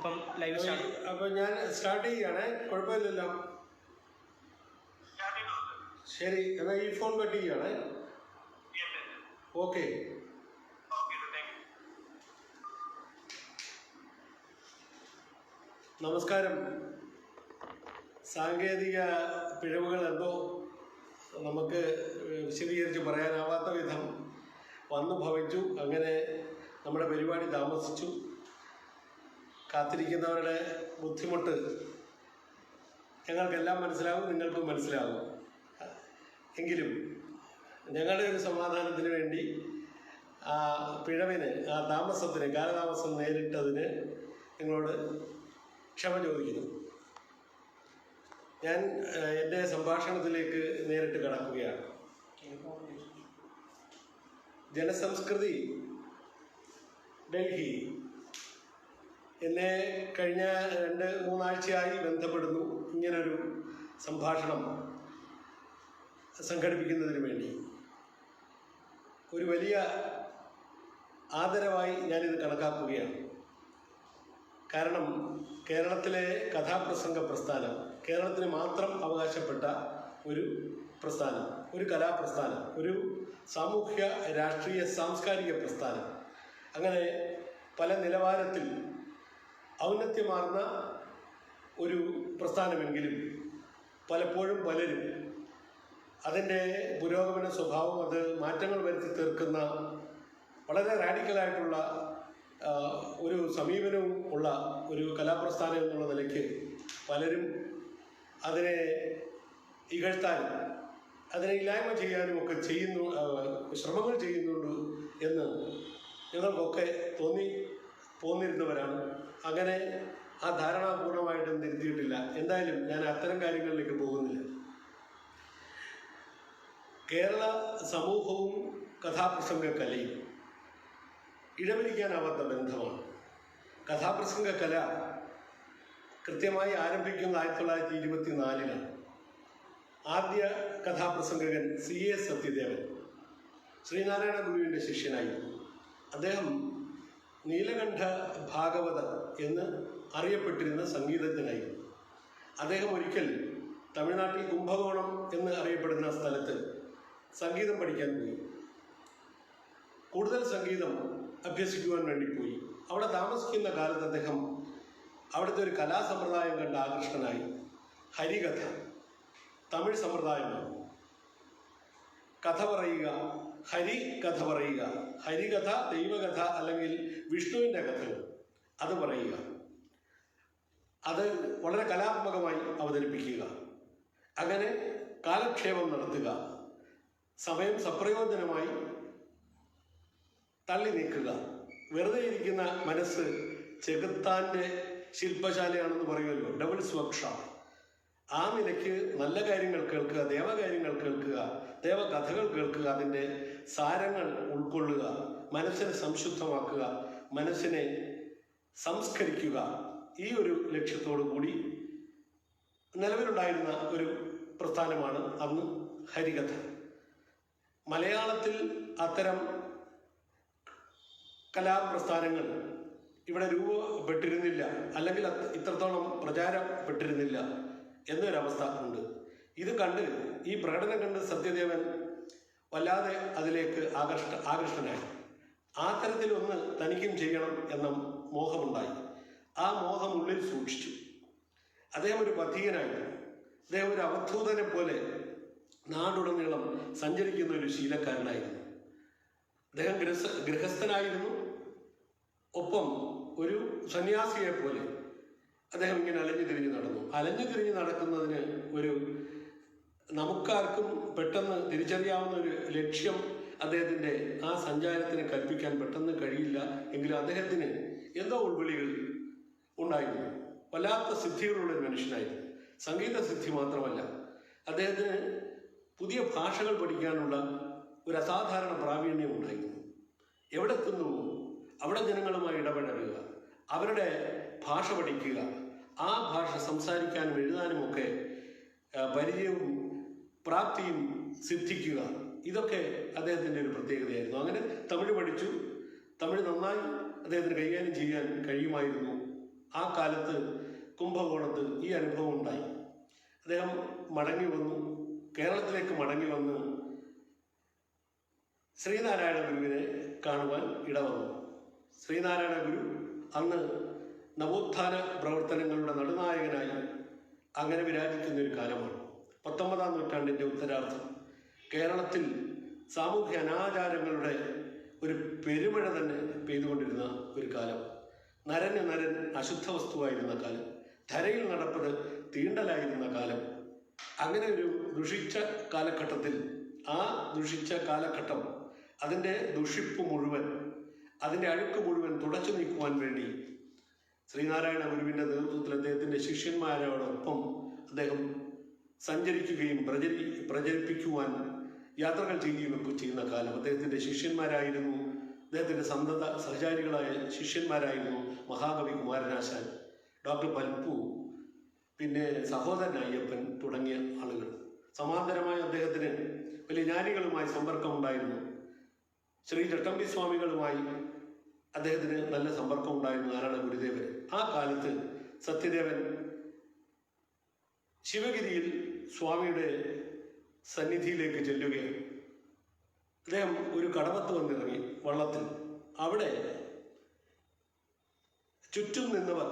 അപ്പം live start. അപ്പോൾ ഞാൻ സ്റ്റാർട്ട് ചെയ്യുകയാണേ, കുഴപ്പമില്ലല്ലോ. ശരി, എന്നാൽ ഈ ഫോൺ കട്ട് ചെയ്യുകയാണേ. ഓക്കെ. നമസ്കാരം. സാങ്കേതിക പിഴവുകൾ എന്തോ നമുക്ക് വിശദീകരിച്ച് പറയാനാവാത്ത വിധം വന്നു ഭവിച്ചു. അങ്ങനെ നമ്മുടെ പരിപാടി താമസിച്ചു. കാത്തിരിക്കുന്നവരുടെ ബുദ്ധിമുട്ട് ഞങ്ങൾക്കെല്ലാം മനസ്സിലാവും, നിങ്ങൾക്കും മനസ്സിലാവും. എങ്കിലും ഞങ്ങളുടെ ഒരു സമാധാനത്തിന് വേണ്ടി ആ പിഴവിന്, ആ താമസത്തിന്, കാലതാമസം നേരിട്ടതിന് നിങ്ങളോട് ക്ഷമ ചോദിക്കുന്നു. ഞാൻ എൻ്റെ സംഭാഷണത്തിലേക്ക് നേരിട്ട് കടക്കുകയാണ്. ജനസംസ്കൃതി ഡൽഹി എന്നെ കഴിഞ്ഞ 2-3 ആഴ്ചയായി ബന്ധപ്പെടുന്നു ഇങ്ങനൊരു സംഭാഷണം സംഘടിപ്പിക്കുന്നതിന് വേണ്ടി. ഒരു വലിയ ആദരവായി ഞാനിത് കണക്കാക്കുകയാണ്. കാരണം കേരളത്തിലെ കഥാപ്രസംഗ പ്രസ്ഥാനം, കേരളത്തിന് മാത്രം അവകാശപ്പെട്ട ഒരു പ്രസ്ഥാനം, ഒരു കലാപ്രസ്ഥാനം, ഒരു സാമൂഹ്യ രാഷ്ട്രീയ സാംസ്കാരിക പ്രസ്ഥാനം, അങ്ങനെ പല നിലവാരത്തിൽ ഔന്നത്യമാർന്ന ഒരു പ്രസ്ഥാനമെങ്കിലും പലപ്പോഴും പലരും അതിൻ്റെ പുരോഗമന സ്വഭാവം, അത് മാറ്റങ്ങൾ വരുത്തി തീർക്കുന്ന വളരെ റാഡിക്കലായിട്ടുള്ള ഒരു സമീപനവും ഉള്ള ഒരു കലാപ്രസ്ഥാനം എന്നുള്ള നിലയ്ക്ക് പലരും അതിനെ ഇകഴ്ത്താനും അതിനെ ഇല്ലായ്മ ചെയ്യാനും ഒക്കെ ശ്രമങ്ങൾ ചെയ്യുന്നുണ്ട് എന്ന് ഞങ്ങൾക്കൊക്കെ പോന്നിരുന്നവരാണ്. അങ്ങനെ ആ ധാരണ പൂർണ്ണമായിട്ടും തിരുത്തിയിട്ടില്ല. എന്തായാലും ഞാൻ അത്തരം കാര്യങ്ങളിലേക്ക് പോകുന്നില്ല. കേരള സമൂഹവും കഥാപ്രസംഗ കലയും ഇടപിരിക്കാനാവാത്ത ബന്ധമാണ്. കഥാപ്രസംഗ കല കൃത്യമായി ആരംഭിക്കുന്നത് 1924 ആദ്യ കഥാപ്രസംഗകൻ C.A. സത്യദേവൻ ശ്രീനാരായണ ഗുരുവിൻ്റെ ശിഷ്യനായിരുന്നു. അദ്ദേഹം നീലകണ്ഠ ഭാഗവതർ എന്ന് അറിയപ്പെട്ടിരുന്ന സംഗീതജ്ഞനായിരുന്നു. അദ്ദേഹം ഒരിക്കൽ തമിഴ്നാട്ടിൽ കുംഭകോണം എന്ന് അറിയപ്പെടുന്ന സ്ഥലത്ത് സംഗീതം പഠിക്കാൻ പോയി. കൂടുതൽ സംഗീതം അഭ്യസിക്കുവാൻ വേണ്ടി പോയി. അവിടെ താമസിക്കുന്ന കാലത്ത് അദ്ദേഹം അവിടുത്തെ ഒരു കലാസമ്പ്രദായം കണ്ട് ആകൃഷ്ടനായി. ഹരികഥ, തമിഴ് സമ്പ്രദായമാണ്. കഥ പറയുക, ഹരികഥ പറയുക, ഹരികഥ, ദൈവകഥ അല്ലെങ്കിൽ വിഷ്ണുവിൻ്റെ കഥകൾ അത് പറയുക, അത് വളരെ കലാത്മകമായി അവതരിപ്പിക്കുക, അങ്ങനെ കാലക്ഷേപം നടത്തുക, സമയം സപ്രയോജനമായി തള്ളി നീക്കുക. വെറുതെ ഇരിക്കുന്ന മനസ്സ് ചെകുത്താൻ്റെ ശില്പശാലയാണെന്ന് പറയുമല്ലോ, ഡബിൾസ് വർക്ക്ഷോപ്പ്. ആ നിലയ്ക്ക് നല്ല കാര്യങ്ങൾ കേൾക്കുക, ദേവകാര്യങ്ങൾ കേൾക്കുക, ദേവകഥകൾ കേൾക്കുക, അതിൻ്റെ സാരങ്ങൾ ഉൾക്കൊള്ളുക, മനസ്സിനെ സംശുദ്ധമാക്കുക, മനസ്സിനെ സംസ്കരിക്കുക. ഈ ഒരു ലക്ഷ്യത്തോടു കൂടി നിലവിലുണ്ടായിരുന്ന ഒരു പ്രസ്ഥാനമാണ് അന്ന് ഹരികഥ. മലയാളത്തിൽ അത്തരം കലാപ്രസ്ഥാനങ്ങൾ ഇവിടെ രൂപപ്പെട്ടിരുന്നില്ല, അല്ലെങ്കിൽ ഇത്രത്തോളം പ്രചാരപ്പെട്ടിരുന്നില്ല എന്നൊരവസ്ഥ ഉണ്ട്. ഇത് കണ്ട്, ഈ പ്രകടനം കണ്ട് സത്യദേവൻ വല്ലാതെ അതിലേക്ക് ആകൃഷ്ടനായി. ആ തരത്തിലൊന്ന് തനിക്കും ചെയ്യണം എന്ന മോഹമുണ്ടായി. ആ മോഹം ഉള്ളിൽ സൂക്ഷിച്ചു. അദ്ദേഹം ഒരു പഥികനായിരുന്നു. അദ്ദേഹം ഒരു അവധൂതനെ പോലെ നാടുടനീളം സഞ്ചരിക്കുന്ന ഒരു ശീലക്കാരനായിരുന്നു. അദ്ദേഹം ഗൃഹസ്ഥനായിരുന്നു. ഒപ്പം ഒരു സന്യാസിയെ പോലെ അദ്ദേഹം ഇങ്ങനെ അലഞ്ഞു തിരിഞ്ഞ് നടന്നു. അലഞ്ഞു തിരിഞ്ഞ് നടക്കുന്നതിന് നമുക്കാർക്കും പെട്ടെന്ന് തിരിച്ചറിയാവുന്ന ഒരു ലക്ഷ്യം അദ്ദേഹത്തിൻ്റെ ആ സഞ്ചാരത്തിന് കൽപ്പിക്കാൻ പെട്ടെന്ന് കഴിയില്ല. എങ്കിലും അദ്ദേഹത്തിന് എന്തോ ഉൾവിളികൾ ഉണ്ടായിരുന്നു. വല്ലാത്ത സിദ്ധികളുള്ളൊരു മനുഷ്യനായിരുന്നു. സംഗീത സിദ്ധി മാത്രമല്ല, അദ്ദേഹത്തിന് പുതിയ ഭാഷകൾ പഠിക്കാനുള്ള ഒരു അസാധാരണ പ്രാവീണ്യം ഉണ്ടായിരുന്നു. എവിടെ എത്തുന്നുവോ അവിടെ ജനങ്ങളുമായി ഇടപഴകുക, അവരുടെ ഭാഷ പഠിക്കുക, ആ ഭാഷ സംസാരിക്കാനും എഴുതാനുമൊക്കെ പരിചയവും പ്രാപ്തിയും സിദ്ധിക്കുക, ഇതൊക്കെ അദ്ദേഹത്തിൻ്റെ ഒരു പ്രത്യേകതയായിരുന്നു. അങ്ങനെ തമിഴ് പഠിച്ചു. തമിഴ് നന്നായി അദ്ദേഹത്തിന് കൈകാര്യം ചെയ്യാൻ കഴിയുമായിരുന്നു ആ കാലത്ത് കുംഭകോണത്ത് ഈ അനുഭവം ഉണ്ടായി. അദ്ദേഹം മടങ്ങി വന്നു, കേരളത്തിലേക്ക് മടങ്ങി വന്ന് ശ്രീനാരായണ ഗുരുവിനെ കാണുവാൻ ഇടവന്നു. ശ്രീനാരായണ ഗുരു അന്ന് നവോത്ഥാന പ്രവർത്തനങ്ങളുടെ നടുനായകനായി അങ്ങനെ വിരാജിക്കുന്ന ഒരു കാലമാണ്. 19-ാം നൂറ്റാണ്ടിൻ്റെ ഉത്തരാർദ്ധം കേരളത്തിൽ സാമൂഹ്യ അനാചാരങ്ങളുടെ ഒരു പെരുമഴ തന്നെ പെയ്തുകൊണ്ടിരുന്ന ഒരു കാലം. നരന് നരൻ അശുദ്ധ വസ്തുവായിരുന്ന കാലം, ധരയിൽ നടപ്പത് തീണ്ടലായിരുന്ന കാലം. അങ്ങനെ ഒരു ദുഷിച്ച കാലഘട്ടത്തിൽ ആ ദുഷിച്ച കാലഘട്ടം അതിൻ്റെ ദുഷിപ്പ് മുഴുവൻ, അതിൻ്റെ അഴുക്ക് മുഴുവൻ തുടച്ചു നീക്കുവാൻ വേണ്ടി ശ്രീനാരായണ ഗുരുവിൻ്റെ നേതൃത്വത്തിൽ അദ്ദേഹത്തിൻ്റെ ശിഷ്യന്മാരോടൊപ്പം അദ്ദേഹം സഞ്ചരിക്കുകയും പ്രചരിപ്പിക്കുവാൻ യാത്രകൾ ചെയ്യുകയും ചെയ്യുന്ന കാലം. അദ്ദേഹത്തിൻ്റെ ശിഷ്യന്മാരായിരുന്നു, അദ്ദേഹത്തിൻ്റെ സന്തത സഹചാരികളായ ശിഷ്യന്മാരായിരുന്നു മഹാകവി കുമാരനാശാൻ, ഡോക്ടർ പൽപ്പു, പിന്നെ സഹോദരൻ അയ്യപ്പൻ തുടങ്ങിയ ആളുകൾ. സമാന്തരമായി അദ്ദേഹത്തിന് വലിയ ജ്ഞാനികളുമായി സമ്പർക്കമുണ്ടായിരുന്നു. ശ്രീ ചട്ടമ്പി സ്വാമികളുമായി അദ്ദേഹത്തിന് നല്ല സമ്പർക്കം ഉണ്ടായിരുന്നു നാരായണ ഗുരുദേവന്. ആ കാലത്ത് സത്യദേവൻ ശിവഗിരിയിൽ സ്വാമിയുടെ സന്നിധിയിലേക്ക് ചെല്ലുകയാണ്. അദ്ദേഹം ഒരു കടവത്ത് വന്നിറങ്ങി വള്ളത്തിൽ. അവിടെ ചുറ്റും നിന്നവർ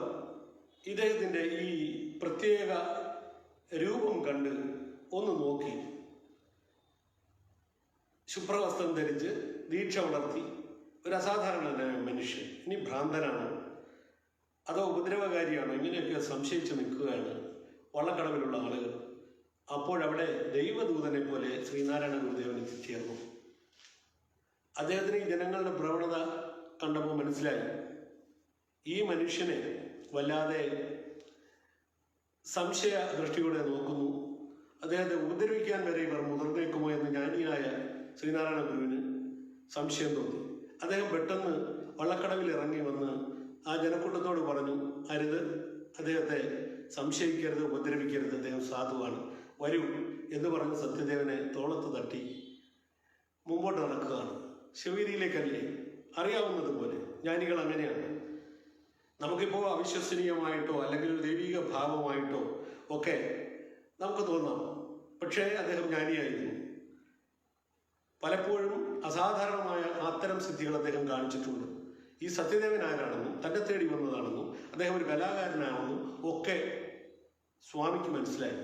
ഇദ്ദേഹത്തിൻ്റെ ഈ പ്രത്യേക രൂപം കണ്ട് ഒന്ന് നോക്കി. ശുഭ്രവസ്ത്രം ധരിച്ച് ദീക്ഷ വളർത്തി ഒരു അസാധാരണ മനുഷ്യൻ. ഇനി ഭ്രാന്തനാണോ അതോ ഉപദ്രവകാരിയാണോ, ഇങ്ങനെയൊക്കെ സംശയിച്ച് നിൽക്കുകയാണ് വള്ളക്കടവിലുള്ള ആളുകൾ. അപ്പോഴവിടെ ദൈവദൂതനെ പോലെ ശ്രീനാരായണ ഗുരുദേവൻ എത്തിച്ചേർന്നു. അദ്ദേഹത്തിന് ഈ ജനങ്ങളുടെ പ്രവണത കണ്ടപ്പോൾ മനസ്സിലായി, ഈ മനുഷ്യനെ വല്ലാതെ സംശയ ദൃഷ്ടിയോടെ നോക്കുന്നു, അദ്ദേഹത്തെ ഉപദ്രവിക്കാൻ വരെ ഇവർ മുതിർന്നേക്കുമോ എന്ന് ജ്ഞാനിയായ ശ്രീനാരായണ ഗുരുവിന് സംശയം തോന്നി. അദ്ദേഹം പെട്ടെന്ന് വള്ളക്കടവിൽ ഇറങ്ങി വന്ന് ആ ജനക്കൂട്ടത്തോട് പറഞ്ഞു, അരുത്, അദ്ദേഹത്തെ സംശയിക്കരുത്, ഉപദ്രവിക്കരുത്, അദ്ദേഹം സാധുവാണ്, വരൂ എന്ന് പറഞ്ഞ് സത്യദേവനെ തോളത്ത് തട്ടി മുമ്പോട്ട് നടക്കുകയാണ്. ശിവഗിരിയിലേക്കല്ലേ, അറിയാവുന്നതുപോലെ ജ്ഞാനികൾ അങ്ങനെയാണ്. നമുക്കിപ്പോൾ അവിശ്വസനീയമായിട്ടോ അല്ലെങ്കിൽ ഒരു ദൈവിക ഭാവമായിട്ടോ ഒക്കെ നമുക്ക് തോന്നാം. പക്ഷേ അദ്ദേഹം ജ്ഞാനിയായിരുന്നു. പലപ്പോഴും അസാധാരണമായ അത്തരം സിദ്ധികൾ അദ്ദേഹം കാണിച്ചിട്ടുണ്ട്. ഈ സത്യദേവൻ ആരാണെന്നും തന്നെ തേടി വന്നതാണെന്നും അദ്ദേഹം ഒരു കലാകാരനാണെന്നും ഒക്കെ സ്വാമിക്ക് മനസ്സിലായി.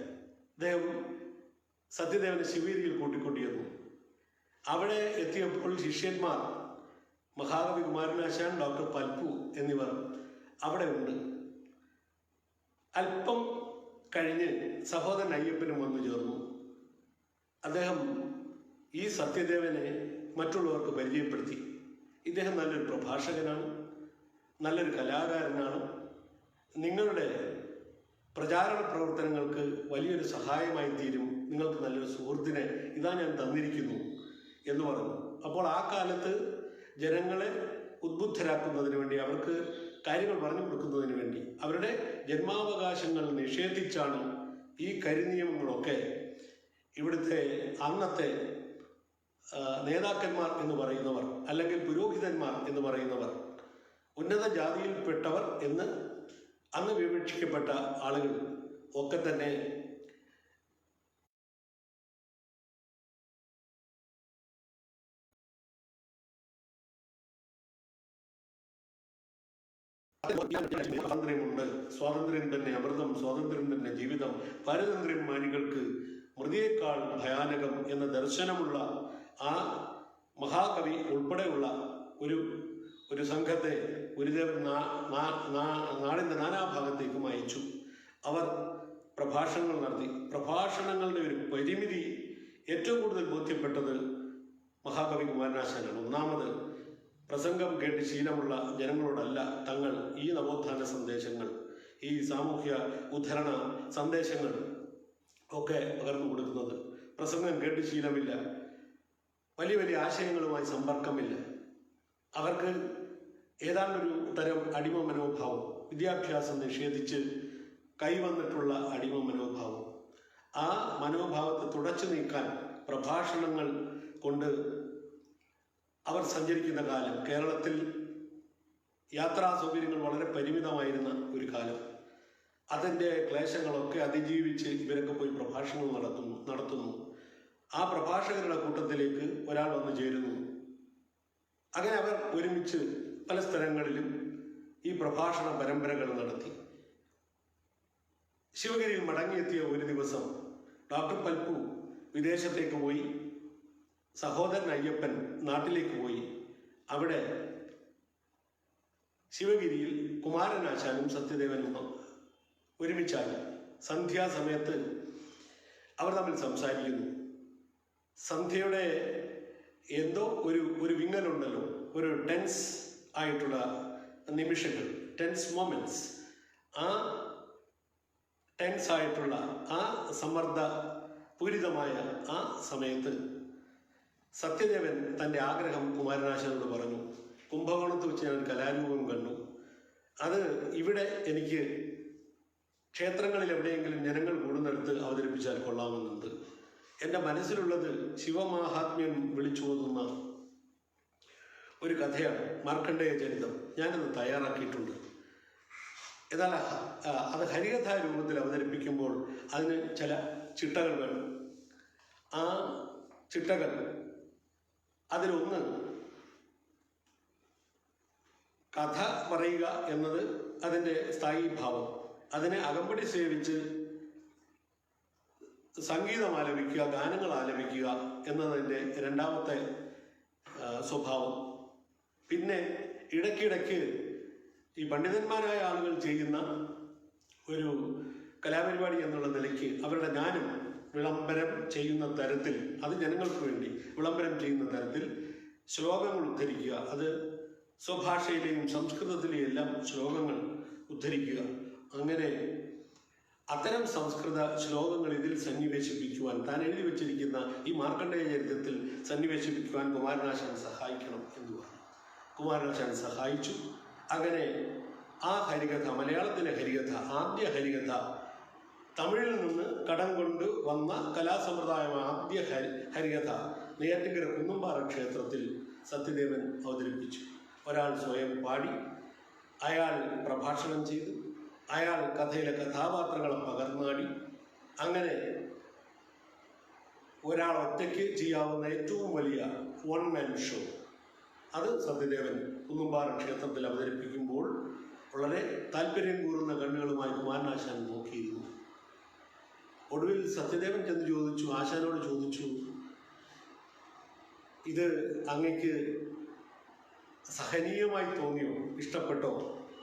അദ്ദേഹം സത്യദേവനെ ശിവഗിരിയിൽ കൂട്ടിക്കൊണ്ടിരുന്നു. അവിടെ എത്തിയപ്പോൾ ശിഷ്യന്മാർ മഹാകവി കുമാരനാശാൻ, ഡോക്ടർ പൽപ്പു എന്നിവർ അവിടെ ഉണ്ട്. അല്പം കഴിഞ്ഞ് സഹോദരൻ അയ്യപ്പനും വന്നു ചേർന്നു. അദ്ദേഹം ഈ സത്യദേവനെ മറ്റുള്ളവർക്ക് പരിചയപ്പെടുത്തി. ഇദ്ദേഹം നല്ലൊരു പ്രഭാഷകനാണ്, നല്ലൊരു കലാകാരനാണ്, നിങ്ങളുടെ പ്രചാരണ പ്രവർത്തനങ്ങൾക്ക് വലിയൊരു സഹായമായി തീരും, നിങ്ങൾക്ക് നല്ലൊരു സുഹൃത്തിനെ ഇതാ ഞാൻ തന്നിരിക്കുന്നു എന്ന് പറഞ്ഞു. അപ്പോൾ ആ കാലത്ത് ജനങ്ങളെ ഉദ്ബുദ്ധരാക്കുന്നതിന് വേണ്ടി, അവർക്ക് കാര്യങ്ങൾ പറഞ്ഞു കൊടുക്കുന്നതിന് വേണ്ടി, അവരുടെ ജന്മാവകാശങ്ങൾ നിഷേധിച്ചാണ് ഈ കരിനിയമങ്ങളൊക്കെ ഇവിടുത്തെ അന്നത്തെ നേതാക്കന്മാർ എന്ന് പറയുന്നവർ, അല്ലെങ്കിൽ പുരോഹിതന്മാർ എന്ന് പറയുന്നവർ, ഉന്നത ജാതിയിൽപ്പെട്ടവർ എന്ന് അന്ന് വിവക്ഷിക്കപ്പെട്ട ആളുകൾ ഒക്കെ തന്നെ സ്വാതന്ത്ര്യമുണ്ട്, സ്വാതന്ത്ര്യം തന്നെ അമൃതം, സ്വാതന്ത്ര്യം തന്നെ ജീവിതം, പാരതന്ത്ര്യം മാനികൾക്ക് മൃതിയേക്കാൾ ഭയാനകം എന്ന ദർശനമുള്ള ആ മഹാകവി ഉൾപ്പെടെയുള്ള ഒരു സംഘത്തെ ഗുരുദേവൻ നാടിൻ്റെ നാനാഭാഗത്തേക്കും അയച്ചു. അവർ പ്രഭാഷണങ്ങൾ നടത്തി. പ്രഭാഷണങ്ങളുടെ ഒരു പരിമിതി ഏറ്റവും കൂടുതൽ ബോധ്യപ്പെട്ടത് മഹാകവി കുമാരനാശാനാണ്. ഒന്നാമത്, പ്രസംഗം കേട്ട് ശീലമുള്ള ജനങ്ങളോടല്ല തങ്ങൾ ഈ നവോത്ഥാന സന്ദേശങ്ങൾ, ഈ സാമൂഹ്യ ഉദ്ധരണ സന്ദേശങ്ങൾ ഒക്കെ പകർന്നു കൊടുക്കുന്നത്. പ്രസംഗം കേട്ട് ശീലമില്ല, വലിയ വലിയ ആശയങ്ങളുമായി സമ്പർക്കമില്ല, അവർക്ക് ഏതാണ്ടൊരു തരം അടിമ മനോഭാവം, വിദ്യാഭ്യാസം നിഷേധിച്ച് കൈവന്നിട്ടുള്ള അടിമ മനോഭാവം. ആ മനോഭാവത്തെ തുടച്ചു നീക്കാൻ പ്രഭാഷണങ്ങൾ കൊണ്ട് അവർ സഞ്ചരിക്കുന്ന കാലം. കേരളത്തിൽ യാത്രാ സൗകര്യങ്ങൾ വളരെ പരിമിതമായിരുന്ന ഒരു കാലം. അതിൻ്റെ ക്ലേശങ്ങളൊക്കെ അതിജീവിച്ച് ഇവരൊക്കെ പോയി പ്രഭാഷണങ്ങൾ നടത്തുന്നു. ആ പ്രഭാഷകരുടെ കൂട്ടത്തിലേക്ക് ഒരാൾ വന്നു ചേരുന്നു. അങ്ങനെ അവർ ഒരുമിച്ച് പല സ്ഥലങ്ങളിലും ഈ പ്രഭാഷണ പരമ്പരകൾ നടത്തി. ശിവഗിരിയിൽ മടങ്ങിയെത്തിയ ഒരു ദിവസം ഡോക്ടർ പൽപ്പു വിദേശത്തേക്ക് പോയി. സഹോദരൻ അയ്യപ്പൻ നാട്ടിലേക്ക് പോയി. അവിടെ ശിവഗിരിയിൽ കുമാരനാശാനും സത്യദേവനും ഒരുമിച്ചായി. സന്ധ്യാസമയത്ത് അവർ തമ്മിൽ സംസാരിക്കുന്നു. സന്ധ്യയുടെ എന്തോ ഒരു വിങ്ങലുണ്ടല്ലോ, ഒരു ടെൻസ് ആയിട്ടുള്ള നിമിഷങ്ങൾ, ടെൻസ് മൊമെന്റ്സ്. ആ ടെൻസ് ആയിട്ടുള്ള ആ സമ്മർദ്ദ പൂരിതമായ ആ സമയത്ത് സത്യദേവൻ തൻ്റെ ആഗ്രഹം കുമാരനാശാനോട് പറഞ്ഞു. കുംഭകോണത്ത് വെച്ച് ഞാൻ കലാരൂപം കണ്ടു. അത് ഇവിടെ എനിക്ക് ക്ഷേത്രങ്ങളിൽ എവിടെയെങ്കിലും ജനങ്ങൾ കൂടുന്നിടത്ത് അവതരിപ്പിച്ചാൽ കൊള്ളാമെന്നുണ്ട്. എൻ്റെ മനസ്സിലുള്ളത് ശിവമാഹാത്മ്യം വിളിച്ചു ഓതുന്ന ഒരു കഥയാണ്, മാർക്കണ്ഡേയ ചരിതം. ഞാനത് തയ്യാറാക്കിയിട്ടുണ്ട്. എന്നാൽ അത് ഹരികഥാ രൂപത്തിൽ അവതരിപ്പിക്കുമ്പോൾ അതിന് ചില ചിട്ടകൾ വേണം. ആ ചിട്ടകൾ, അതിലൊന്ന്, കഥ പറയുക എന്നത് അതിൻ്റെ സ്ഥായി ഭാവം. അതിനെ അകമ്പടി സേവിച്ച് സംഗീതം ആലപിക്കുക, ഗാനങ്ങൾ ആലപിക്കുക എന്നതിൻ്റെ രണ്ടാമത്തെ സ്വഭാവം. പിന്നെ ഇടയ്ക്കിടയ്ക്ക് ഈ പണ്ഡിതന്മാരായ ആളുകൾ ചെയ്യുന്ന ഒരു കലാപരിപാടി എന്നുള്ള നിലയ്ക്ക് അവരുടെ ജ്ഞാനം വിളംബരം ചെയ്യുന്ന തരത്തിൽ, അത് ജനങ്ങൾക്ക് വേണ്ടി വിളംബരം ചെയ്യുന്ന തരത്തിൽ ശ്ലോകങ്ങൾ ഉദ്ധരിക്കുക. അത് സ്വഭാഷയിലെയും സംസ്കൃതത്തിലെയും എല്ലാം ശ്ലോകങ്ങൾ ഉദ്ധരിക്കുക. അങ്ങനെ അത്തരം സംസ്കൃത ശ്ലോകങ്ങൾ ഇതിൽ സന്നിവേശിപ്പിക്കുവാൻ, താൻ എഴുതി വച്ചിരിക്കുന്ന ഈ മാർക്കണ്ഡേയ ചരിത്രത്തിൽ സന്നിവേശിപ്പിക്കുവാൻ കുമാരനാശാൻ സഹായിക്കണം എന്ന് പറഞ്ഞു. കുമാരനാശാൻ സഹായിച്ചു. അങ്ങനെ ആ ഹരികഥ, മലയാളത്തിലെ ഹരികഥ, ആദ്യ ഹരികഥ, തമിഴിൽ നിന്ന് കടം കൊണ്ട് വന്ന കലാസമ്പ്രദായമായ ആദ്യ ഹരികഥ നെയ്യാറ്റിൻകര കുന്നുംപാറ ക്ഷേത്രത്തിൽ സത്യദേവൻ അവതരിപ്പിച്ചു. ഒരാൾ സ്വയം പാടി, അയാൾ പ്രഭാഷണം ചെയ്തു, അയാൾ കഥയിലെ കഥാപാത്രങ്ങളെ പകർന്നാടി. അങ്ങനെ ഒരാൾ ഒറ്റയ്ക്ക് ചെയ്യാവുന്ന ഏറ്റവും വലിയ വൺ മാൻ ഷോ അത് സത്യദേവൻ കുന്നുംപാറ ക്ഷേത്രത്തിൽ അവതരിപ്പിക്കുമ്പോൾ വളരെ താല്പര്യം കൂറുന്ന കണ്ണുകളുമായി കുമാരനാശാൻ നോക്കിയിരുന്നു. ഒടുവിൽ സത്യദേവൻ ചെന്ന് ചോദിച്ചു, ആശാനോട് ചോദിച്ചു, ഇത് അങ്ങക്ക് സഹനീയമായി തോന്നിയോ, ഇഷ്ടപ്പെട്ടോ?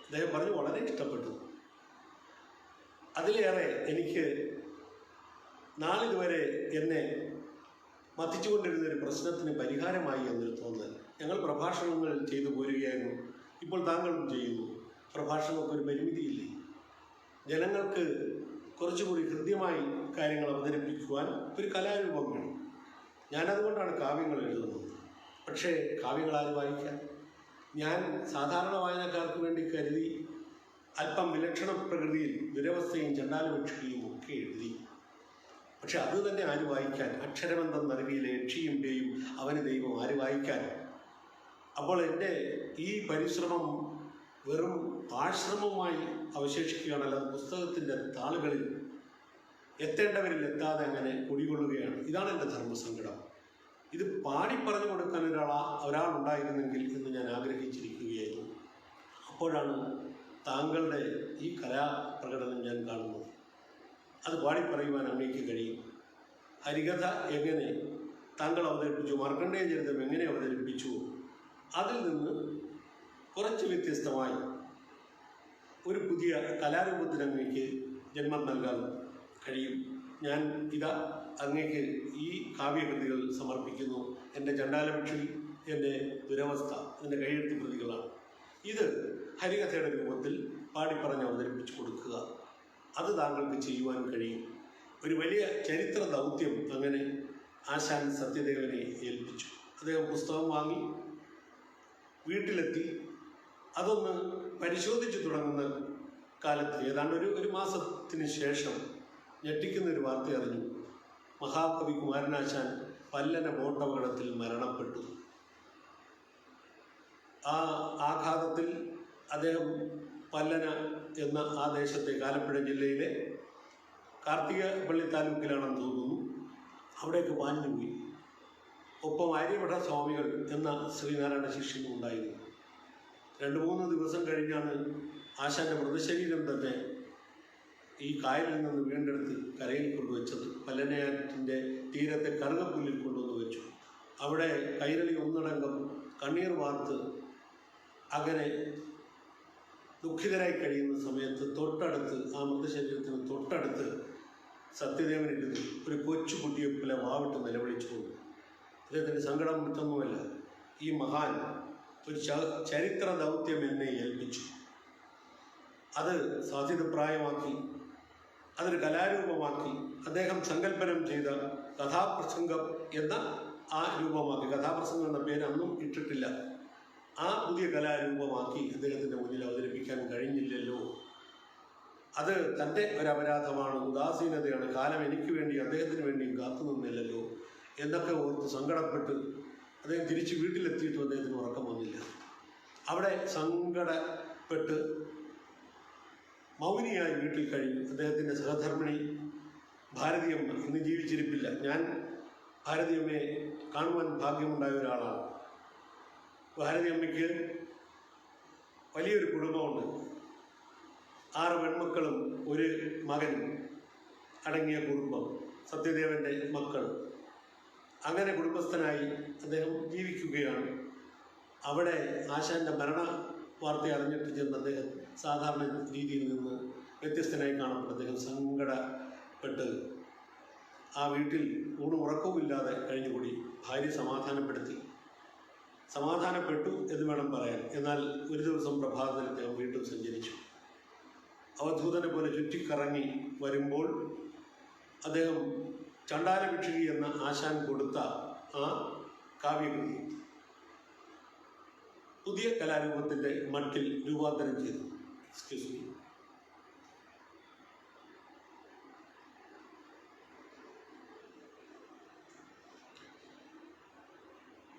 അദ്ദേഹം പറഞ്ഞു, വളരെ ഇഷ്ടപ്പെട്ടു. അതിലേറെ എനിക്ക് നാളിതുവരെ എന്നെ മത്തിച്ചുകൊണ്ടിരുന്ന ഒരു പ്രശ്നത്തിന് പരിഹാരമായി എന്നൊരു തോന്നൽ. ഞങ്ങൾ പ്രഭാഷണങ്ങൾ ചെയ്തു പോരുകയായിരുന്നു. ഇപ്പോൾ താങ്കളും ചെയ്യുന്നു. പ്രഭാഷണങ്ങൾക്ക് ഒരു പരിമിതിയില്ലേ? ജനങ്ങൾക്ക് കുറച്ചുകൂടി ഹൃദ്യമായി കാര്യങ്ങൾ അവതരിപ്പിക്കുവാൻ ഒരു കലാരൂപം വേണം. ഞാനതുകൊണ്ടാണ് കാവ്യങ്ങൾ എഴുതുന്നത്. പക്ഷേ കാവ്യങ്ങൾ ആര് വായിക്കാൻ? ഞാൻ സാധാരണ വായനക്കാർക്ക് വേണ്ടി കരുതി അല്പം വിലക്ഷണ പ്രകൃതിയിൽ ദുരവസ്ഥയും ചണ്ടാലപക്ഷിയും ഒക്കെ എഴുതി. പക്ഷെ അത് തന്നെ ആര് വായിക്കാൻ? അക്ഷരമെന്നറിവിയിലെ യക്ഷിയും പേയും അവന് ദൈവം ആര് വായിക്കാൻ? അപ്പോൾ എൻ്റെ ഈ പരിശ്രമം വെറും ആശ്രമമായി അവശേഷിക്കുകയാണല്ലോ. പുസ്തകത്തിൻ്റെ താളുകളിൽ എത്തേണ്ടവരിൽ എത്താതെ അങ്ങനെ കുടികൊള്ളുകയാണ്. ഇതാണ് എൻ്റെ ധർമ്മസങ്കടം. ഇത് പാടി പറഞ്ഞു കൊടുക്കാൻ ഒരാളുണ്ടായിരുന്നെങ്കിൽ എന്ന് ഞാൻ ആഗ്രഹിച്ചിരിക്കുകയായിരുന്നു. അപ്പോഴാണ് താങ്കളുടെ ഈ കലാപ്രകടനം ഞാൻ കാണുന്നത്. അത് പാടിപ്പറയുവാൻ അങ്ങേക്ക് കഴിയും. ഹരികഥ എങ്ങനെ താങ്കൾ അവതരിപ്പിച്ചു, മാർക്കണ്ഡേയ ചരിതം എങ്ങനെ അവതരിപ്പിച്ചു, അതിൽ നിന്ന് കുറച്ച് വ്യത്യസ്തമായി ഒരു പുതിയ കലാരൂപത്തിന് അങ്ങേക്ക് ജന്മം നൽകാൻ കഴിയും. ഞാൻ ഇതാ അങ്ങേക്ക് ഈ കാവ്യകൃതികൾ സമർപ്പിക്കുന്നു. എൻ്റെ ചണ്ടാലപക്ഷി, എൻ്റെ ദുരവസ്ഥ, എൻ്റെ കൈയെഴുത്ത് കൃതികളാണ്. ഇത് ഹരികഥയുടെ രൂപത്തിൽ പാടിപ്പറഞ്ഞ് അവതരിപ്പിച്ചു കൊടുക്കുക. അത് താങ്കൾക്ക് ചെയ്യുവാൻ കഴിയും. ഒരു വലിയ ചരിത്ര ദൗത്യം അങ്ങനെ ആശാൻ സത്യദേവനെ ഏൽപ്പിച്ചു. അദ്ദേഹം പുസ്തകം വാങ്ങി വീട്ടിലെത്തി അതൊന്ന് പരിശോധിച്ചു തുടങ്ങുന്ന കാലത്ത് ഏതാണ്ട് ഒരു മാസത്തിന് ശേഷം ഞെട്ടിക്കുന്നൊരു വാർത്ത അറിഞ്ഞു. മഹാകവി കുമാരനാശാൻ പല്ലന ബോട്ടപകടത്തിൽ മരണപ്പെട്ടു. ആ ആഘാതത്തിൽ അദ്ദേഹം പല്ലന എന്ന ആ ദേശത്തെ ആലപ്പുഴ ജില്ലയിലെ കാർത്തികപ്പള്ളി താലൂക്കിലാണെന്ന് തോന്നുന്നു. അവിടേക്ക് പാഞ്ഞുപോയി. ഒപ്പം ആര്യഭട്ട സ്വാമികൾ എന്ന ശ്രീനാരായണ ശിഷ്യനും ഉണ്ടായിരുന്നു. 2-3 ദിവസം കഴിഞ്ഞാണ് ആശാന്റെ മൃതശരീരം തന്നെ ഈ കായലിൽ നിന്ന് വീണ്ടെടുത്ത് കരയിൽ കൊണ്ടുവച്ചത്. പല്ലനയാറ്റിൻ്റെ തീരത്തെ കറുകപ്പുല്ലിൽ കൊണ്ടുവന്ന് വെച്ചു. അവിടെ കൈരളി ഒന്നടങ്കം കണ്ണീർ വാർത്ത് അങ്ങനെ ദുഃഖിതരായി കഴിയുന്ന സമയത്ത് തൊട്ടടുത്ത്, ആ മൃതശരീരത്തിന് തൊട്ടടുത്ത് സത്യദേവനിരുന്ന് ഒരു കൊച്ചുകുട്ടിയെപ്പോലെ വാവിട്ട് നിലവിളിച്ചുകൊണ്ട്. അദ്ദേഹത്തിൻ്റെ സങ്കടം മറ്റൊന്നുമല്ല, ഈ മഹാൻ ഒരു ചരിത്ര ദൗത്യം എന്നെ ഏൽപ്പിച്ചു, അത് സാധ്യതപ്രായമാക്കി, അതൊരു കലാരൂപമാക്കി, അദ്ദേഹം സങ്കല്പനം ചെയ്ത കഥാപ്രസംഗം എന്ന ആ രൂപമാക്കി, കഥാപ്രസംഗം എന്ന പേര് അന്നും ഇട്ടിട്ടില്ല, ആ പുതിയ കലാരൂപമാക്കി അദ്ദേഹത്തിൻ്റെ മുന്നിൽ അവതരിപ്പിക്കാൻ കഴിഞ്ഞില്ലല്ലോ. അത് തൻ്റെ ഒരപരാധമാണ്, ഉദാസീനതയാണ്, കാലം എനിക്ക് വേണ്ടി അദ്ദേഹത്തിന് വേണ്ടിയും കാത്തുനിന്നില്ലല്ലോ എന്നൊക്കെ ഓർത്ത് സങ്കടപ്പെട്ട് അദ്ദേഹം തിരിച്ച് വീട്ടിലെത്തിയിട്ടും അദ്ദേഹത്തിന് ഉറക്കം വന്നില്ല. അവിടെ സങ്കടപ്പെട്ട് മൗനിയായി വീട്ടിൽ കഴിഞ്ഞു. അദ്ദേഹത്തിൻ്റെ സഹധർമ്മിണി ഭാരതിയമ്മ ഇന്ന് ജീവിച്ചിരിപ്പില്ല. ഞാൻ ഭാരതിയമ്മയെ കാണുവാൻ ഭാഗ്യമുണ്ടായ ഒരാളാണ്. ഭാരതിയമ്മയ്ക്ക് വലിയൊരു കുടുംബമുണ്ട്. 6 പെൺമക്കളും ഒരു മകനും അടങ്ങിയ കുടുംബം, സത്യദേവൻ്റെ മക്കൾ. അങ്ങനെ കുടുംബസ്ഥനായി അദ്ദേഹം ജീവിക്കുകയാണ്. അവിടെ ആശാന്റെ മരണ വാർത്ത അറിഞ്ഞിട്ട് ചെന്ന് അദ്ദേഹം സാധാരണ രീതിയിൽ നിന്ന് വ്യത്യസ്തനായി കാണപ്പെട്ട അദ്ദേഹം സങ്കടപ്പെട്ട് ആ വീട്ടിൽ ഊണും ഉറക്കവുമില്ലാതെ കഴിഞ്ഞുകൂടി. ഭാര്യ സമാധാനപ്പെട്ടു എന്ന് വേണം പറയാൻ. എന്നാൽ ഒരു ദിവസം പ്രഭാതത്തിൽ അദ്ദേഹം വീണ്ടും സഞ്ചരിച്ചു. അവധൂതനെ പോലെ ചുറ്റിക്കറങ്ങി വരുമ്പോൾ അദ്ദേഹം ചണ്ഡാലഭിക്ഷുകി എന്ന ആശാൻ കൊടുത്ത ആ കാവ്യകൃതി പുതിയ കലാരൂപത്തിൻ്റെ മട്ടിൽ രൂപാന്തരം ചെയ്തു. Excuse me.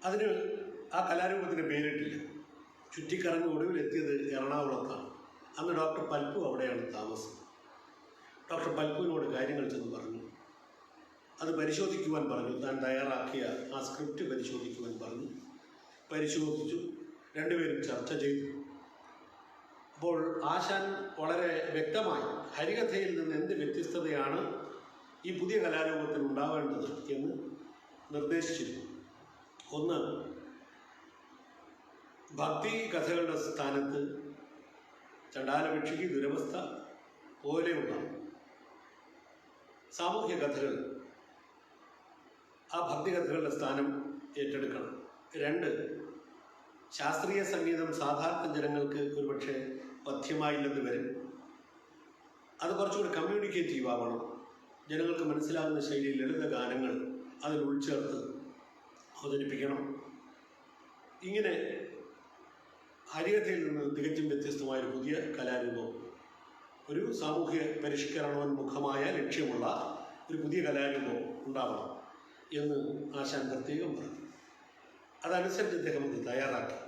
അതിന് ആ കലാരൂപത്തിന് പേരിട്ടില്ല. ചുറ്റിക്കറങ്ങി ഒടുവിലെത്തിയത് എറണാകുളത്താണ്. അന്ന് ഡോക്ടർ പൽപ്പു അവിടെയാണ് താമസം. ഡോക്ടർ പൽപ്പുവിനോട് കാര്യങ്ങൾ ചെന്ന് പറഞ്ഞു. അത് പരിശോധിക്കുവാൻ പറഞ്ഞു. താൻ തയ്യാറാക്കിയ ആ സ്ക്രിപ്റ്റ് പരിശോധിക്കുവാൻ പറഞ്ഞു. പരിശോധിച്ചു. രണ്ടുപേരും ചർച്ച ചെയ്തു. അപ്പോൾ ആശാൻ വളരെ വ്യക്തമായി ഹരികഥയിൽ നിന്ന് എന്ത് വ്യത്യസ്തതയാണ് ഈ പുതിയ കലാരൂപത്തിൽ ഉണ്ടാവേണ്ടത് എന്ന് നിർദ്ദേശിച്ചിരുന്നു. ഒന്ന്, ഭക്തി കഥകളുടെ സ്ഥാനത്ത് ചണ്ഡാലഭിക്ഷുകി, ദുരവസ്ഥ പോലെയുള്ള സാമൂഹ്യ കഥകൾ ആ ഭക്തികഥകളുടെ സ്ഥാനം ഏറ്റെടുക്കണം. 2, ശാസ്ത്രീയ സംഗീതം സാധാരണ ജനങ്ങൾക്ക് ഒരുപക്ഷെ പഥ്യമായില്ലെന്ന് വരും. അത് കുറച്ചുകൂടി കമ്മ്യൂണിക്കേറ്റീവ് ആവണം. ജനങ്ങൾക്ക് മനസ്സിലാകുന്ന ശൈലിയിൽ ലളിത ഗാനങ്ങൾ അതിൽ ഉൾച്ചേർത്ത് അവതരിപ്പിക്കണം. ഇങ്ങനെ ഹരികഥയിൽ നിന്ന് തികച്ചും വ്യത്യസ്തമായൊരു പുതിയ കലാരൂപം, ഒരു സാമൂഹ്യ പരിഷ്കരണോന്മുഖമായ ലക്ഷ്യമുള്ള ഒരു പുതിയ കലാരൂപം ഉണ്ടാവണം എന്ന് ആശാൻ പ്രത്യേകം പറഞ്ഞു. അതനുസരിച്ച് അദ്ദേഹം അത് തയ്യാറാക്കി.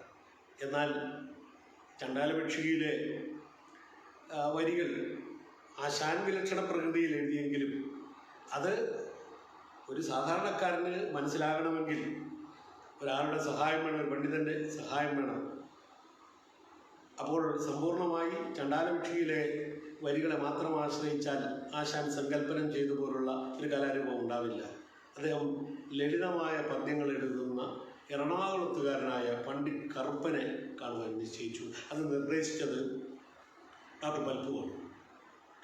എന്നാൽ ചണ്ഡാലഭിക്ഷുകിയിലെ വരികൾ ആശാൻ വിലക്ഷണ പ്രകൃതിയിൽ എഴുതിയെങ്കിലും അത് ഒരു സാധാരണക്കാരന് മനസ്സിലാകണമെങ്കിൽ ഒരാളുടെ സഹായം വേണം, ഒരു പണ്ഡിതൻ്റെ സഹായം വേണം. അപ്പോൾ സമ്പൂർണമായി ചണ്ഡാലഭിക്ഷുകിയിലെ വരികളെ മാത്രം ആശ്രയിച്ചാൽ ആശാൻ സങ്കല്പനം ചെയ്ത പോലുള്ള ഒരു കലാരൂപം ഉണ്ടാവില്ല. അദ്ദേഹം ലളിതമായ പദ്യങ്ങൾ എഴുതുന്ന എറണാകുളത്തുകാരനായ പണ്ഡിറ്റ് കറുപ്പനെ കാണുവാൻ നിശ്ചയിച്ചു. അത് നിർദ്ദേശിച്ചത് ഡോക്ടർ പൽപ്പുവാണ്.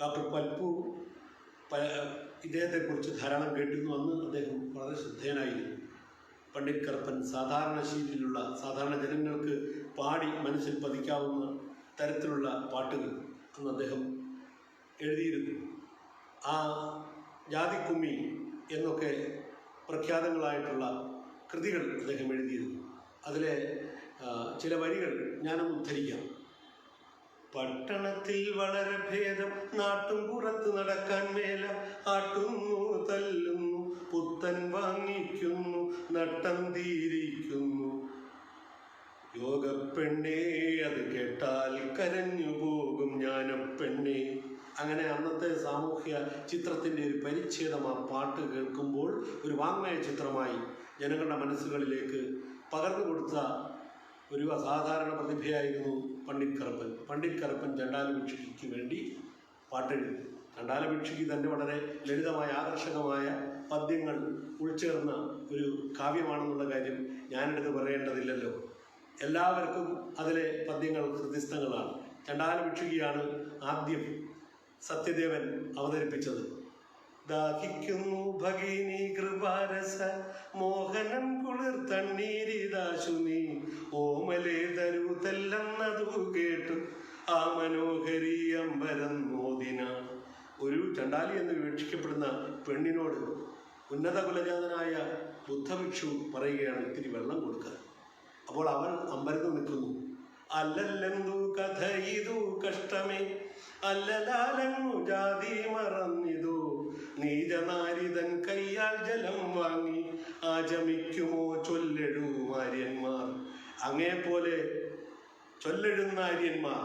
ഡോക്ടർ പൽപ്പു ഇദ്ദേഹത്തെക്കുറിച്ച് ധാരാളം കേട്ടിരുന്നു. അന്ന് അദ്ദേഹം വളരെ ശ്രദ്ധേയനായിരുന്നു. പണ്ഡിറ്റ് കറുപ്പൻ സാധാരണ ശീലിലുള്ള, സാധാരണ ജനങ്ങൾക്ക് പാടി മനസ്സിൽ പതിക്കാവുന്ന തരത്തിലുള്ള പാട്ടുകൾ അന്ന് അദ്ദേഹം എഴുതിയിരുന്നു. ആ ജാതിക്കുമ്മി എന്നൊക്കെ പ്രഖ്യാതങ്ങളായിട്ടുള്ള കൃതികൾ അദ്ദേഹം എഴുതിയിരുന്നു. അതിലെ ചില വരികൾ ഞാനൊന്ന് ഉദ്ധരിക്കാം. പട്ടണത്തിൽ വളരെ ഭേദം, നാട്ടും പുറത്ത് നടക്കാൻ മേല, ആട്ടുന്നു തല്ലുന്നു, പുത്തൻ വാങ്ങിക്കുന്നു, നട്ടം തീരിക്കുന്നു, യോഗപ്പെണ്ണേ അത് കേട്ടാൽ കരഞ്ഞു പോകും ജ്ഞാനപ്പെണ്ണേ. അങ്ങനെ അന്നത്തെ സാമൂഹ്യ ചിത്രത്തിൻ്റെ ഒരു പരിച്ഛേദം ആ പാട്ട് കേൾക്കുമ്പോൾ ഒരു വാങ്മയ ചിത്രമായി ജനങ്ങളുടെ മനസ്സുകളിലേക്ക് പകർന്നു കൊടുത്ത ഒരു അസാധാരണ പ്രതിഭയായിരുന്നു പണ്ഡിറ്റ് കറുപ്പൻ. പണ്ഡിറ്റ് കറുപ്പൻ ചണ്ടാലഭിക്ഷുകിക്ക് വേണ്ടി പാട്ടെഴുതി. ചണ്ടാലഭിക്ഷുകി തന്നെ വളരെ ലളിതമായ ആകർഷകമായ പദ്യങ്ങൾ ഉൾച്ചേർന്ന ഒരു കാവ്യമാണെന്നുള്ള കാര്യം ഞാനെടുത്ത് പറയേണ്ടതില്ലല്ലോ. എല്ലാവർക്കും അതിലെ പദ്യങ്ങൾ ഹൃദിസ്ഥങ്ങളാണ്. ചണ്ടാലഭിക്ഷുകിയാണ് ആദ്യം സത്യദേവൻ അവതരിപ്പിച്ചത്. ദാഹിക്കുന്നു ഭഗിനി കൃപാരസ മോഹനം കുളിർ തണ്ണീരിദാശു നീ ഓമലേ തരൂ തെല്ലെന്നതു കേട്ടു ആ മനോഹരി അമ്പരം മോദിന. ഒരു ചണ്ടാലി എന്ന് വിവക്ഷിക്കപ്പെടുന്ന പെണ്ണിനോട് ഉന്നത കുലജാതനായ ബുദ്ധഭിക്ഷു പറയുകയാണ്, ഇത്തിരി വെള്ളം കൊടുക്കുക. അപ്പോൾ അവൾ അമ്പരന്ന് നിൽക്കുന്നു. അല്ലല്ലെന്തു കഥ ഇതു കഷ്ടമേ അല്ലലാലങ്ങു ജാതി മറന്നിതോ നീചനാരിതൻ കയ്യാൽ ജലം വാങ്ങി ആചമിക്കുമോ ചൊല്ലെഴു ആര്യന്മാർ. അങ്ങേപോലെ ചൊല്ലെഴുന്ന ആര്യന്മാർ,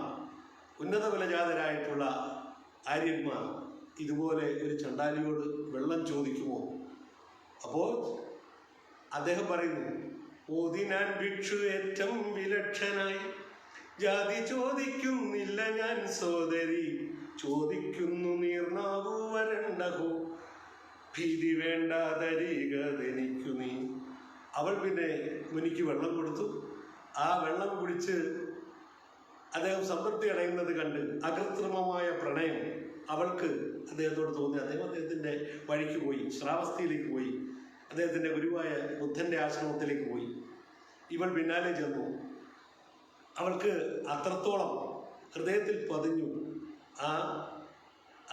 ഉന്നത കുലജാതരായിട്ടുള്ള ആര്യന്മാർ ഇതുപോലെ ഒരു ചണ്ടാലിയോട് വെള്ളം ചോദിക്കുമോ? അപ്പോൾ അദ്ദേഹം പറയുന്നു, ഓതിനാൻ ഭിക്ഷു ഏറ്റവും വിലക്ഷനായി ജാതി ചോദിക്കുന്നില്ല ഞാൻ സോദരി ചോദിക്കുന്നു നീർനാവു വരണ്ടഹോ ഭീതി വേണ്ടാതരികതെനിക്കു നീ. അവൾ പിന്നെ മുനിക്ക് വെള്ളം കൊടുത്തു. ആ വെള്ളം കുടിച്ച് അദ്ദേഹം സംതൃപ്തി അടയുന്നത് കണ്ട് അകൃത്രിമമായ പ്രണയം അവൾക്ക് അദ്ദേഹത്തോട് തോന്നി. അദ്ദേഹത്തിൻ്റെ വഴിക്ക് പോയി, ശ്രാവസ്തിയിലേക്ക് പോയി, അദ്ദേഹത്തിൻ്റെ ഗുരുവായ ബുദ്ധൻ്റെ ആശ്രമത്തിലേക്ക് പോയി. ഇവൾ പിന്നാലെ ചെന്നു. അവൾക്ക് അത്രത്തോളം ഹൃദയത്തിൽ പതിഞ്ഞു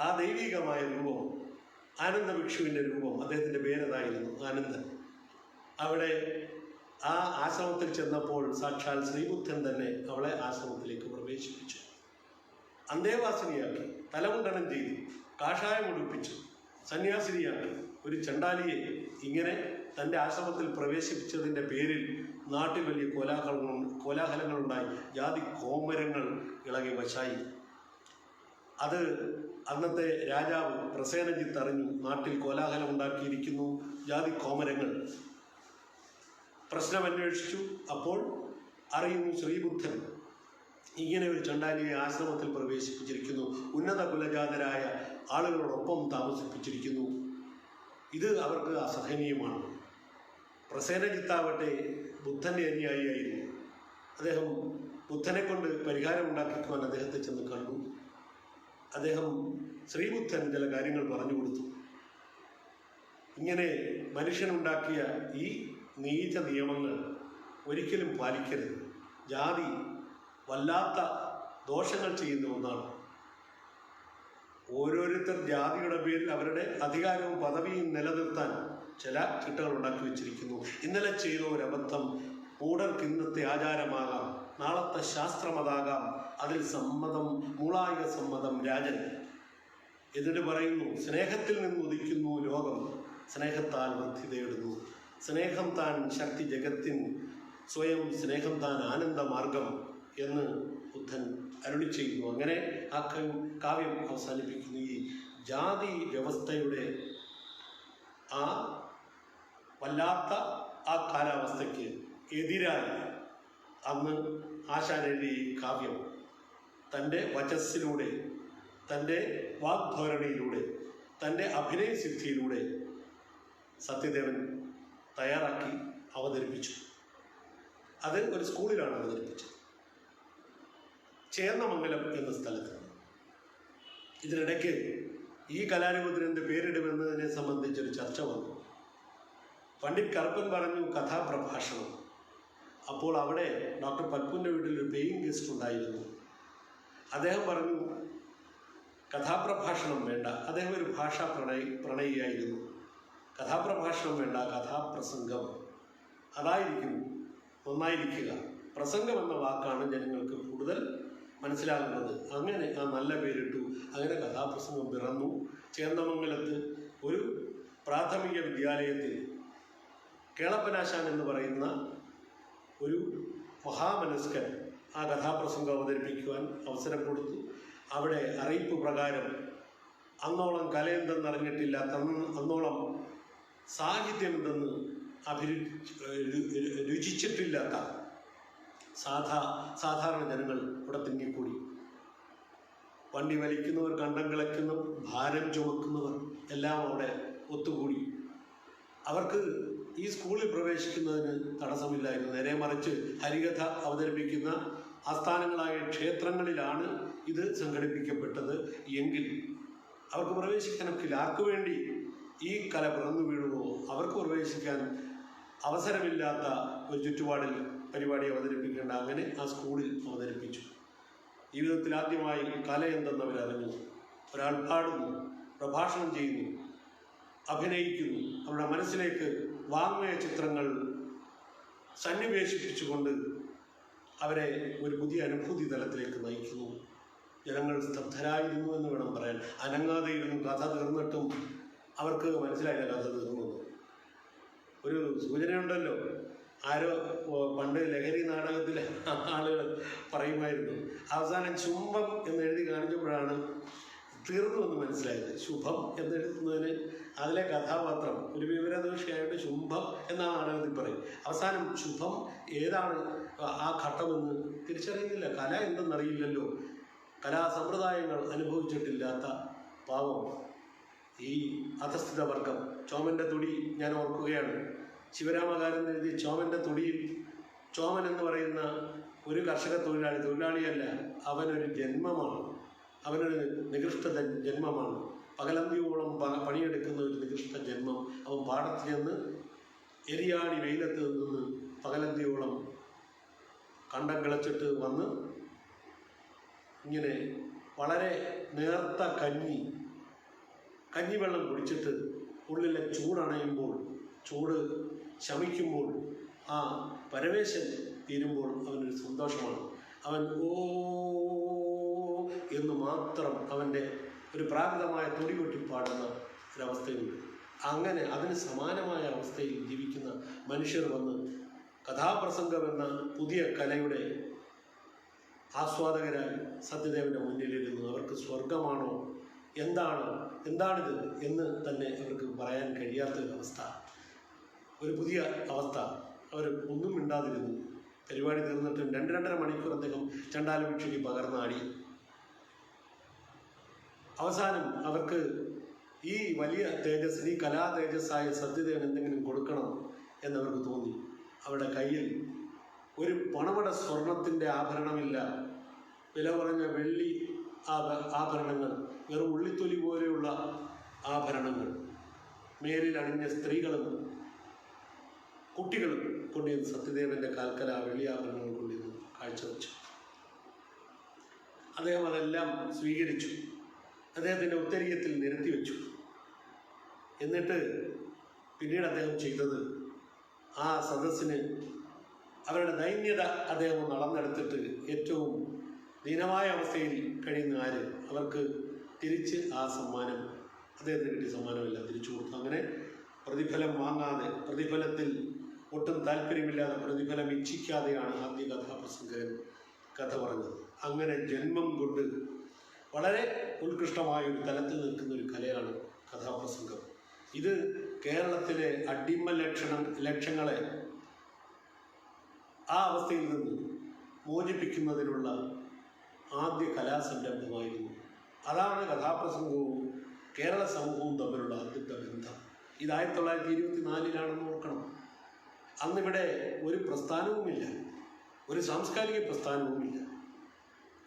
ആ ദൈവികമായ രൂപം, ആനന്ദഭിക്ഷുവിൻ്റെ രൂപം. അദ്ദേഹത്തിൻ്റെ പേരതായിരുന്നു ആനന്ദൻ. അവിടെ ആ ആശ്രമത്തിൽ ചെന്നപ്പോൾ സാക്ഷാൽ ശ്രീബുദ്ധൻ തന്നെ അവളെ ആശ്രമത്തിലേക്ക് പ്രവേശിപ്പിച്ചു. അന്തേവാസിനിയാക്കി, തലമുണ്ടനം ചെയ്തു, കാഷായം ഉടുപ്പിച്ചു, സന്യാസിനിയാക്കി. ഒരു ചണ്ടാലിയെ ഇങ്ങനെ തൻ്റെ ആശ്രമത്തിൽ പ്രവേശിപ്പിച്ചതിൻ്റെ പേരിൽ നാട്ടിൽ വലിയ കോലാഹലങ്ങളുണ്ടായി. ജാതി കോമരങ്ങൾ ഇളകി വശായി. അത് അന്നത്തെ രാജാവ് പ്രസേനജിത്ത് അറിഞ്ഞു. നാട്ടിൽ കോലാഹലം ഉണ്ടാക്കിയിരിക്കുന്നു ജാതി കോമരങ്ങൾ. പ്രശ്നം അന്വേഷിച്ചു. അപ്പോൾ അറിയുന്നു ശ്രീബുദ്ധൻ ഇങ്ങനെ ഒരു ചണ്ടാലിയെ ആശ്രമത്തിൽ പ്രവേശിപ്പിച്ചിരിക്കുന്നു, ഉന്നത കുലജാതരായ ആളുകളോടൊപ്പം താമസിപ്പിച്ചിരിക്കുന്നു. ഇത് അവർക്ക് അസഹനീയമാണ്. പ്രസേനജിത്താവട്ടെ ബുദ്ധൻ്റെ അനുയായിയായിരുന്നു. അദ്ദേഹം ബുദ്ധനെ കൊണ്ട് പരിഹാരം ഉണ്ടാക്കിക്കുവാൻ അദ്ദേഹത്തെ ചെന്ന് കണ്ടു. അദ്ദേഹം ശ്രീബുദ്ധൻ ചില കാര്യങ്ങൾ പറഞ്ഞു കൊടുത്തു. ഇങ്ങനെ മനുഷ്യനുണ്ടാക്കിയ ഈ നീച നിയമങ്ങൾ ഒരിക്കലും പാലിക്കരുത്. ജാതി വല്ലാത്ത ദോഷങ്ങൾ ചെയ്യുന്ന ഒന്നാണ്. ഓരോരുത്തർ ജാതിയുടെ പേരിൽ അവരുടെ അധികാരവും പദവിയും നിലനിർത്താൻ ചില ചിട്ടകൾ ഉണ്ടാക്കി വെച്ചിരിക്കുന്നു. ഇന്നലെ ചെയ്ത ഒരബദ്ധം മൂഢർക്ക് ഇന്നത്തെ ആചാരമാകാം, നാളത്തെ ശാസ്ത്രമതാകാം, അതിൽ സമ്മതം, മൂളായിക സമ്മതം രാജൻ. എന്നിട്ട് പറയുന്നു, സ്നേഹത്തിൽ നിന്ന് ഉദിക്കുന്നു ലോകം, സ്നേഹത്താൽ വൃദ്ധി തേടുന്നു. സ്നേഹം താൻ ശക്തി ജഗത്തിൻ, സ്വയം സ്നേഹം താൻ ആനന്ദമാർഗം എന്ന് ബുദ്ധൻ അരുളി ചെയ്യുന്നു. അങ്ങനെ ആ കാവ്യം അവസാനിപ്പിക്കുന്നു. ഈ ജാതി വ്യവസ്ഥയുടെ ആ വല്ലാത്ത ആ കാലാവസ്ഥയ്ക്ക് എതിരായി അന്ന് ആശാൻ എഴുതിയ ഈ കാവ്യം തൻ്റെ വചസ്സിലൂടെ, തൻ്റെ വാഗ്ധോരണിയിലൂടെ, തൻ്റെ അഭിനയസിദ്ധിയിലൂടെ സത്യദേവൻ തയ്യാറാക്കി അവതരിപ്പിച്ചു. അത് ഒരു സ്കൂളിലാണ് അവതരിപ്പിച്ചത്, ചേന്നമംഗലം എന്ന സ്ഥലത്ത്. ഇതിനിടയ്ക്ക് ഈ കലാരൂപത്തിന് എന്ത് പേരിടുമെന്നതിനെ സംബന്ധിച്ചൊരു ചർച്ച വന്നു. പണ്ഡിറ്റ് കറുപ്പൻ പറഞ്ഞു കഥാപ്രഭാഷണം. അപ്പോൾ അവിടെ ഡോക്ടർ പൽപ്പുവിൻ്റെ വീട്ടിൽ ഒരു പേയിങ് ഗസ്റ്റ് ഉണ്ടായിരുന്നു. അദ്ദേഹം പറഞ്ഞു കഥാപ്രഭാഷണം വേണ്ട. അദ്ദേഹം ഒരു ഭാഷാ പ്രണയിയായിരുന്നു. കഥാപ്രഭാഷണം വേണ്ട, കഥാപ്രസംഗം അതായിരിക്കും നന്നായിരിക്കുക. പ്രസംഗം എന്ന വാക്കാണ് ജനങ്ങൾക്ക് കൂടുതൽ മനസ്സിലാകുന്നത്. അങ്ങനെ ആ നല്ല പേരിട്ടു. അങ്ങനെ കഥാപ്രസംഗം പിറന്നു. ചേന്നമംഗലത്ത് ഒരു പ്രാഥമിക വിദ്യാലയത്തിൽ കേളപ്പനാശാൻ എന്ന് പറയുന്ന ഒരു മഹാമനസ്കൻ ആ കഥാപ്രസംഗം അവതരിപ്പിക്കുവാൻ അവസരം കൊടുത്തു. അവിടെ അറിയിപ്പ് പ്രകാരം അന്നോളം കലയെന്തെന്നറിഞ്ഞിട്ടില്ലാത്ത, അന്നോളം സാഹിത്യം എന്തെന്ന് രുചിച്ചിട്ടില്ലാത്ത സാധാരണ ജനങ്ങൾ ഇവിടെ തിങ്ങിക്കൂടി. വണ്ടി വലിക്കുന്നവർ, കണ്ടം കിളയ്ക്കുന്നവർ, ഭാരം ചുമക്കുന്നവർ എല്ലാം അവിടെ ഒത്തുകൂടി. അവർക്ക് ഈ സ്കൂളിൽ പ്രവേശിക്കുന്നതിന് തടസ്സമില്ലായിരുന്നു. നേരെ മറിച്ച് ഹരികഥ അവതരിപ്പിക്കുന്ന ആസ്ഥാനങ്ങളായ ക്ഷേത്രങ്ങളിലാണ് ഇത് സംഘടിപ്പിക്കപ്പെട്ടത് എങ്കിൽ അവർക്ക് പ്രവേശിക്കാനൊക്കില്ല. ആർക്കു വേണ്ടി ഈ കല പിറന്നു വീഴുമോ അവർക്ക് പ്രവേശിക്കാൻ അവസരമില്ലാത്ത ഒരു ചുറ്റുപാടിൽ പരിപാടി അവതരിപ്പിക്കേണ്ട. അങ്ങനെ ആ സ്കൂളിൽ അവതരിപ്പിച്ചു. ജീവിതത്തിൽ ആദ്യമായി കല എന്തെന്നവരറിഞ്ഞു. ഒരാൾ പാടുന്നു, പ്രഭാഷണം ചെയ്യുന്നു, അഭിനയിക്കുന്നു. അവരുടെ മനസ്സിലേക്ക് വാങ്മയ ചിത്രങ്ങൾ സന്നിവേശിപ്പിച്ചുകൊണ്ട് അവരെ ഒരു പുതിയ അനുഭൂതി തലത്തിലേക്ക് നയിക്കുന്നു. ജനങ്ങൾ സ്തബ്ധരായിരുന്നു എന്ന് വേണം പറയാൻ. അനങ്ങാതെ ഇരുന്നു. കഥ തീർന്നിട്ടും അവർക്ക് മനസ്സിലായില്ല കഥ തീർന്നത്. ഒരു സൂചനയുണ്ടല്ലോ, ആരോ പണ്ട് ലഹരി നാടകത്തിലെ ആളുകൾ പറയുമായിരുന്നു, അവസാനം ചുംബം എന്ന് എഴുതി കാണിച്ചപ്പോഴാണ് തീർന്നു എന്ന് മനസ്സിലായത്. ശുഭം എന്നെഴുതുന്നതിന് അതിലെ കഥാപാത്രം ഒരു വിവരദോഷിയായിട്ട് ശുംഭം എന്നാണ് നാടകത്തിൽ പറയും. അവസാനം ശുഭം ഏതാണ് ആ ഘട്ടമെന്ന് തിരിച്ചറിയുന്നില്ല. കല എന്തെന്നറിയില്ലല്ലോ. കലാസമ്പ്രദായങ്ങൾ അനുഭവിച്ചിട്ടില്ലാത്ത പാവം ഈ അധസ്ഥിത വർഗം. ചോമൻ്റെ തുടി ഞാൻ ഓർക്കുകയാണ്. ശിവരാമകാരൻ എഴുതിയ ചോമൻ്റെ തുടിയിൽ ചോമൻ എന്ന് പറയുന്ന ഒരു കർഷക തൊഴിലാളിയല്ല, അവനൊരു ജന്മമാണ്, അവനൊരു നികൃഷ്ട ജന്മമാണ്. പകലന്തിയോളം പണിയെടുക്കുന്ന ഒരു നികൃഷ്ട ജന്മം. അവൻ പാടത്ത് ചെന്ന് എരിയാണി വെയിലത്ത് നിന്ന് പകലന്തിയോളം കണ്ടം കിളച്ചിട്ട് വന്ന് ഇങ്ങനെ വളരെ നേർത്ത കഞ്ഞിവെള്ളം കുടിച്ചിട്ട് ഉള്ളിലെ ചൂടണയുമ്പോൾ, ചൂട് ശമിക്കുമ്പോൾ, ആ പരവേശൻ തീരുമ്പോൾ അവനൊരു സന്തോഷമാണ്. അവൻ ഓ എന്ന് മാത്രം അവൻ്റെ ഒരു പ്രാകൃതമായ തൊടി കൊട്ടി പാടുന്ന ഒരവസ്ഥയുണ്ട്. അങ്ങനെ അതിന് സമാനമായ അവസ്ഥയിൽ ജീവിക്കുന്ന മനുഷ്യർ വന്ന് കഥാപ്രസംഗം എന്ന പുതിയ കലയുടെ ആസ്വാദകരായി സത്യദേവൻ്റെ മുന്നിലിരുന്നു. അവർക്ക് സ്വർഗമാണോ, എന്താണിത് എന്ന് തന്നെ അവർക്ക് പറയാൻ കഴിയാത്തൊരവസ്ഥ, ഒരു പുതിയ അവസ്ഥ. അവർ ഒന്നും മിണ്ടാതിരുന്നു. പരിപാടി തീർന്നിട്ട് 2-2.5 മണിക്കൂർ അദ്ദേഹം ചണ്ടാലഭിക്ഷയ്ക്ക് പകർന്നാടി. അവസാനം അവർക്ക് ഈ വലിയ തേജസ്സിന്, ഈ കലാ തേജസ്സായ സത്യദേവൻ എന്തെങ്കിലും കൊടുക്കണം എന്നവർക്ക് തോന്നി. അവരുടെ കയ്യിൽ ഒരു പണമട സ്വർണത്തിൻ്റെ ആഭരണമില്ല. വില കുറഞ്ഞ വെള്ളി ആഭരണങ്ങൾ, വെറും ഉള്ളിത്തൊലി പോലെയുള്ള ആഭരണങ്ങൾ മേലിൽ അണിഞ്ഞ സ്ത്രീകളും കുട്ടികളും കൊണ്ടുവന്ന് സത്യദേവൻ്റെ കാൽക്കല വെള്ളി ആഭരണങ്ങൾ കൊണ്ടുവന്ന് കാഴ്ചവെച്ചു. അദ്ദേഹം അതെല്ലാം സ്വീകരിച്ചു. അദ്ദേഹത്തിൻ്റെ ഉത്തരീയത്തിൽ നിരത്തി വെച്ചു. എന്നിട്ട് പിന്നീട് അദ്ദേഹം ചെയ്തത്, ആ സദസ്സിന് അവരുടെ ദൈന്യത അദ്ദേഹം നടന്നെടുത്തിട്ട് ഏറ്റവും ദീനമായ അവസ്ഥയിൽ കഴിയുന്ന ആര്, അവർക്ക് തിരിച്ച് ആ സമ്മാനം, അദ്ദേഹത്തിന് കിട്ടിയ സമ്മാനമെല്ലാം തിരിച്ചു കൊടുത്തു. അങ്ങനെ പ്രതിഫലം വാങ്ങാതെ, പ്രതിഫലത്തിൽ ഒട്ടും താല്പര്യമില്ലാതെ, പ്രതിഫലം ഇച്ഛിക്കാതെയാണ് ആദ്യ കഥാപ്രസംഗകൻ കഥ പറഞ്ഞത്. അങ്ങനെ ജന്മം കൊണ്ട് വളരെ ഉത്കൃഷ്ടമായ ഒരു തലത്തിൽ നിൽക്കുന്ന ഒരു കലയാണ് കഥാപ്രസംഗം. ഇത് കേരളത്തിലെ അടിമ ലക്ഷ്യങ്ങളെ ആ അവസ്ഥയിൽ നിന്ന് മോചിപ്പിക്കുന്നതിനുള്ള ആദ്യ കലാസംരംഭമായിരുന്നു. അതാണ് കഥാപ്രസംഗവും കേരള സമൂഹവും തമ്മിലുള്ള ആദ്യത്തെ ബന്ധം. ഇത് 1924 ഓർക്കണം. അന്നിവിടെ ഒരു പ്രസ്ഥാനവുമില്ല, ഒരു സാംസ്കാരിക പ്രസ്ഥാനവുമില്ല,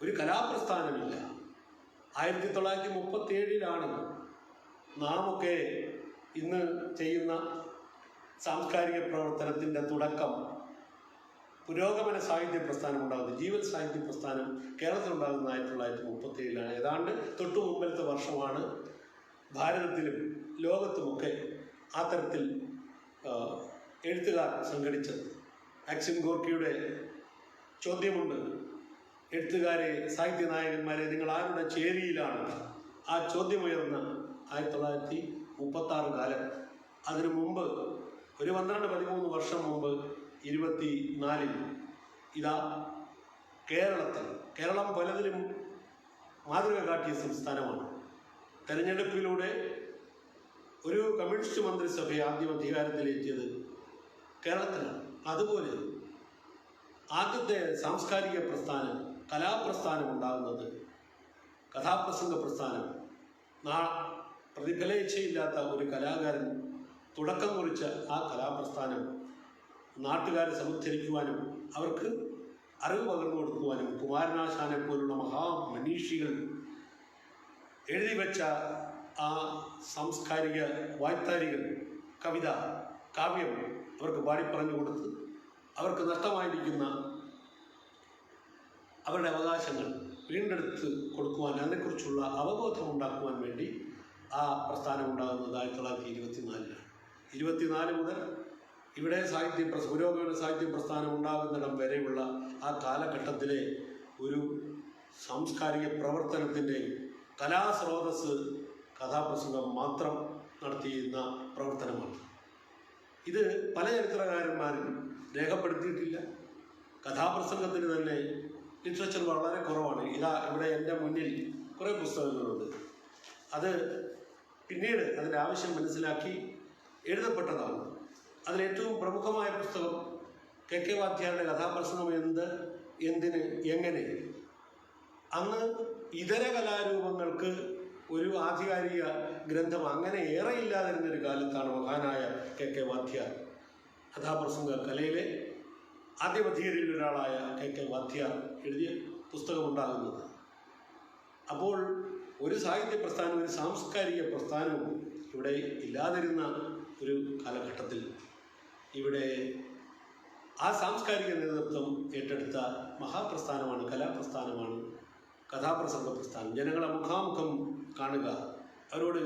ഒരു കലാപ്രസ്ഥാനമില്ല. 1937 നാമൊക്കെ ഇന്ന് ചെയ്യുന്ന സാംസ്കാരിക പ്രവർത്തനത്തിൻ്റെ തുടക്കം. പുരോഗമന സാഹിത്യ പ്രസ്ഥാനം ഉണ്ടാകുന്നത്, ജീവൽ സാഹിത്യ പ്രസ്ഥാനം കേരളത്തിലുണ്ടാകുന്ന 1937. ഏതാണ്ട് തൊട്ടു മുമ്പത്തെ വർഷമാണ് ഭാരതത്തിലും ലോകത്തുമൊക്കെ ആ തരത്തിൽ എഴുത്തുകാർ സംഘടിച്ചത്. മാക്സിം ഗോർക്കിയുടെ ചോദ്യമുണ്ട്, എഴുത്തുകാരെ, സാഹിത്യ നായകന്മാരെ, നിങ്ങൾ ആരുടെ ചേരിയിലാണ്? ആ ചോദ്യമുയർന്ന 1936 കാലം. അതിനു മുമ്പ് ഒരു 12-13 വർഷം മുമ്പ് 24 ഇതാ കേരളം പലതിലും മാതൃക കാട്ടിയ സംസ്ഥാനമാണ്. തെരഞ്ഞെടുപ്പിലൂടെ ഒരു കമ്മ്യൂണിസ്റ്റ് മന്ത്രിസഭയെ ആദ്യം അധികാരത്തിലെത്തിയത് കേരളത്തിലാണ്. അതുപോലെ ആദ്യത്തെ സാംസ്കാരിക പ്രസ്ഥാനം, കലാപ്രസ്ഥാനം ഉണ്ടാകുന്നത്, കഥാപ്രസംഗ പ്രസ്ഥാനം, പ്രതിഫലേച്ഛയില്ലാത്ത ഒരു കലാകാരൻ തുടക്കം കുറിച്ച ആ കലാപ്രസ്ഥാനം നാട്ടുകാരെ സമുദ്ധരിക്കുവാനും അവർക്ക് അറിവ് പകർന്നു കൊടുക്കുവാനും കുമാരനാശാനെ പോലുള്ള മഹാമനീഷികൾ എഴുതി വെച്ച ആ സാംസ്കാരിക വായ്ത്താരികൾ, കവിത, കാവ്യം അവർക്ക് പാടിപ്പറഞ്ഞു കൊടുത്ത് അവർക്ക് നഷ്ടമായിരിക്കുന്ന അവരുടെ അവകാശങ്ങൾ വീണ്ടെടുത്ത് കൊടുക്കുവാൻ, അതിനെക്കുറിച്ചുള്ള അവബോധം ഉണ്ടാക്കുവാൻ വേണ്ടി ആ പ്രസ്ഥാനം ഉണ്ടാകുന്നത് 1924 24 മുതൽ ഇവിടെ പുരോഗമന സാഹിത്യ പ്രസ്ഥാനം ഉണ്ടാകുന്നിടം വരെയുള്ള ആ കാലഘട്ടത്തിലെ ഒരു സാംസ്കാരിക പ്രവർത്തനത്തിൻ്റെ കലാസ്രോതസ് കഥാപ്രസംഗം മാത്രം നടത്തിയിരുന്ന പ്രവർത്തനമാണ്. ഇത് പല ചരിത്രകാരന്മാരും രേഖപ്പെടുത്തിയിട്ടില്ല. കഥാപ്രസംഗത്തിന് തന്നെ ലിറ്ററേച്ചർ വളരെ കുറവാണ്. ഇവിടെ എൻ്റെ മുന്നിൽ കുറേ പുസ്തകങ്ങളുണ്ട്. അത് പിന്നീട് അതിൻ്റെ ആവശ്യം മനസ്സിലാക്കി എഴുതപ്പെട്ടതാണ്. അതിലേറ്റവും പ്രമുഖമായ പുസ്തകം KK വാദ്യാരുടെ കഥാപ്രസംഗം എന്തിന് എങ്ങനെ. അന്ന് ഇതര കലാരൂപങ്ങൾക്ക് ഒരു ആധികാരിക ഗ്രന്ഥം അങ്ങനെ ഏറെ ഇല്ലാതിരുന്നൊരു കാലത്താണ് മഹാനായ KK വാദ്യാർ കഥാപ്രസംഗ കലയിലെ ആദ്യമധ്യകരിൽ ഒരാളായ KK വാദ്യാർ എഴുതിയ പുസ്തകമുണ്ടാകുന്നത്. അപ്പോൾ ഒരു സാഹിത്യ പ്രസ്ഥാനം, ഒരു സാംസ്കാരിക പ്രസ്ഥാനവും ഇവിടെ ഇല്ലാതിരുന്ന ഒരു കാലഘട്ടത്തിൽ ഇവിടെ ആ സാംസ്കാരിക നേതൃത്വം ഏറ്റെടുത്ത മഹാപ്രസ്ഥാനമാണ്, കലാപ്രസ്ഥാനമാണ് കഥാപ്രസംഗ പ്രസ്ഥാനം. ജനങ്ങളെ മുഖാമുഖം കാണുക, അവരോട്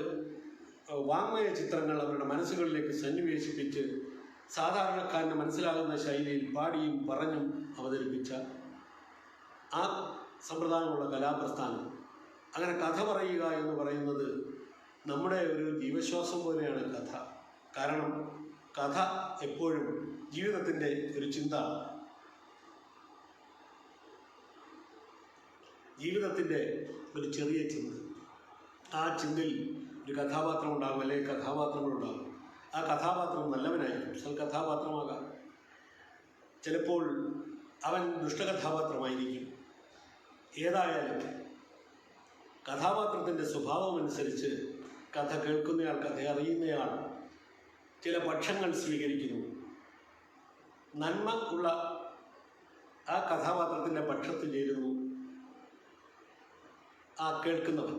വാങ്മയ ചിത്രങ്ങൾ അവരുടെ മനസ്സുകളിലേക്ക് സന്നിവേശിപ്പിച്ച് സാധാരണക്കാരന് മനസ്സിലാകുന്ന ശൈലിയിൽ പാടിയും പറഞ്ഞും അവതരിപ്പിച്ച ആ സമ്പ്രദായമുള്ള കലാപ്രസ്ഥാനം. അങ്ങനെ കഥ പറയുക എന്ന് പറയുന്നത് നമ്മുടെ ഒരു ജീവശ്വാസം പോലെയാണ് കഥ. കാരണം കഥ എപ്പോഴും ജീവിതത്തിൻ്റെ ഒരു ചിന്ത, ജീവിതത്തിൻ്റെ ഒരു ചെറിയ ചിന്ത. ആ ചിന്തയിൽ ഒരു കഥാപാത്രം ഉണ്ടാകും, അല്ലെങ്കിൽ കഥാപാത്രങ്ങളുണ്ടാകും. ആ കഥാപാത്രം നല്ലവനായിരിക്കും, സൽകഥാപാത്രമാകാം. ചിലപ്പോൾ അവൻ ദുഷ്ടകഥാപാത്രമായിരിക്കും. ഏതായാലും കഥാപാത്രത്തിൻ്റെ സ്വഭാവമനുസരിച്ച് കഥ കേൾക്കുന്നയാൾ, കഥ അറിയുന്നയാൾ ചില പക്ഷങ്ങൾ സ്വീകരിക്കുന്നു. നന്മ ഉള്ള ആ കഥാപാത്രത്തിൻ്റെ പക്ഷത്ത് ചേരുന്നു ആ കേൾക്കുന്നവൻ.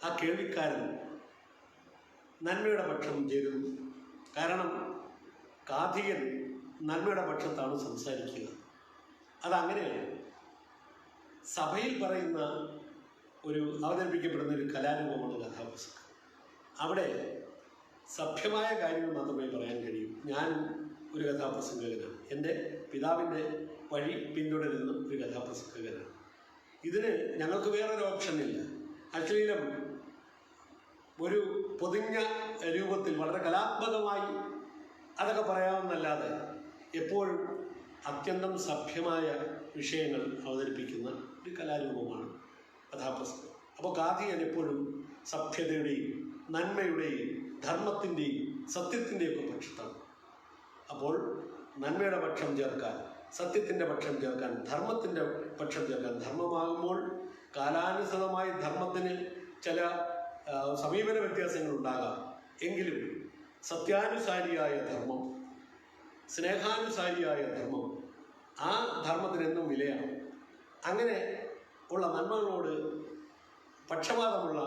ആ കേൾവിക്കാരൻ നന്മയുടെ പക്ഷം ചേരുന്നു. കാരണം കാഥികൻ നന്മയുടെ പക്ഷത്താണ് സംസാരിക്കുക. അതങ്ങനെയാണ് സഭയിൽ പറയുന്ന അവതരിപ്പിക്കപ്പെടുന്ന ഒരു കലാരൂപമാണ് കഥാപ്രസംഗം. അവിടെ സഭ്യമായ കാര്യങ്ങൾ മാത്രമേ പറയാൻ കഴിയൂ. ഞാൻ ഒരു കഥാപ്രസംഗകനാണ്, എൻ്റെ പിതാവിൻ്റെ വഴി പിന്തുടരുന്ന ഒരു കഥാപ്രസംഗകനാണ്. ഇതിന് ഞങ്ങൾക്ക് വേറൊരു ഓപ്ഷനില്ല. അശ്ലീലം ഒരു പൊതിഞ്ഞ രൂപത്തിൽ വളരെ കലാത്മകമായി അതൊക്കെ പറയാമെന്നല്ലാതെ എപ്പോഴും അത്യന്തം സഭ്യമായ വിഷയങ്ങൾ അവതരിപ്പിക്കുന്ന ഒരു കലാരൂപമാണ് കഥാപ്രസംഗം. അപ്പോൾ കാഥികൻ എപ്പോഴും സഭ്യതയുടെയും നന്മയുടെയും ധർമ്മത്തിൻ്റെയും സത്യത്തിൻ്റെയൊക്കെ പക്ഷത്താണ്. അപ്പോൾ നന്മയുടെ പക്ഷം ചേർക്കാൻ, സത്യത്തിൻ്റെ പക്ഷം ചേർക്കാൻ, ധർമ്മത്തിൻ്റെ പക്ഷം ചേർക്കാൻ, ധർമ്മമാകുമ്പോൾ കാലാനുസൃതമായി ധർമ്മത്തിന് ചില സമീപന വ്യത്യാസങ്ങളുണ്ടാകാം. എങ്കിലും സത്യാനുസാരിയായ ധർമ്മം, സ്നേഹാനുസാരിയായ ധർമ്മം, ആ ധർമ്മത്തിനെന്നും വിലയാണ്. അങ്ങനെ ഉള്ള നന്മകളോട് പക്ഷപാതമുള്ള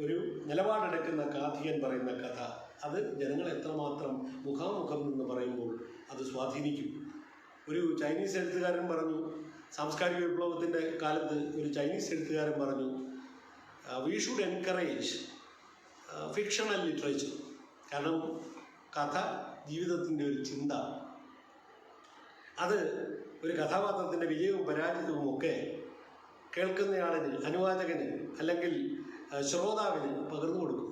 ഒരു നിലപാടെടുക്കുന്ന കാഥികൻ പറയുന്ന കഥ, അത് ജനങ്ങൾ എത്രമാത്രം മുഖാമുഖം നിന്ന് പറയുമ്പോൾ അത് സ്വാധീനിക്കും. ഒരു ചൈനീസ് എഴുത്തുകാരൻ പറഞ്ഞു, സാംസ്കാരിക വിപ്ലവത്തിൻ്റെ കാലത്ത് ഒരു ചൈനീസ് എഴുത്തുകാരൻ പറഞ്ഞു, we should encourage fictional literature. കാരണം കഥ ജീവിതത്തിൻ്റെ ഒരു ചിന്ത, അത് ഒരു കഥാപാത്രത്തിൻ്റെ വിജയവും പരാജയവും ഒക്കെ കേൾക്കുന്നയാളിന്, അനുവാചകന് അല്ലെങ്കിൽ ശ്രോതാവിന് പകർന്നു കൊടുക്കും.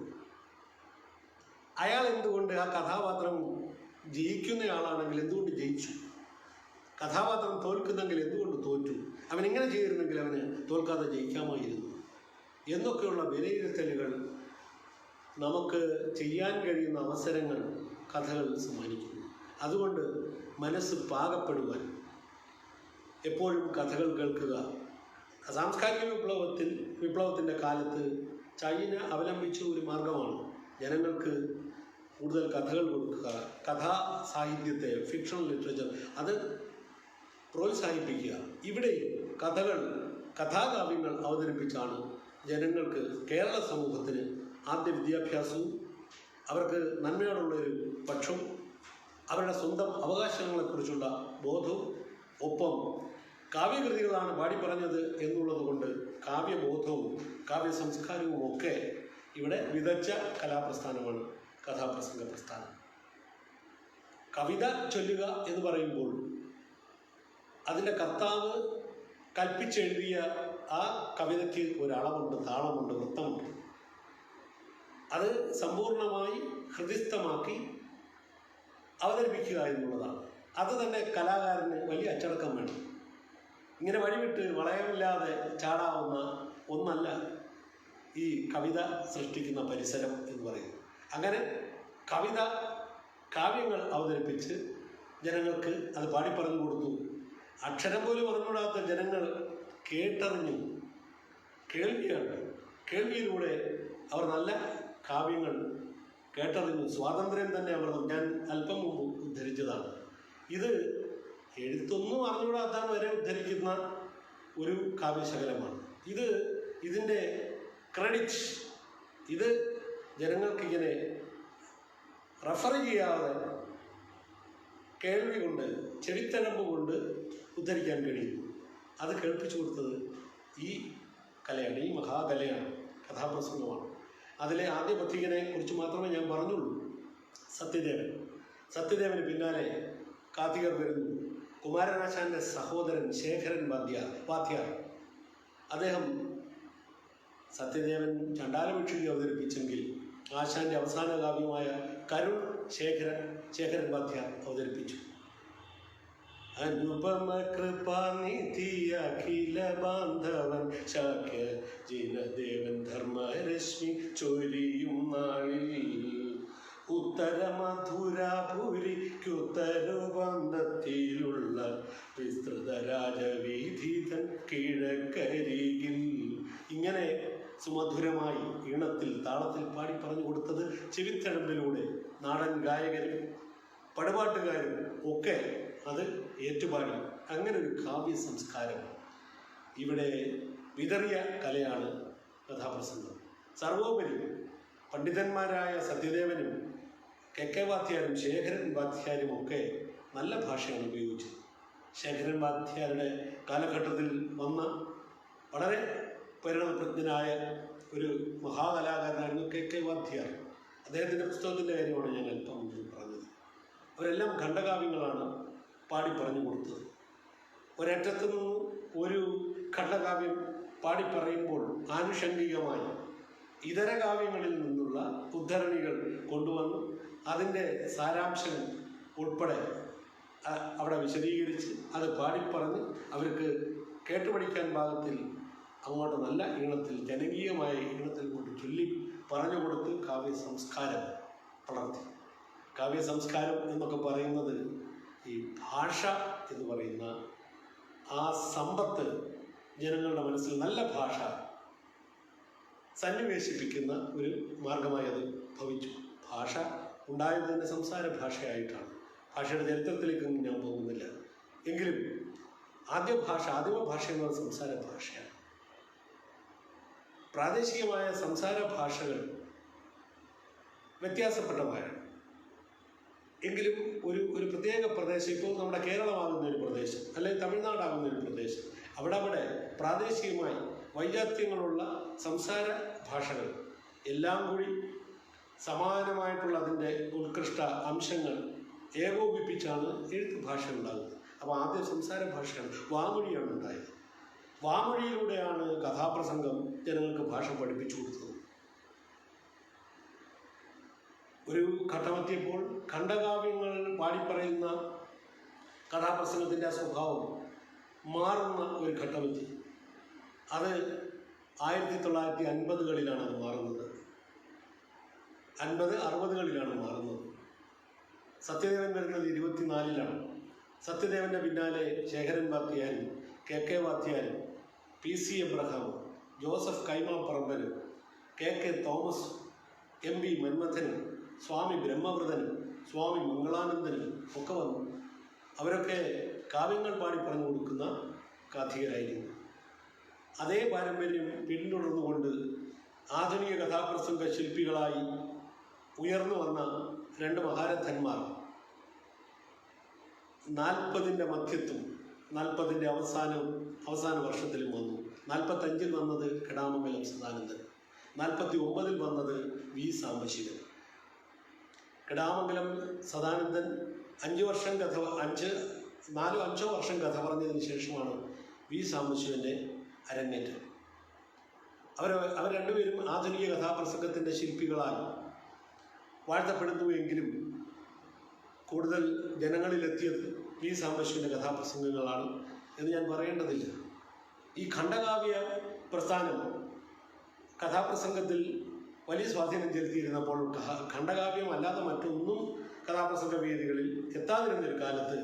അയാൾ എന്തുകൊണ്ട്, ആ കഥാപാത്രം ജയിക്കുന്നയാളാണെങ്കിൽ എന്തുകൊണ്ട് ജയിച്ചു? കഥാപാത്രം തോൽക്കുന്നെങ്കിൽ എന്തുകൊണ്ട് തോറ്റു, അവൻ ഇങ്ങനെ ചെയ്തിരുന്നെങ്കിൽ അവന് തോൽക്കാതെ ജയിക്കാമായിരുന്നു എന്നൊക്കെയുള്ള വിലയിരുത്തലുകൾ നമുക്ക് ചെയ്യാൻ കഴിയുന്ന അവസരങ്ങൾ കഥകൾ സമ്മാനിക്കുന്നു. അതുകൊണ്ട് മനസ്സ് പാകപ്പെടുവാൻ എപ്പോഴും കഥകൾ കേൾക്കുക. സാംസ്കാരിക വിപ്ലവത്തിൻ്റെ കാലത്ത് ചൈന അവലംബിച്ച ഒരു മാർഗമാണ് ജനങ്ങൾക്ക് കൂടുതൽ കഥകൾ കൊടുക്കുക, കഥാ സാഹിത്യത്തെ, ഫിക്ഷണൽ ലിറ്ററേച്ചർ അത് പ്രോത്സാഹിപ്പിക്കുക. ഇവിടെയും കഥാകാവ്യങ്ങൾ അവതരിപ്പിച്ചാണ് ജനങ്ങൾക്ക്, കേരള സമൂഹത്തിന് ആദ്യ വിദ്യാഭ്യാസവും അവർക്ക് നന്മയോടുള്ളൊരു പക്ഷവും അവരുടെ സ്വന്തം അവകാശങ്ങളെക്കുറിച്ചുള്ള ബോധവും, ഒപ്പം കാവ്യകൃതികളാണ് പാടിപ്പറഞ്ഞത് എന്നുള്ളത് കൊണ്ട് കാവ്യബോധവും കാവ്യ സംസ്കാരവും ഒക്കെ ഇവിടെ വിതച്ച കലാപ്രസ്ഥാനമാണ് കഥാപ്രസംഗ പ്രസ്ഥാനം. കവിത ചൊല്ലുക എന്ന് പറയുമ്പോൾ അതിൻ്റെ കർത്താവ് കൽപ്പിച്ചെഴുതിയ ആ കവിതയ്ക്ക് ഒരളവുണ്ട്, താളമുണ്ട്, വൃത്തമുണ്ട്. അത് സമ്പൂർണമായി ഹൃദിസ്ഥമാക്കി അവതരിപ്പിക്കുക എന്നുള്ളതാണ്. അത് തന്നെ കലാകാരന് വലിയ അച്ചടക്കം വേണം. ഇങ്ങനെ വഴിവിട്ട് വളയമില്ലാതെ ചാടാവുന്ന ഒന്നല്ല ഈ കവിത സൃഷ്ടിക്കുന്ന പരിസരം എന്ന് പറയുന്നത്. അങ്ങനെ കാവ്യങ്ങൾ അവതരിപ്പിച്ച് ജനങ്ങൾക്ക് അത് പാടിപ്പറഞ്ഞു കൊടുത്തു. അക്ഷരം പോലും അറിഞ്ഞുകൂടാത്ത ജനങ്ങൾ കേട്ടറിഞ്ഞു. കേൾവിയിലൂടെ അവർ നല്ല കാവ്യങ്ങൾ കേട്ടറിഞ്ഞു. സ്വാതന്ത്ര്യം തന്നെ അവർ, ഞാൻ അല്പം മുമ്പ് ഉദ്ധരിച്ചതാണ്. ഇത് എഴുത്തൊന്നും അറിഞ്ഞുകൂടാത്തവർ വരെ ഉദ്ധരിക്കുന്ന ഒരു കാവ്യശകലമാണ്. ഇതിൻ്റെ ക്രെഡിറ്റ് ഇത് ജനങ്ങൾക്കിങ്ങനെ റെഫർ ചെയ്യാതെ കേൾവി കൊണ്ട്, ചെവിത്തഴമ്പ് കൊണ്ട് ഉദ്ധരിക്കാൻ കഴിയും. അത് കേൾപ്പിച്ചു കൊടുത്തത് ഈ കലയാണ്, ഈ മഹാകലയാണ്, കഥാപ്രസംഗമാണ്. അതിലെ ആദ്യ പഥികനെ കുറിച്ച് മാത്രമേ ഞാൻ പറഞ്ഞുള്ളൂ. സത്യദേവന് പിന്നാലെ കാർത്തികർ വരുന്നു. കുമാരനാശാന്റെ സഹോദരൻ ശേഖരൻ വാദ്യാർ, അദ്ദേഹം സത്യദേവൻ ചണ്ടാലഭിക്ഷുകി അവതരിപ്പിച്ചെങ്കിൽ ആശാന്റെ അവസാന കാവ്യമായ കരുൺ ശേഖരൻ വാദ്യാർ അവതരിപ്പിച്ചു. അനുപമ കൃപാനിധി അഖില ബാന്ധവൻ ശാഖ്യ ജിനദേവൻ ധർമ്മരശ്മി ചൊരിയും നാളിൽ ഉത്തരമധുരാപുരിക്കുത്തരുബന്ധത്തിലുള്ള വിസ്തൃത രാജവീഥിതൻ കിഴക്കരികിൽ. ഇങ്ങനെ സുമധുരമായി ഈണത്തിൽ, താളത്തിൽ പാടി പറഞ്ഞു കൊടുത്തത് ചെവിത്തഴമ്പിലൂടെ നാടൻ ഗായകരും പടപാട്ടുകാരും ഒക്കെ അത് ഏറ്റുപാടി. അങ്ങനെ ഒരു കാവ്യ സംസ്കാരം ഇവിടെ വിതറിയ കലയാണ് കഥാപ്രസംഗം. സർവോപരി പണ്ഡിതന്മാരായ സത്യദേവനും കെ വാദ്യാരും ശേഖരൻ വാദ്യാരും ഒക്കെ നല്ല ഭാഷയാണ് ഉപയോഗിച്ചത്. ശേഖരൻ വാദ്യാരുടെ കാലഘട്ടത്തിൽ വന്ന വളരെ പരിണതപ്രജ്ഞനായ ഒരു മഹാകലാകാരനായിരുന്നു കെ വാദ്യാർ. അദ്ദേഹത്തിൻ്റെ പുസ്തകത്തിൻ്റെ കാര്യമാണ് ഞാൻ അല്പം മുൻപ് പറഞ്ഞത്. അവരെല്ലാം ഖണ്ഡകാവ്യങ്ങളാണ് പാടി പറഞ്ഞു കൊടുത്തത്. ഒരറ്റത്തു നിന്ന് ഒരു ഖണ്ഡകാവ്യം പാടിപ്പറയുമ്പോൾ ആനുഷംഗികമായി ഇതര കാവ്യങ്ങളിൽ നിന്നുള്ള ഉദ്ധരണികൾ കൊണ്ടുവന്ന് അതിൻ്റെ സാരാംശം ഉൾപ്പെടെ അവിടെ വിശദീകരിച്ച് അത് പാടിപ്പറഞ്ഞ് അവർക്ക് കേട്ടുപഠിക്കാൻ പാകത്തിൽ അങ്ങോട്ട് നല്ല ഈണത്തിൽ, ജനകീയമായ ഈണത്തിൽ കൊണ്ട് ചൊല്ലി പറഞ്ഞു കൊടുത്ത് കാവ്യ സംസ്കാരം വളർത്തി. കാവ്യ സംസ്കാരം എന്നൊക്കെ പറയുന്നത് ഈ ഭാഷ എന്ന് പറയുന്ന ആ സമ്പത്ത് ജനങ്ങളുടെ മനസ്സിൽ നല്ല ഭാഷ സന്നിവേശിപ്പിക്കുന്ന ഒരു മാർഗമായി അത് ഭവിച്ചു. ഭാഷ ഉണ്ടായത് തന്നെ സംസാര ഭാഷയായിട്ടാണ്. ഭാഷയുടെ ചരിത്രത്തിലേക്കൊന്നും ഞാൻ പോകുന്നില്ല. എങ്കിലും ആദിമ ഭാഷ എന്ന് പറയുന്നത് സംസാര ഭാഷയാണ്. പ്രാദേശികമായ സംസാര ഭാഷകൾ വ്യത്യാസപ്പെട്ടവയാണ്. എങ്കിലും ഒരു പ്രത്യേക പ്രദേശം, ഇപ്പോൾ നമ്മുടെ കേരളമാകുന്ന ഒരു പ്രദേശം അല്ലെങ്കിൽ തമിഴ്നാടാകുന്ന ഒരു പ്രദേശം, അവിടെ പ്രാദേശികമായി വൈജാത്യങ്ങളുള്ള സംസാര ഭാഷകൾ എല്ലാം കൂടി സമാനമായിട്ടുള്ള അതിൻ്റെ ഉത്കൃഷ്ട അംശങ്ങൾ ഏകോപിപ്പിച്ചാണ് എഴുത്ത് ഭാഷ ഉണ്ടാകുന്നത്. അപ്പോൾ ആദ്യം സംസാര ഭാഷയാണ്, വാമൊഴിയാണ് ഉണ്ടായത്. വാമൊഴിയിലൂടെയാണ് കഥാപ്രസംഗം ജനങ്ങൾക്ക് ഭാഷ പഠിപ്പിച്ചു കൊടുത്തത്. ഒരു ഘട്ടമെത്തിയപ്പോൾ ഖണ്ഡകാവ്യങ്ങൾ പാടിപ്പറയുന്ന കഥാപ്രസംഗത്തിൻ്റെ ആ സ്വഭാവം മാറുന്ന ഒരു ഘട്ടമെത്തി. അത് 1950കളിലാണ് അത് മാറുന്നത്. 50-60കളിലാണ് മാറുന്നത്. സത്യദേവൻ വരുന്നത് 24ലാണ്. സത്യദേവൻ്റെ പിന്നാലെ Sekharan Vathyayan, KK Vathyayan, PC Abraham, Joseph Kaimapparamban, KK Thomas, MB മന്മഥനും, സ്വാമി ബ്രഹ്മവ്രതനും, സ്വാമി മംഗളാനന്ദനും ഒക്കെ വന്നു. അവരൊക്കെ കാവ്യങ്ങൾ പാടി പറഞ്ഞു കൊടുക്കുന്ന കാഥികരായിരുന്നു. അതേ പാരമ്പര്യം പിന്തുടർന്നുകൊണ്ട് ആധുനിക കഥാപ്രസംഗ ശില്പികളായി ഉയർന്നു വന്ന 2 മഹാരഥന്മാർ 40ൻ്റെ മധ്യത്തും 40ൻ്റെ അവസാന വർഷത്തിലും വന്നു. 45ൽ വന്നത് കെടാമംഗലം സദാനന്ദൻ, 49ൽ വന്നത് V സാംബശിവൻ. കെടാമംഗലം സദാനന്ദൻ 4-5 വർഷം കഥ പറഞ്ഞതിന് ശേഷമാണ് V സാംബശിവൻ്റെ അരങ്ങേറ്റം. അവർ രണ്ടുപേരും ആധുനിക കഥാപ്രസംഗത്തിൻ്റെ ശില്പികളായി വാഴ്ത്തപ്പെടുന്നുവെങ്കിലും കൂടുതൽ ജനങ്ങളിലെത്തിയത് V സാംബശിവൻ്റെ കഥാപ്രസംഗങ്ങളാണ് എന്ന് ഞാൻ പറയേണ്ടതില്ല. ഈ ഖണ്ഡകാവ്യ പ്രസ്ഥാനം കഥാപ്രസംഗത്തിൽ വലിയ സ്വാധീനം ചെലുത്തിയിരുന്നപ്പോൾ ഖണ്ഡകാവ്യം അല്ലാതെ മറ്റൊന്നും കഥാപ്രസംഗ വേദികളിൽ എത്താതിരുന്നൊരു കാലത്ത്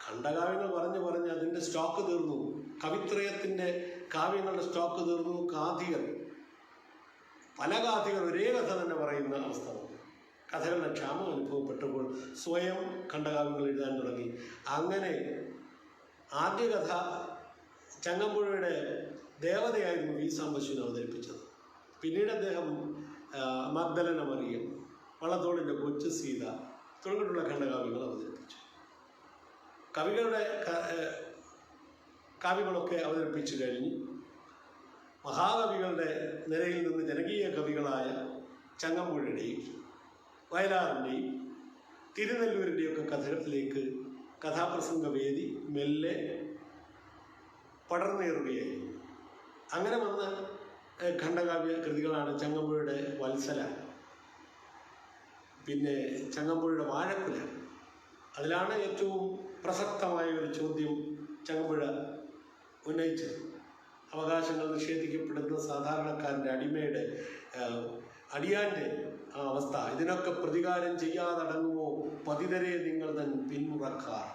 ഖണ്ഡകാവ്യങ്ങൾ പറഞ്ഞ് അതിൻ്റെ സ്റ്റോക്ക് തീർന്നു. കവിത്രയത്തിൻ്റെ കാവ്യങ്ങളുടെ സ്റ്റോക്ക് തീർന്നു. പല കാഥികർ ഒരേ കഥ തന്നെ പറയുന്ന അവസ്ഥ വന്നു. കഥകളുടെ ക്ഷാമം അനുഭവപ്പെട്ടപ്പോൾ സ്വയം ഖണ്ഡകാവ്യങ്ങൾ എഴുതാൻ തുടങ്ങി. അങ്ങനെ ആദ്യ കഥ ചങ്ങമ്പുഴയുടെ ദേവതയായിരുന്നു V സാംബശിവൻ അവതരിപ്പിച്ചത്. പിന്നീട് അദ്ദേഹം മഗ്ദലന മറിയം, വള്ളത്തോളിൻ്റെ കൊച്ചു സീത തുടങ്ങിയിട്ടുള്ള ഖണ്ഡകാവ്യങ്ങൾ അവതരിപ്പിച്ചു. കവികളുടെ കാവ്യങ്ങളൊക്കെ അവതരിപ്പിച്ചു കഴിഞ്ഞ് മഹാകവികളുടെ നിരയിൽ നിന്ന് ജനകീയ കവികളായ ചങ്ങമ്പുഴയുടെയും വയലാറിൻ്റെയും തിരുനെല്ലൂരിൻ്റെയൊക്കെ കഥകളിലേക്ക് കഥാപ്രസംഗ വേദി മെല്ലെ പടർന്നേറുകയായി. അങ്ങനെ വന്ന ഖണ്ഡകാവ്യ കൃതികളാണ് ചങ്ങമ്പുഴയുടെ വത്സല, പിന്നെ ചങ്ങമ്പുഴയുടെ വാഴക്കുല. അതിലാണ് ഏറ്റവും പ്രസക്തമായ ഒരു ചോദ്യം ചങ്ങമ്പുഴ ഉന്നയിച്ചത്. അവകാശങ്ങൾ നിഷേധിക്കപ്പെടുന്ന സാധാരണക്കാരൻ്റെ അടിയാൻ്റെ അവസ്ഥ, ഇതിനൊക്കെ പ്രതികാരം ചെയ്യാതടങ്ങുമോ പതിതരെ നിങ്ങൾ തൻ പിന്മുറക്കാർ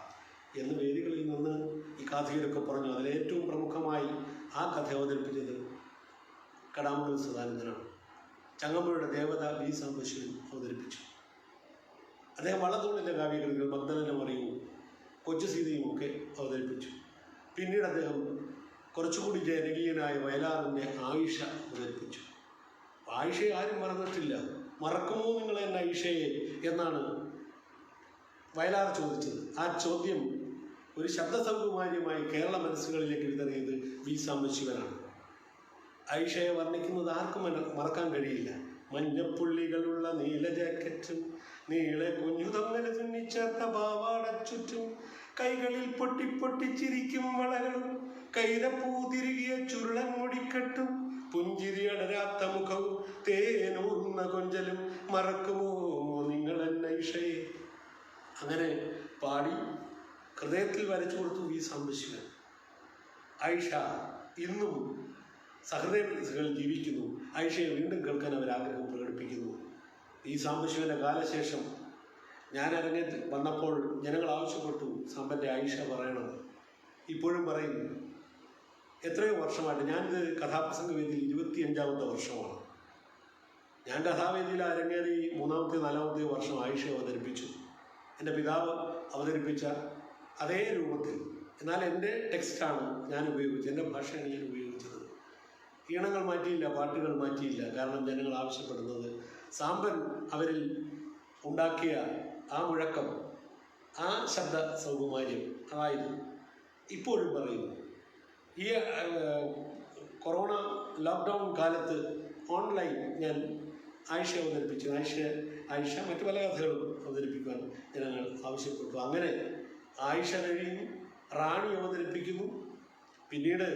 എന്ന് വേദികളിൽ നിന്ന് ഈ കാഥികരൊക്കെ പറഞ്ഞു. അതിലേറ്റവും പ്രമുഖമായി ആ കഥ അവതരിപ്പിച്ചത് കെടാമംഗലം സദാനന്ദനാണ്. ചങ്ങമ്പുഴയുടെ ദേവത V സാംബശിവൻ അവതരിപ്പിച്ചു. അദ്ദേഹം വള്ളത്തോളിൻ്റെ കാവ്യകൃതികൾ മഗ്ദലന മറിയവും കൊച്ചു സീതയും ഒക്കെ അവതരിപ്പിച്ചു. പിന്നീട് അദ്ദേഹം കുറച്ചുകൂടി ജനകീയനായ വയലാറിൻ്റെ ആയിഷ അവതരിപ്പിച്ചു. ആയിഷയെ ആരും മറന്നിട്ടില്ല. മറക്കുമോ നിങ്ങൾ എന്നെ ആയിഷയെ എന്നാണ് വയലാർ ചോദിച്ചത്. ആ ചോദ്യം ഒരു ശബ്ദസൗകുമാര്യമായി കേരള മനസ്സുകളിലേക്ക് വിതറിയത് V സാംബശിവനാണ്. ആയിഷയെ വർണ്ണിക്കുന്നത് ആർക്കും മറക്കാൻ കഴിയില്ല. മഞ്ഞപ്പുള്ളികളുള്ള നീല ജാക്കറ്റും നീളെ കുഞ്ഞു തമ്മല് തുന്നിച്ചേർത്ത പാവാട ചുറ്റും കൈകളിൽ പൊട്ടിച്ചിരിക്കും വളകളും കൈരപ്പൂ തിരികിയ ചുരുളൻ മുടിക്കെട്ടും പുഞ്ചിരി അടരാത്ത മുഖവും തേനൂർന്ന കൊഞ്ചലും മറക്കുമോ നിങ്ങൾ എന്നൈഷയെ. അങ്ങനെ പാടി ഹൃദയത്തിൽ വരച്ചു കൊടുത്തു V സാംബശിവൻ. ആയിഷ ഇന്നും സഹൃദയകൾ ജീവിക്കുന്നു. ആയിഷയെ വീണ്ടും കേൾക്കാൻ അവരാഗ്രഹം പ്രകടിപ്പിക്കുന്നു. V സാംബശിവൻ്റെ കാലശേഷം ഞാൻ അരങ്ങേറ്റ് വന്നപ്പോൾ ജനങ്ങൾ ആവശ്യപ്പെട്ടു സാമ്പൻ്റെ ആയിഷ പറയണം. ഇപ്പോഴും പറയുന്നു. എത്രയോ വർഷമായിട്ട് ഞാനിത് കഥാപ്രസംഗ വേദിയിൽ 25ാമത്തെ വർഷമാണ്. ഞാൻ കഥാവേദിയിൽ അരങ്ങേറി 3-4 വർഷം ആയിഷ അവതരിപ്പിച്ചു. എൻ്റെ പിതാവ് അവതരിപ്പിച്ച അതേ രൂപത്തിൽ. എന്നാൽ എൻ്റെ ടെക്സ്റ്റാണ് ഞാൻ ഉപയോഗിച്ചത്, എൻ്റെ ഭാഷയാണ് ഞാൻ ഉപയോഗിച്ചത്. ഈണങ്ങൾ മാറ്റിയില്ല, പാട്ടുകൾ മാറ്റിയില്ല. കാരണം ജനങ്ങൾ ആവശ്യപ്പെടുന്നത് സാമ്പൻ അവരിൽ ഉണ്ടാക്കിയ ആ മുഴക്കം, ആ ശബ്ദ സൗകുമാര്യം അതായിരുന്നു. ഇപ്പോഴും പറയുന്നു. ഈ കൊറോണ ലോക്ക്ഡൗൺ കാലത്ത് ഓൺലൈൻ ഞാൻ ആയിഷ അവതരിപ്പിച്ചു. ആയിഷ മറ്റു പല കഥകളും അവതരിപ്പിക്കുവാൻ ജനങ്ങൾ ആവശ്യപ്പെട്ടു. അങ്ങനെ ആയിഷ കഴിയുന്നു, റാണി അവതരിപ്പിക്കുന്നു. പിന്നീട്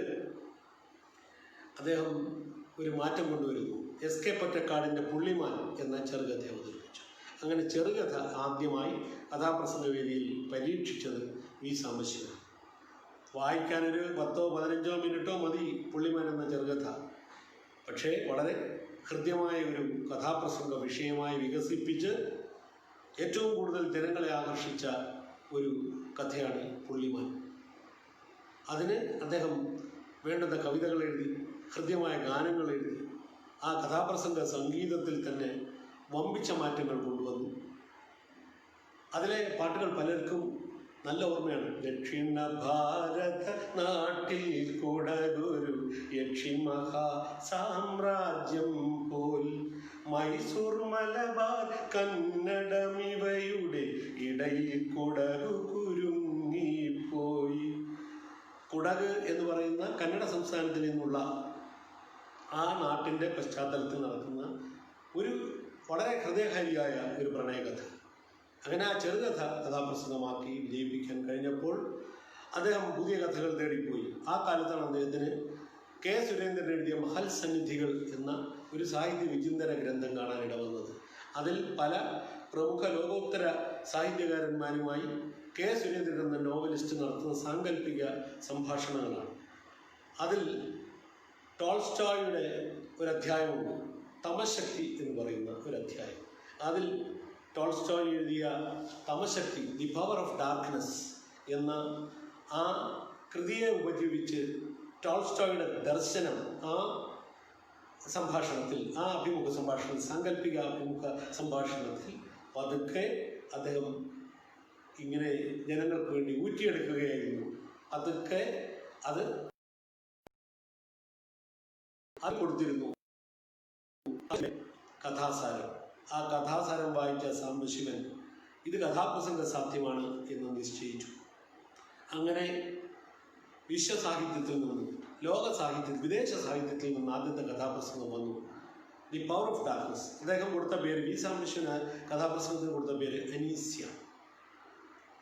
അദ്ദേഹം ഒരു മാറ്റം കൊണ്ടുവരുന്നു. SK പൊറ്റക്കാടിൻ്റെ പുള്ളിമാൻ എന്ന ചെറുകഥ അവതരിപ്പിച്ചു. അങ്ങനെ ചെറുകഥ ആദ്യമായി കഥാപ്രസംഗ വേദിയിൽ പരീക്ഷിച്ചത് വി സാംബശിവൻ. വായിക്കാനൊരു 10-15 മിനിറ്റോ മതി പുള്ളിമാൻ എന്ന ചെറുകഥ. പക്ഷേ വളരെ ഹൃദ്യമായ ഒരു കഥാപ്രസംഗ വിഷയമായി വികസിപ്പിച്ച് ഏറ്റവും കൂടുതൽ ജനങ്ങളെ ആകർഷിച്ച ഒരു കഥയാണ് പുള്ളിമാൻ. അതിന് അദ്ദേഹം വേണ്ടുന്ന കവിതകൾ എഴുതി, ഹൃദ്യമായ ഗാനങ്ങൾ എഴുതി, ആ കഥാപ്രസംഗ സംഗീതത്തിൽ തന്നെ വമ്പിച്ച മാറ്റങ്ങൾ കൊണ്ടുവന്നു. അതിലെ പാട്ടുകൾ പലർക്കും നല്ല ഓർമ്മയാണ്. ദക്ഷിണ ഭാരത നാട്ടിൽ കുടകൊരു യക്ഷി മഹാ സാമ്രാജ്യം പോൽ, മൈസൂർ മലബാർ കന്നഡമിവയുടെ ഇടയിൽ കുടകു കുരുങ്ങിപ്പോയി. കുടക് എന്ന് പറയുന്ന കന്നഡ സംസ്ഥാനത്തിൽ നിന്നുള്ള ആ നാട്ടിൻ്റെ പശ്ചാത്തലത്തിൽ നടക്കുന്ന ഒരു വളരെ ഹൃദയകാരിയായ ഒരു പ്രണയകഥ. അങ്ങനെ ആ ചെറുകഥ കഥാപ്രസംഗമാക്കി വിജയിപ്പിക്കാൻ കഴിഞ്ഞപ്പോൾ അദ്ദേഹം പുതിയ കഥകൾ തേടിപ്പോയി. ആ കാലത്താണ് അദ്ദേഹത്തിന് കെ സുരേന്ദ്രൻ എഴുതിയ മഹൽ സന്നിധികൾ എന്ന ഒരു സാഹിത്യ വിചിന്തന ഗ്രന്ഥം കാണാൻ ഇടവന്നത്. അതിൽ പല പ്രമുഖ ലോകോത്തര സാഹിത്യകാരന്മാരുമായി കെ സുരേന്ദ്രൻ എന്ന നോവലിസ്റ്റ് നടത്തുന്ന സാങ്കല്പിക സംഭാഷണങ്ങളാണ്. അതിൽ ടോൾസ്റ്റോയുടെ ഒരധ്യായമുണ്ട്, തമശക്തി എന്ന് പറയുന്ന ഒരധ്യായം. അതിൽ ടോൾസ്റ്റോയ് എഴുതിയ തമശക്തി, ദി പവർ ഓഫ് ഡാർക്ക്നെസ് എന്ന ആ കൃതിയെ ഉപജീവിച്ച് ടോൾസ്റ്റോയുടെ ദർശനം ആ സംഭാഷണത്തിൽ, ആ അഭിമുഖ സംഭാഷണത്തിൽ, സാങ്കല്പിക അഭിമുഖ സംഭാഷണത്തിൽ പതുക്കെ അദ്ദേഹം ഇങ്ങനെ ജനങ്ങൾക്ക് വേണ്ടി ഊറ്റിയെടുക്കുകയായിരുന്നു. പതുക്കെ അത് കൊടുത്തിരുന്നു കഥാസാരം. ആ കഥാസാരം വായിച്ച സാംബശിവൻ ഇത് കഥാപ്രസംഗ സാധ്യമാണ് എന്ന് നിശ്ചയിച്ചു. അങ്ങനെ വിശ്വസാഹിത്യത്തിൽ നിന്നും ലോക സാഹിത്യത്തിൽ, വിദേശ സാഹിത്യത്തിൽ നിന്നും ആദ്യത്തെ കഥാപ്രസംഗം വന്നു, ദി പവർ ഓഫ് ഡാർക്ക്നെസ്. അദ്ദേഹം കൊടുത്ത പേര്, വി സാംബശിവൻ കഥാപ്രസംഗത്തിന് കൊടുത്ത പേര് അനീസ്യ.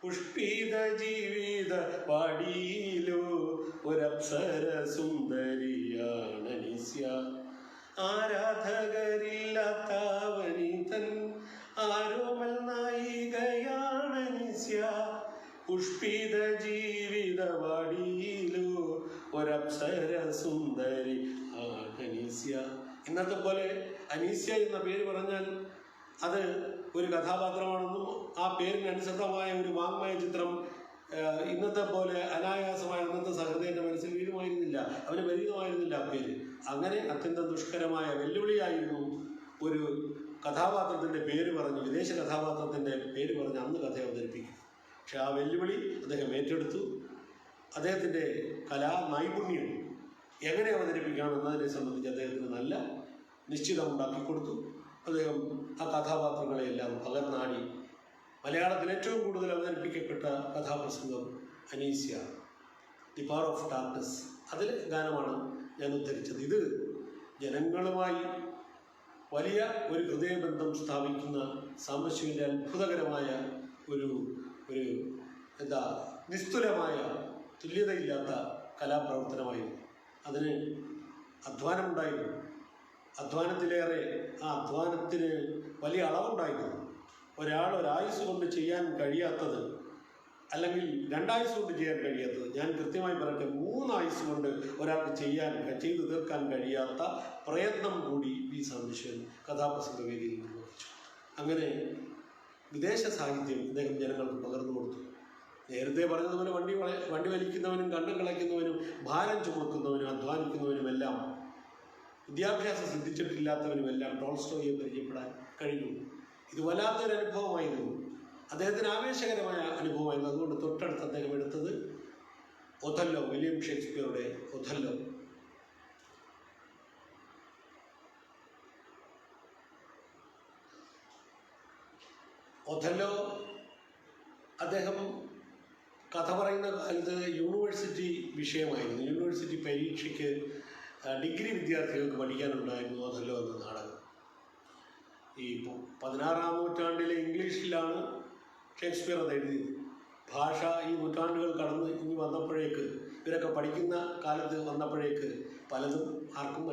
പുഷ്പിത ജീവിത പാടിയിലോ ഒരപ്സര സുന്ദരിയാണ് അനീസ്യ, ആരാധകരില്ലാത്തവനിതൻ ആരോമൽ നായികയാണ് അനീസ്യ. പുഷ്പിത ജീവിത പാടിയിലോ ഒരപ്സര സുന്ദരി ആണ് അനീസ്യ. ഇന്നത്തെ പോലെ അനീസ്യ എന്ന പേര് പറഞ്ഞാൽ അത് ഒരു കഥാപാത്രമാണെന്നും ആ പേരിനനുസൃതമായ ഒരു വാങ്മയ ചിത്രം ഇന്നത്തെ പോലെ അനായാസമായ അന്നത്തെ സഹൃദയന്റെ മനസ്സിൽ വീഴുമായിരുന്നില്ല, അവന് പരിചിതമായിരുന്നില്ല ആ പേര്. അങ്ങനെ അത്യന്തം ദുഷ്കരമായ വെല്ലുവിളിയായിരുന്നു ഒരു കഥാപാത്രത്തിൻ്റെ പേര് പറഞ്ഞ്, വിദേശ കഥാപാത്രത്തിൻ്റെ പേര് പറഞ്ഞ് അന്ന് കഥ അവതരിപ്പിക്കും. പക്ഷെ ആ വെല്ലുവിളി അദ്ദേഹം ഏറ്റെടുത്തു. അദ്ദേഹത്തിൻ്റെ കലാ നൈപുണ്യം എങ്ങനെ അവതരിപ്പിക്കാം എന്നതിനെ സംബന്ധിച്ച് അദ്ദേഹത്തിന് നല്ല നിശ്ചിതം ഉണ്ടാക്കിക്കൊടുത്തു. അദ്ദേഹം ആ കഥാപാത്രങ്ങളെയെല്ലാം പകർന്നാടി. മലയാളത്തിൽ ഏറ്റവും കൂടുതൽ അവതരിപ്പിക്കപ്പെട്ട കഥാപ്രസംഗം Aneesya, the power of darkness. അതിൽ ഗാനമാണ് ഞാൻ ഉദ്ധരിച്ചത്. ഇത് ജനങ്ങളുമായി വലിയ ഒരു ഹൃദയബന്ധം സ്ഥാപിക്കുന്ന സാംബശിവൻ്റെ അത്ഭുതകരമായ ഒരു നിസ്തുലമായ തുല്യതയില്ലാത്ത കലാപ്രവർത്തനമായിരുന്നു. അതിന് അധ്വാനമുണ്ടായിരുന്നു. അധ്വാനത്തിലേറെ ആ അധ്വാനത്തിന് വലിയ അളവുണ്ടായിരുന്നു. ഒരാൾ ഒരായുസ് കൊണ്ട് ചെയ്യാൻ കഴിയാത്തത്, അല്ലെങ്കിൽ 2 ആയുസ് കൊണ്ട് ചെയ്യാൻ കഴിയാത്തത്, ഞാൻ കൃത്യമായി പറയട്ടെ, 3 ആയുസ് കൊണ്ട് ഒരാൾക്ക് ചെയ്തു തീർക്കാൻ കഴിയാത്ത പ്രയത്നം കൂടി വി സാംബശിവൻ കഥാപ്രസംഗ വേദിയിൽ നിർവഹിച്ചു. അങ്ങനെ വിദേശ സാഹിത്യം അദ്ദേഹം ജനങ്ങൾക്ക് പകർന്നു കൊടുത്തു. നേരത്തെ പറഞ്ഞതുപോലെ വണ്ടി വലിക്കുന്നവനും കണ്ണം കളയ്ക്കുന്നവനും ഭാരം ചുമക്കുന്നവനും അധ്വാനിക്കുന്നവനുമെല്ലാം വിദ്യാഭ്യാസം സിദ്ധിച്ചിട്ടില്ലാത്തവനുമെല്ലാം ടോൾസ്റ്റോയെ പരിചയപ്പെടാൻ കഴിഞ്ഞു. ഇത് വല്ലാത്തൊരു അനുഭവമായിരുന്നു, അദ്ദേഹത്തിന് ആവേശകരമായ അനുഭവമായിരുന്നു. അതുകൊണ്ട് തൊട്ടടുത്ത് അദ്ദേഹം എടുത്തത് ഒഥല്ലോ, വില്യം ഷേക്സ്പിയറുടെ ഒഥല്ലോ. ഒഥല്ലോ അദ്ദേഹം കഥ പറയുന്ന കാലത്ത് യൂണിവേഴ്സിറ്റി വിഷയമായിരുന്നു. യൂണിവേഴ്സിറ്റി പരീക്ഷയ്ക്ക് ഡിഗ്രി വിദ്യാർത്ഥികൾക്ക് പഠിക്കാനുണ്ടായിരുന്നു ഒഥല്ലോ എന്ന നാടകം. ഈ 16-ാം നൂറ്റാണ്ടിലെ ഇംഗ്ലീഷിലാണ് ഷേക്സ്പിയർ അത് എഴുതിയത്. ഭാഷ ഈ നൂറ്റാണ്ടുകൾ കടന്ന് ഇനി വന്നപ്പോഴേക്ക്, ഇവരൊക്കെ പഠിക്കുന്ന കാലത്ത് വന്നപ്പോഴേക്ക് പലതും ആർക്കും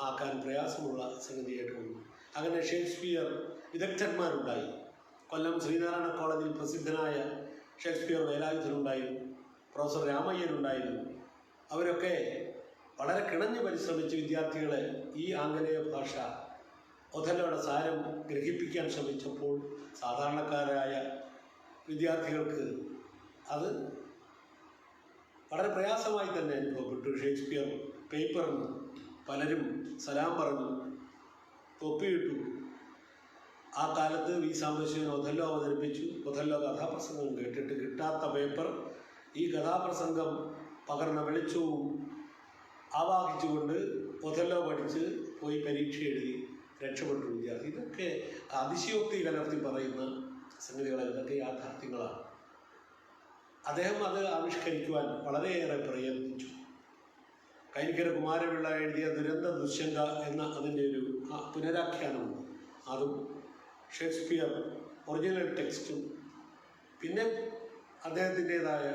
ആക്കാൻ പ്രയാസമുള്ള സംഗതിയായിട്ട് വന്നു. അങ്ങനെ ഷേക്സ്പിയർ വിദഗ്ധന്മാരുണ്ടായി. കൊല്ലം ശ്രീനാരായണ കോളേജിൽ പ്രസിദ്ധനായ ഷേക്സ്പിയർ വേലായുധനുണ്ടായിരുന്നു, പ്രൊഫസർ രാമയ്യനുണ്ടായിരുന്നു. അവരൊക്കെ വളരെ കിണഞ്ഞ് പരിശ്രമിച്ച് വിദ്യാർത്ഥികളെ ഈ ആംഗലേയ ഭാഷ ഒഥല്ലോയുടെ സാരം ഗ്രഹിപ്പിക്കാൻ ശ്രമിച്ചപ്പോൾ സാധാരണക്കാരായ വിദ്യാർത്ഥികൾക്ക് അത് വളരെ പ്രയാസമായി തന്നെ അനുഭവപ്പെട്ടു. ഷേക്സ്പിയർ പേപ്പറിന് പലരും സലാം പറഞ്ഞു, തൊപ്പിയിട്ടു. ആ കാലത്ത് വി സാംബശിവൻ ഒഥല്ലോ അവതരിപ്പിച്ചു. ഒഥല്ലോ കഥാപ്രസംഗം കേട്ടിട്ട് കിട്ടാത്ത പേപ്പർ ഈ കഥാപ്രസംഗം പകർന്ന വെളിച്ചവും ആവാഹിച്ചുകൊണ്ട് ഒഥല്ലോ പഠിച്ച് പോയി പരീക്ഷ എഴുതി രക്ഷപ്പെട്ടു വിദ്യാർത്ഥി. ഇതൊക്കെ അതിശയോക്തി കലർത്തി പറയുന്ന സംഗതികൾ, ഇതൊക്കെ യാഥാർത്ഥ്യങ്ങളാണ്. അദ്ദേഹം അത് ആവിഷ്കരിക്കുവാൻ വളരെയേറെ പ്രയത്നിച്ചു. കൈനിക്കര കുമാരപിള്ള എഴുതിയ ദുരന്ത ദുശ്ശങ്ക എന്ന അതിൻ്റെ ഒരു പുനരാഖ്യാനമുണ്ട്. അതും ഷേക്സ്പിയർ ഒറിജിനൽ ടെക്സ്റ്റും പിന്നെ അദ്ദേഹത്തിൻ്റേതായ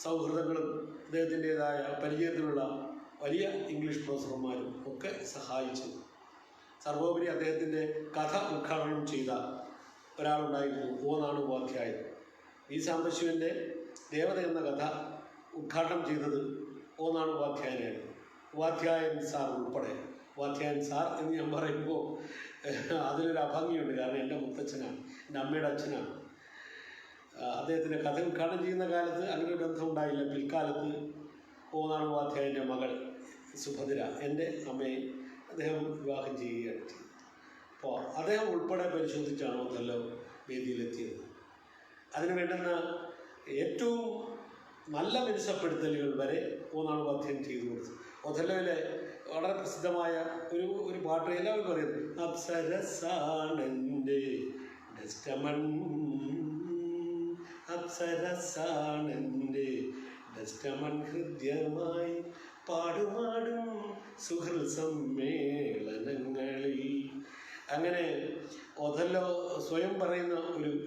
സൗഹൃദങ്ങളും അദ്ദേഹത്തിൻ്റേതായ പരിചയത്തിലുള്ള വലിയ ഇംഗ്ലീഷ് പ്രൊഫസർമാരും ഒക്കെ സഹായിച്ചു. സർവോപരി അദ്ദേഹത്തിൻ്റെ കഥ ഉദ്ഘാടനം ചെയ്ത ഒരാളുണ്ടായിരുന്നു, ഓനാണ് ഉപാധ്യായൻ. വി സാംബശിവൻ്റെ ദേവത എന്ന കഥ ഉദ്ഘാടനം ചെയ്തത് ഓനാണ് ഉപാധ്യായനായിരുന്നു. ഉപാധ്യായൻ സാർ ഉൾപ്പെടെ. ഉപാധ്യായൻ സാർ എന്ന് ഞാൻ പറയുമ്പോൾ അതിലൊരു അഭംഗിയുണ്ട്, കാരണം എൻ്റെ മുത്തച്ഛനാണ്, എൻ്റെ അമ്മയുടെ അച്ഛനാണ്. അദ്ദേഹത്തിൻ്റെ കഥ ഉദ്ഘാടനം ചെയ്യുന്ന കാലത്ത് അങ്ങനെ ഒരു ബന്ധം ഉണ്ടായില്ല. പിൽക്കാലത്ത് ഓനാണ് ഉപാധ്യായൻ്റെ മകൾ സുഭദ്ര എൻ്റെ അമ്മയെ അദ്ദേഹം വിവാഹം ചെയ്യുകയാണ് ചെയ്തത്. അപ്പോൾ അദ്ദേഹം ഉൾപ്പെടെ പരിശോധിച്ചാണ് ഒഥല്ലോ വേദിയിലെത്തിയത്. അതിന് വേണ്ടുന്ന ഏറ്റവും നല്ല മിനുസപ്പെടുത്തലുകൾ വരെ ഓനാണ് ഉപാധ്യായൻ ചെയ്തു കൊടുത്തത്. ഒഥല്ലോയിലെ വളരെ പ്രസിദ്ധമായ ഒരു പാട്ട് എല്ലാവർക്കും അറിയുന്നു, അപ്സരസാണെൻ്റെ ഡെസ്റ്റമൺ, അപ്സരസാണെൻ്റെ ഡെസ്റ്റമൺ ഹൃദ്യമായി പാടുമാടും സുഹൃൽ സമ്മേളനങ്ങളിൽ. അങ്ങനെ ഒഥല്ലോ സ്വയം പറയുന്ന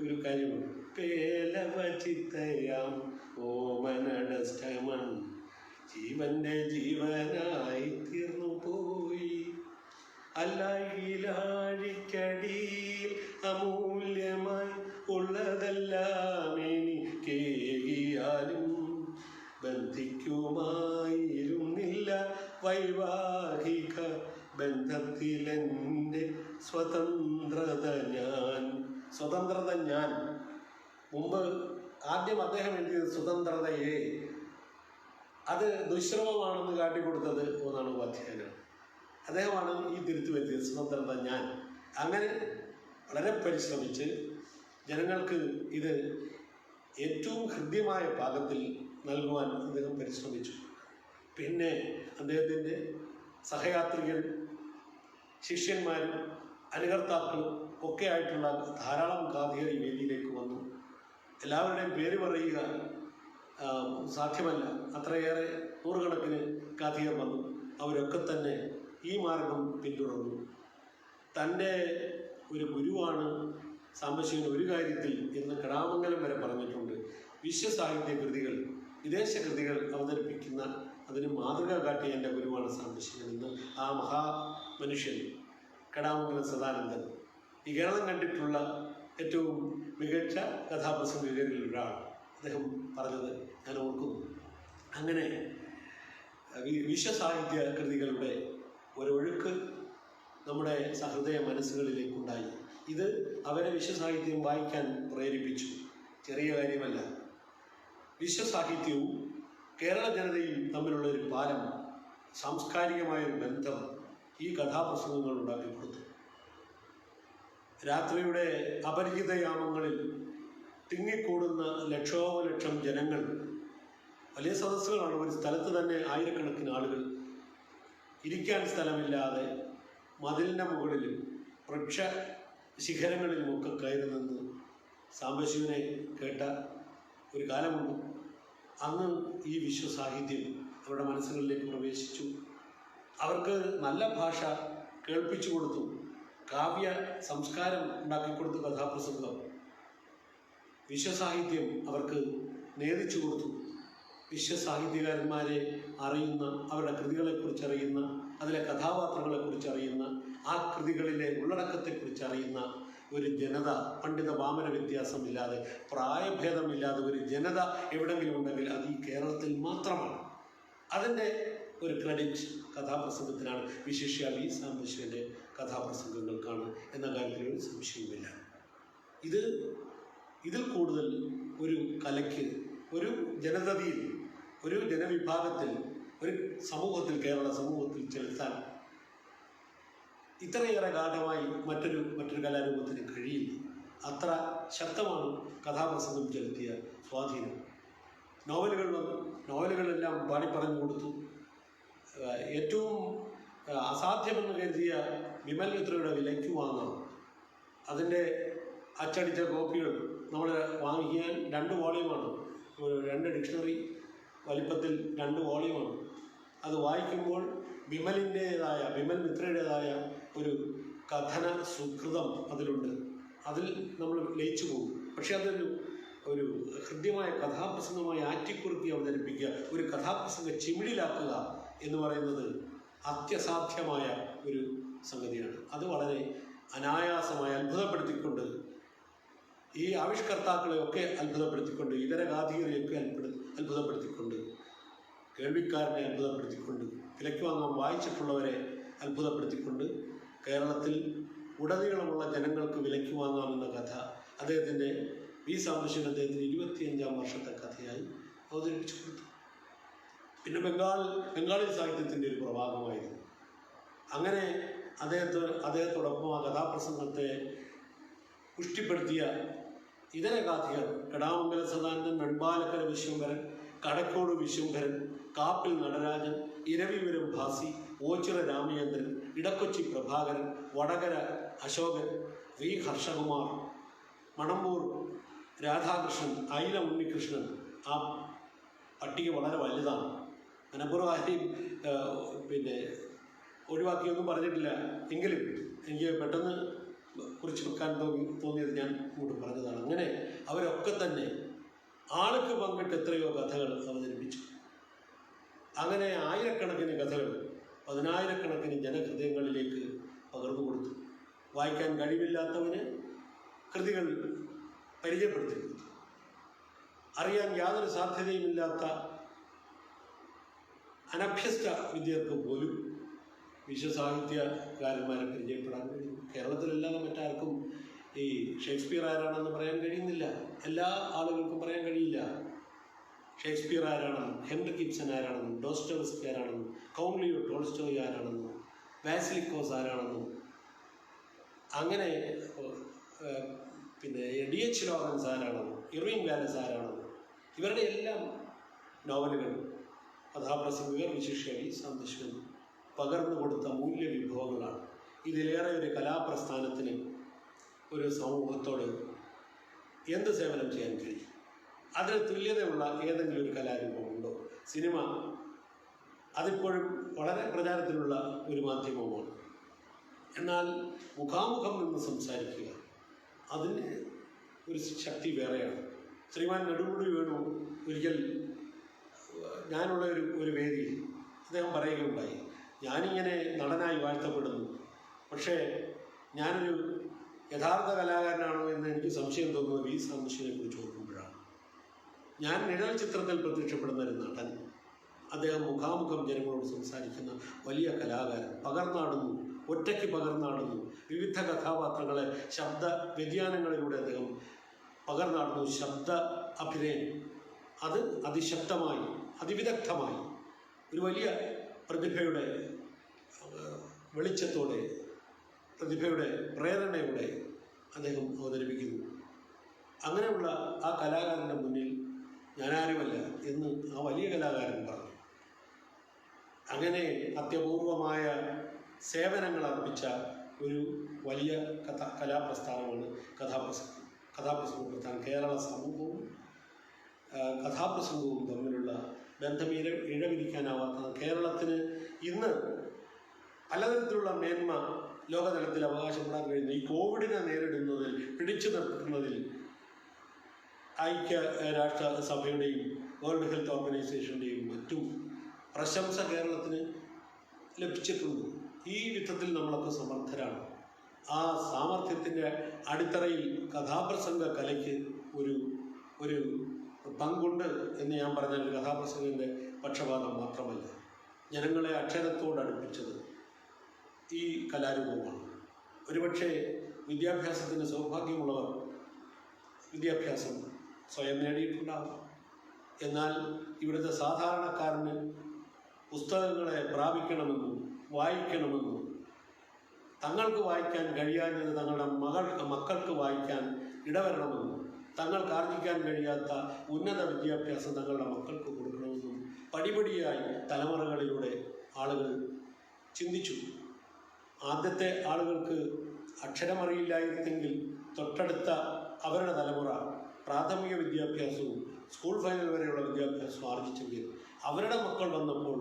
ഒരു കാര്യമുണ്ട്, പേലവചിത്തയാം ഓമന ഡെസ്റ്റമൺ ജീവന്റെ ജീവനായി തീർന്നു പോയി, അല്ലാഴിക്കടിയിൽ അമൂല്യമായി ഉള്ളതെല്ലാം എനിക്കേകിയാലും ബന്ധിക്കുമായിരുന്നില്ല വൈവാഹിക ബന്ധത്തിലെൻ്റെ സ്വതന്ത്രത ഞാൻ. സ്വതന്ത്രത ഞാൻ. മുമ്പ് ആദ്യം അദ്ദേഹം എഴുതിയത് സ്വതന്ത്രതയെ, അത് ദുശ്രമമാണെന്ന് കാട്ടിക്കൊടുത്തത് ഓനാണ് ഉപാധ്യായനാണ്. അദ്ദേഹമാണ് ഈ തിരുത്തി വരുത്തിയത്, സ്വതന്ത്രത ഞാൻ. അങ്ങനെ വളരെ പരിശ്രമിച്ച് ജനങ്ങൾക്ക് ഇത് ഏറ്റവും ഹൃദ്യമായ പാകത്തിൽ നൽകുവാൻ അദ്ദേഹം പരിശ്രമിച്ചു. പിന്നെ അദ്ദേഹത്തിൻ്റെ സഹയാത്രികർ, ശിഷ്യന്മാരും അനുകർത്താക്കളും ഒക്കെ ആയിട്ടുള്ള ധാരാളം കാഥികർ ഈ വേദിയിലേക്ക് വന്നു. എല്ലാവരുടെയും പേര് പറയുക സാധ്യമല്ല, അത്രയേറെ നൂറുകണക്കിന് കാഥികർ വന്നു. അവരൊക്കെ തന്നെ ഈ മാർഗം പിന്തുടർന്നു. തൻ്റെ ഒരു ഗുരുവാണ് സാംബശിവൻ ഒരു കാര്യത്തിൽ എന്ന് കടാമംഗലം വരെ പറഞ്ഞിട്ടുണ്ട്. വിശ്വസാഹിത്യ കൃതികൾ, വിദേശ കൃതികൾ അവതരിപ്പിക്കുന്ന അതിന് മാതൃക കാട്ടിയ എൻ്റെ ഗുരുവാണ് സാംബശിവൻ എന്ന് ആ മഹാമനുഷ്യൻ കടാമംഗലം സദാനന്ദൻ, ഈ കേരളം കണ്ടിട്ടുള്ള ഏറ്റവും മികച്ച കഥാപ്രസംഗകരിൽ ഒരാൾ, അദ്ദേഹം പറഞ്ഞത് ഞാൻ ഓർക്കുന്നു. അങ്ങനെ വിശ്വസാഹിത്യ കൃതികളുടെ ഒരൊഴുക്ക് നമ്മുടെ സഹൃദയ മനസ്സുകളിലേക്കുണ്ടായി. ഇത് അവരെ വിശ്വസാഹിത്യം വായിക്കാൻ പ്രേരിപ്പിച്ചു. ചെറിയ കാര്യമല്ല. വിശ്വസാഹിത്യവും കേരള ജനതയും തമ്മിലുള്ള ഒരു പാലം, സാംസ്കാരികമായൊരു ബന്ധം ഈ കഥാപ്രസംഗങ്ങൾ ഉണ്ടാക്കിക്കൊടുത്തു. രാത്രിയുടെ അപരിചിത യാമങ്ങളിൽ തിങ്ങിക്കൂടുന്ന ലക്ഷോപലക്ഷം ജനങ്ങൾ, വലിയ സദസ്സുകളാണ്, ഒരു സ്ഥലത്ത് തന്നെ ആയിരക്കണക്കിന് ആളുകൾ ഇരിക്കാൻ സ്ഥലമില്ലാതെ മതിലിൻ്റെ മുകളിലും വൃക്ഷ ശിഖരങ്ങളിലുമൊക്കെ കയറി നിന്ന് സാംബശിവനെ കേട്ട ഒരു കാലമുണ്ട്. അന്ന് ഈ വിശ്വസാഹിത്യം അവരുടെ മനസ്സുകളിലേക്ക് പ്രവേശിച്ചു. അവർക്ക് നല്ല ഭാഷ കേൾപ്പിച്ചു കൊടുത്തു, കാവ്യ സംസ്കാരം ഉണ്ടാക്കിക്കൊടുത്തു. കഥാപ്രസംഗം, വിശ്വസാഹിത്യം അവർക്ക് നേദിച്ചു കൊടുത്തു. വിശ്വസാഹിത്യകാരന്മാരെ അറിയുന്ന, അവരുടെ കൃതികളെക്കുറിച്ച് അറിയുന്ന, അതിലെ കഥാപാത്രങ്ങളെക്കുറിച്ച് അറിയുന്ന, ആ കൃതികളിലെ ഉള്ളടക്കത്തെക്കുറിച്ച് അറിയുന്ന ഒരു ജനത, പണ്ഡിത പാമര വ്യത്യാസമില്ലാതെ, പ്രായഭേദമില്ലാതെ ഒരു ജനത എവിടെയെങ്കിലും ഉണ്ടെങ്കിൽ അത് ഈ കേരളത്തിൽ മാത്രമാണ്. അതിൻ്റെ ഒരു ക്രെഡിറ്റ് കഥാപ്രസംഗത്തിനാണ്, വിശിഷ്യ വി സാംബശിവൻ്റെ കഥാപ്രസംഗങ്ങൾക്കാണ് എന്ന കാര്യത്തിൽ ഒരു സംശയവുമില്ല. ഇതിൽ കൂടുതൽ ഒരു കലയ്ക്ക്, ഒരു ജനതയിൽ, ഒരു ജനവിഭാഗത്തിൽ, ഒരു സമൂഹത്തിൽ, കേരള സമൂഹത്തിൽ ചെലുത്താൻ ഇത്രയേറെ ഗാഠമായി മറ്റൊരു കലാരൂപത്തിന് കഴിയില്ല. അത്ര ശക്തമാണ് കഥാപ്രസംഗം ചെലുത്തിയ സ്വാധീനം. നോവലുകളെല്ലാം പറഞ്ഞു കൊടുത്തു. ഏറ്റവും അസാധ്യമെന്ന് കരുതിയ വിമൽ മിത്രയുടെ വിലയ്ക്ക് വാങ്ങാം. അതിൻ്റെ അച്ചടിച്ച കോപ്പികൾ നമ്മൾ വാങ്ങിക്കാൻ 2 വോളിയമാണ്, 2 ഡിക്ഷണറി വലിപ്പത്തിൽ 2 വോളിയമാണ്. അത് വായിക്കുമ്പോൾ വിമൽ മിത്രയുടേതായ ഒരു കഥന സുകൃതം അതിലുണ്ട്. അതിൽ നമ്മൾ ലയിച്ചു പോകും. പക്ഷെ ഒരു ഹൃദ്യമായ കഥാപ്രസംഗമായി ആറ്റിക്കുറുക്കി അവതരിപ്പിക്കുക, ഒരു കഥാപ്രസംഗ ചിമിഴിലാക്കുക എന്ന് പറയുന്നത് അത്യസാധ്യമായ ഒരു സംഗതിയാണ്. അത് വളരെ അനായാസമായി അത്ഭുതപ്പെടുത്തിക്കൊണ്ട്, ഈ ആവിഷ്കർത്താക്കളെയൊക്കെ അത്ഭുതപ്പെടുത്തിക്കൊണ്ട്, ഇതര ഗാഥികരെയൊക്കെ അത്ഭുതപ്പെടുത്തിക്കൊണ്ട്, കേൾവിക്കാരനെ അത്ഭുതപ്പെടുത്തിക്കൊണ്ട്, വിലയ്ക്ക് വാങ്ങാൻ വായിച്ചിട്ടുള്ളവരെ അത്ഭുതപ്പെടുത്തിക്കൊണ്ട്, കേരളത്തിൽ ഉടനീളമുള്ള ജനങ്ങൾക്ക് വിലയ്ക്ക് വാങ്ങാമെന്ന കഥ അദ്ദേഹത്തിൻ്റെ വി സാംബശിവൻ അദ്ദേഹത്തിന് 25ാം വർഷത്തെ കഥയായി അവതരിപ്പിച്ചു കൊടുത്തു. പിന്നെ ബംഗാളി സാഹിത്യത്തിൻ്റെ ഒരു പ്രഭാവമായിരുന്നു. അങ്ങനെ അദ്ദേഹത്തോടൊപ്പം ആ കഥാപ്രസംഗത്തെ പുഷ്ടിപ്പെടുത്തിയ ഇതര ഗാഥികർ കടാമംഗല സദാനന്ദൻ, വെൺപാലക്കര വിശ്വംഭരൻ, കടക്കോട് വിശ്വംഭരൻ, കാപ്പിൽ നടരാജൻ, ഇരവിപുരം ഭാസി, ഓച്ചിറ രാമചന്ദ്രൻ, ഇടക്കൊച്ചി പ്രഭാകരൻ, വടകര അശോകൻ, വി ഹർഷകുമാർ, മണമ്പൂർ രാധാകൃഷ്ണൻ, അയില ഉണ്ണികൃഷ്ണൻ. ആ പട്ടിക വളരെ വലുതാണ്. മനഃപൂർവ്വം ഒഴിവാക്കിയൊന്നും പറഞ്ഞിട്ടില്ല. എങ്കിലും എനിക്ക് പെട്ടെന്ന് കുറിച്ച് വെക്കാൻ തോന്നിയത് ഞാൻ ഇങ്ങോട്ട് പറഞ്ഞതാണ്. അങ്ങനെ അവരൊക്കെ തന്നെ ആൾക്ക് പങ്കിട്ട് എത്രയോ കഥകൾ അവതരിപ്പിച്ചു. അങ്ങനെ ആയിരക്കണക്കിന് കഥകൾ 10,000-കണക്കിന് ജനഹൃദയങ്ങളിലേക്ക് പകർന്നു കൊടുത്തു. വായിക്കാൻ കഴിവില്ലാത്തവന് കൃതികൾ പരിചയപ്പെടുത്തി കൊടുത്തു. അറിയാൻ യാതൊരു സാധ്യതയുമില്ലാത്ത അനഭ്യസ്ത വിദ്യർക്ക് പോലും വിശ്വസാഹിത്യകാരന്മാരെ പരിചയപ്പെടാൻ കഴിയും. കേരളത്തിലല്ലാതെ മറ്റാർക്കും ഈ ഷേക്സ്പിയർ ആരാണെന്ന് പറയാൻ കഴിയുന്നില്ല. എല്ലാ ആളുകൾക്കും പറയാൻ കഴിയില്ല ഷേക്സ്പിയർ ആരാണെന്നും, ഹെൻറിക് ഇബ്സൺ ആരാണെന്നും, ഡോസ്റ്റോവസ്കി ആരാണെന്നും, കൗണ്ട് ടോൾസ്റ്റോയ് ആരാണെന്നും, വാസിലിക്കോസ് ആരാണെന്നും, അങ്ങനെ D.H. ലോറൻസ് ആരാണെന്നും, ഇർവിങ് വാലസ് ആരാണെന്നും, ഇവരുടെ എല്ലാം നോവലുകൾ കഥാപ്രസംഗകർ, വിശിഷ്യ വി സാംബശിവൻ പകർന്നു കൊടുത്ത മൂല്യവിഭവങ്ങളാണ്. ഇതിലേറെ ഒരു കലാപ്രസ്ഥാനത്തിന്, ഒരു സമൂഹത്തോട് എന്ത് സേവനം ചെയ്യാൻ കഴിയും? അതിന് തുല്യതയുള്ള ഏതെങ്കിലും ഒരു കലാരൂപമുണ്ടോ? സിനിമ അതിപ്പോഴും വളരെ പ്രചാരത്തിലുള്ള ഒരു മാധ്യമമാണ്. എന്നാൽ മുഖാമുഖം നിന്ന് സംസാരിക്കുക, അതിന് ഒരു ശക്തി വേറെയാണ്. ശ്രീമാൻ നെടുമുടി വേണു ഒരിക്കൽ ഞാനുള്ള ഒരു വേദിയിൽ അദ്ദേഹം പറയുകയുണ്ടായി, ഞാനിങ്ങനെ നടനായി വാഴ്ത്തപ്പെടുന്നു, പക്ഷേ ഞാനൊരു യഥാർത്ഥ കലാകാരനാണോ എന്ന് എനിക്ക് സംശയം തോന്നുന്നത് വി സാംബശിവനെ കുറിച്ച് ഓർക്കുമ്പോഴാണ്. ഞാൻ നിഴൽ ചിത്രത്തിൽ പ്രത്യക്ഷപ്പെടുന്ന ഒരു നടൻ, അദ്ദേഹം മുഖാമുഖം ജനങ്ങളോട് സംസാരിക്കുന്ന വലിയ കലാകാരൻ, പകർന്നാടുന്നു, ഒറ്റയ്ക്ക് പകർന്നാടുന്നു, വിവിധ കഥാപാത്രങ്ങളെ ശബ്ദ വ്യതിയാനങ്ങളിലൂടെ അദ്ദേഹം പകർന്നാടുന്നു. ശബ്ദ അഭിനയം അത് അതിശക്തമായി, അതിവിദഗ്ധമായി, ഒരു വലിയ പ്രതിഭയുടെ വെളിച്ചത്തോടെ, പ്രതിഭയുടെ പ്രേരണയോടെ അദ്ദേഹം അവതരിപ്പിക്കുന്നു. അങ്ങനെയുള്ള ആ കലാകാരൻ്റെ മുന്നിൽ ഞാനാരുമല്ല എന്ന് ആ വലിയ കലാകാരൻ പറഞ്ഞു. അങ്ങനെ അത്യപൂർവമായ സേവനങ്ങൾ അർപ്പിച്ച ഒരു വലിയ കലാപ്രസ്ഥാനമാണ് കഥാപ്രസംഗം പ്രസ്ഥാനം. കേരള സമൂഹവും കഥാപ്രസംഗവും തമ്മിലുള്ള ബന്ധം ഇഴപിരിക്കാനാവാത്ത, കേരളത്തിന് ഇന്ന് പലതരത്തിലുള്ള മേന്മ ലോകതലത്തിൽ അവകാശപ്പെടാൻ കഴിയുന്ന ഈ കോവിഡിനെ നേരിടുന്നതിൽ, പിടിച്ചു നിർത്തുന്നതിൽ ഐക്യരാഷ്ട്രസഭയുടെയും വേൾഡ് ഹെൽത്ത് ഓർഗനൈസേഷൻ്റെയും മറ്റും പ്രശംസ കേരളത്തിന് ലഭിച്ചിട്ടുണ്ട്. ഈ വിധത്തിൽ നമ്മളൊക്കെ സമർത്ഥരാണ്. ആ സാമർഥ്യത്തിൻ്റെ അടിത്തറയിൽ കഥാപ്രസംഗ കലയ്ക്ക് ഒരു ഒരു പങ്കുണ്ട് എന്ന് ഞാൻ പറഞ്ഞാൽ കഥാപ്രസംഗത്തിൻ്റെ പക്ഷപാതം മാത്രമല്ല. ജനങ്ങളെ അക്ഷരത്തോട് അടുപ്പിച്ചത് ഈ കലാരൂപമാണ്. ഒരുപക്ഷെ വിദ്യാഭ്യാസത്തിന് സൗഭാഗ്യമുള്ളവർ വിദ്യാഭ്യാസം സ്വയം നേടിയിട്ടുണ്ടാകും. എന്നാൽ ഇവിടുത്തെ സാധാരണക്കാരന് പുസ്തകങ്ങളെ പ്രാപിക്കണമെന്നും വായിക്കണമെന്നും തങ്ങൾക്ക് വായിക്കാൻ കഴിയാഞ്ഞത് തങ്ങളുടെ മക്കൾക്ക് വായിക്കാൻ ഇടവരണമെന്നും തങ്ങൾക്ക് ആർജിക്കാൻ കഴിയാത്ത ഉന്നത വിദ്യാഭ്യാസം തങ്ങളുടെ മക്കൾക്ക് കൊടുക്കണമെന്നും പടിപടിയായി തലമുറകളിലൂടെ ആളുകൾ ചിന്തിച്ചു. ആദ്യത്തെ ആളുകൾക്ക് അക്ഷരമറിയില്ലായിരുന്നെങ്കിൽ തൊട്ടടുത്ത അവരുടെ തലമുറ പ്രാഥമിക വിദ്യാഭ്യാസവും സ്കൂൾ ഫൈനൽ വരെയുള്ള വിദ്യാഭ്യാസവും ആർജിച്ചെങ്കിൽ അവരുടെ മക്കൾ വന്നപ്പോൾ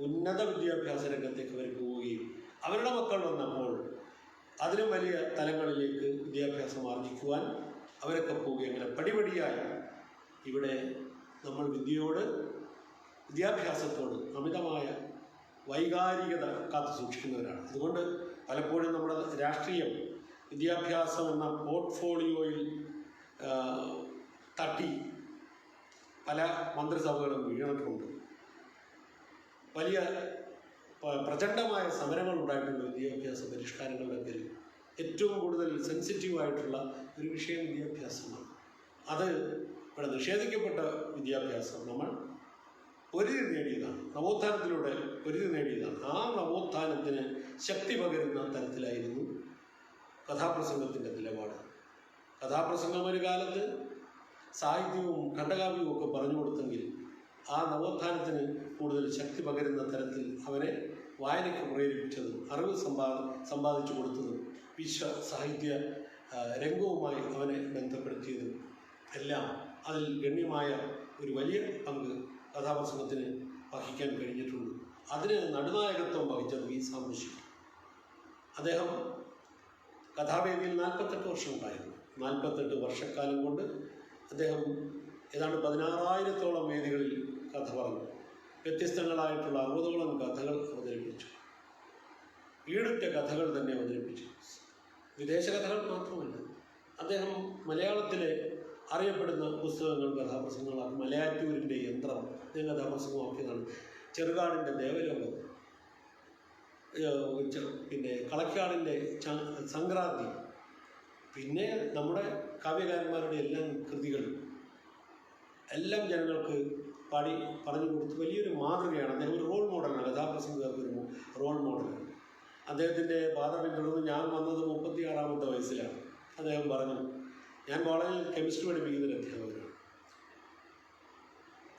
ഉന്നത വിദ്യാഭ്യാസ രംഗത്തേക്ക് അവർ പോവുകയും അവരുടെ മക്കൾ വന്നപ്പോൾ അതിലും വലിയ തലങ്ങളിലേക്ക് വിദ്യാഭ്യാസം ആർജിക്കുവാൻ അവരൊക്കെ പോവുകയും അങ്ങനെ പടിപടിയായി ഇവിടെ നമ്മൾ വിദ്യാഭ്യാസത്തോട് അമിതമായ വൈകാരികത കാത്തു സൂക്ഷിക്കുന്നവരാണ്. അതുകൊണ്ട് പലപ്പോഴും നമ്മുടെ രാഷ്ട്രീയം വിദ്യാഭ്യാസം എന്ന പോർട്ട്ഫോളിയോയിൽ തട്ടി പല മന്ത്രിസഭകളും വീണിട്ടുണ്ട്. വലിയ പ്രചണ്ഡമായ സമരങ്ങൾ ഉണ്ടായിട്ടുണ്ട് വിദ്യാഭ്യാസ പരിഷ്കാരങ്ങളുടെ പേരിൽ. ഏറ്റവും കൂടുതൽ സെൻസിറ്റീവായിട്ടുള്ള ഒരു വിഷയം വിദ്യാഭ്യാസമാണ്. അത് ഇവിടെ നിഷേധിക്കപ്പെട്ട വിദ്യാഭ്യാസം നമ്മൾ പൊരുതി നേടിയതാണ്, നവോത്ഥാനത്തിലൂടെ പൊരുതി നേടിയതാണ്. ആ നവോത്ഥാനത്തിന് ശക്തി പകരുന്ന തരത്തിലായിരുന്നു കഥാപ്രസംഗത്തിൻ്റെ നിലപാട്. കഥാപ്രസംഗം ഒരു കാലത്ത് സാഹിത്യവും ഖണ്ഡകാവ്യവും ഒക്കെ പറഞ്ഞു കൊടുത്തെങ്കിൽ ആ നവോത്ഥാനത്തിന് കൂടുതൽ ശക്തി പകരുന്ന തരത്തിൽ അവനെ വായനയ്ക്ക് പ്രേരിപ്പിച്ചതും അറിവ് സമ്പാദിച്ചു കൊടുത്തതും വിശ്വ സാഹിത്യ രംഗവുമായി അവനെ ബന്ധപ്പെടുത്തിയതും എല്ലാം അതിൽ ഗണ്യമായ ഒരു വലിയ പങ്ക് കഥാപ്രസംഗത്തിന് വഹിക്കാൻ കഴിഞ്ഞിട്ടുണ്ട്. അതിന് നടുനായകത്വം വഹിച്ചത് വി സാംബശിവൻ. അദ്ദേഹം കഥാവേദിയിൽ 48 വർഷം ഉണ്ടായിരുന്നു. 48 വർഷക്കാലം കൊണ്ട് അദ്ദേഹം ഏതാണ്ട് 16,000-ഓളം വേദികളിൽ കഥ പറഞ്ഞു. വ്യത്യസ്തങ്ങളായിട്ടുള്ള 60ഓളം കഥകൾ അവതരിപ്പിച്ചു. ഈടുറ്റ കഥകൾ തന്നെ അവതരിപ്പിച്ചു. വിദേശ കഥകൾ മാത്രമല്ല, അദ്ദേഹം മലയാളത്തിലെ അറിയപ്പെടുന്ന പുസ്തകങ്ങൾ കഥാപ്രസംഗങ്ങളാക്കി. മലയാറ്റൂരിൻ്റെ യന്ത്രം അദ്ദേഹം കഥാപ്രസംഗമാക്കിയതാണ്. ചെറുകാടിൻ്റെ ദേവലോകം, പിന്നെ കളക്കാടിൻ്റെ സംക്രാന്തി, പിന്നെ നമ്മുടെ കാവ്യകാരന്മാരുടെ എല്ലാം കൃതികൾ എല്ലാം ജനങ്ങൾക്ക് പറഞ്ഞു കൊടുത്ത് വലിയൊരു മാതൃകയാണ്. അദ്ദേഹം ഒരു റോൾ മോഡലാണ്, കഥാപ്രസംഗർക്ക് ഒരു റോൾ മോഡലാണ്. അദ്ദേഹത്തിൻ്റെ പാത പിന്തുടർന്ന് ഞാൻ വന്നത് 36-ാമത്തെ വയസ്സിലാണ്. അദ്ദേഹം പറഞ്ഞു, ഞാൻ കോളേജിൽ കെമിസ്ട്രി പഠിപ്പിക്കുന്നൊരു അധ്യാപകനാണ്.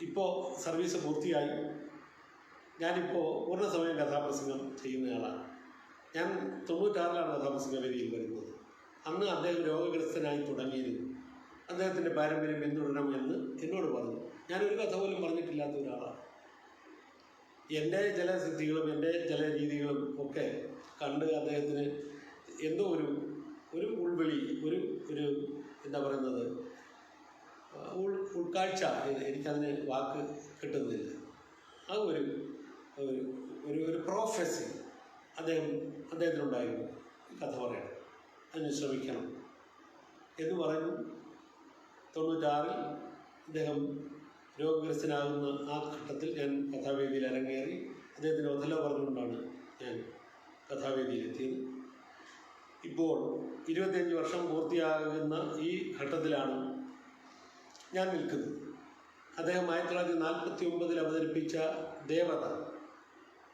ഇപ്പോൾ സർവീസ് പൂർത്തിയായി. ഞാനിപ്പോൾ പൂർണ്ണസമയം കഥാപ്രസംഗം ചെയ്യുന്നയാളാണ്. ഞാൻ 96-ലാണ് കഥാപ്രസംഗ വേദിയിൽ വരുന്നത്. അന്ന് അദ്ദേഹം രോഗഗ്രസ്തനായി തുടങ്ങിയിരുന്നു. അദ്ദേഹത്തിൻ്റെ പാരമ്പര്യം പിന്തുടരണമെന്ന് എന്നോട് പറഞ്ഞു. ഞാനൊരു കഥ പോലും പറഞ്ഞിട്ടില്ലാത്ത ഒരാളാണ്. എൻ്റെ ചില സിദ്ധികളും എൻ്റെ ചില രീതികളും ഒക്കെ കണ്ട് അദ്ദേഹത്തിന് എന്തോ ഒരു ഉൾവിളി, ഒരു എന്താ പറയുന്നത്, ഉൾക്കാഴ്ച, എനിക്കതിന് വാക്ക് കിട്ടുന്നില്ല. ആ ഒരു പ്രോഫസി അദ്ദേഹത്തിനുണ്ടായിരുന്നു. കഥ പറയണം, അതിന് ശ്രമിക്കണം എന്ന് പറഞ്ഞു. 96-ൽ അദ്ദേഹം രോഗഗ്രസ്തനാകുന്ന ആ ഘട്ടത്തിൽ ഞാൻ കഥാവേദിയിൽ അരങ്ങേറി. അദ്ദേഹത്തിന് ഒഥല്ലോ പറഞ്ഞുകൊണ്ടാണ് ഞാൻ കഥാവേദിയിലെത്തിയത്. ഇപ്പോൾ 25 വർഷം പൂർത്തിയാകുന്ന ഈ ഘട്ടത്തിലാണ് ഞാൻ നിൽക്കുന്നത്. അദ്ദേഹം 1949-ൽ അവതരിപ്പിച്ച ദേവത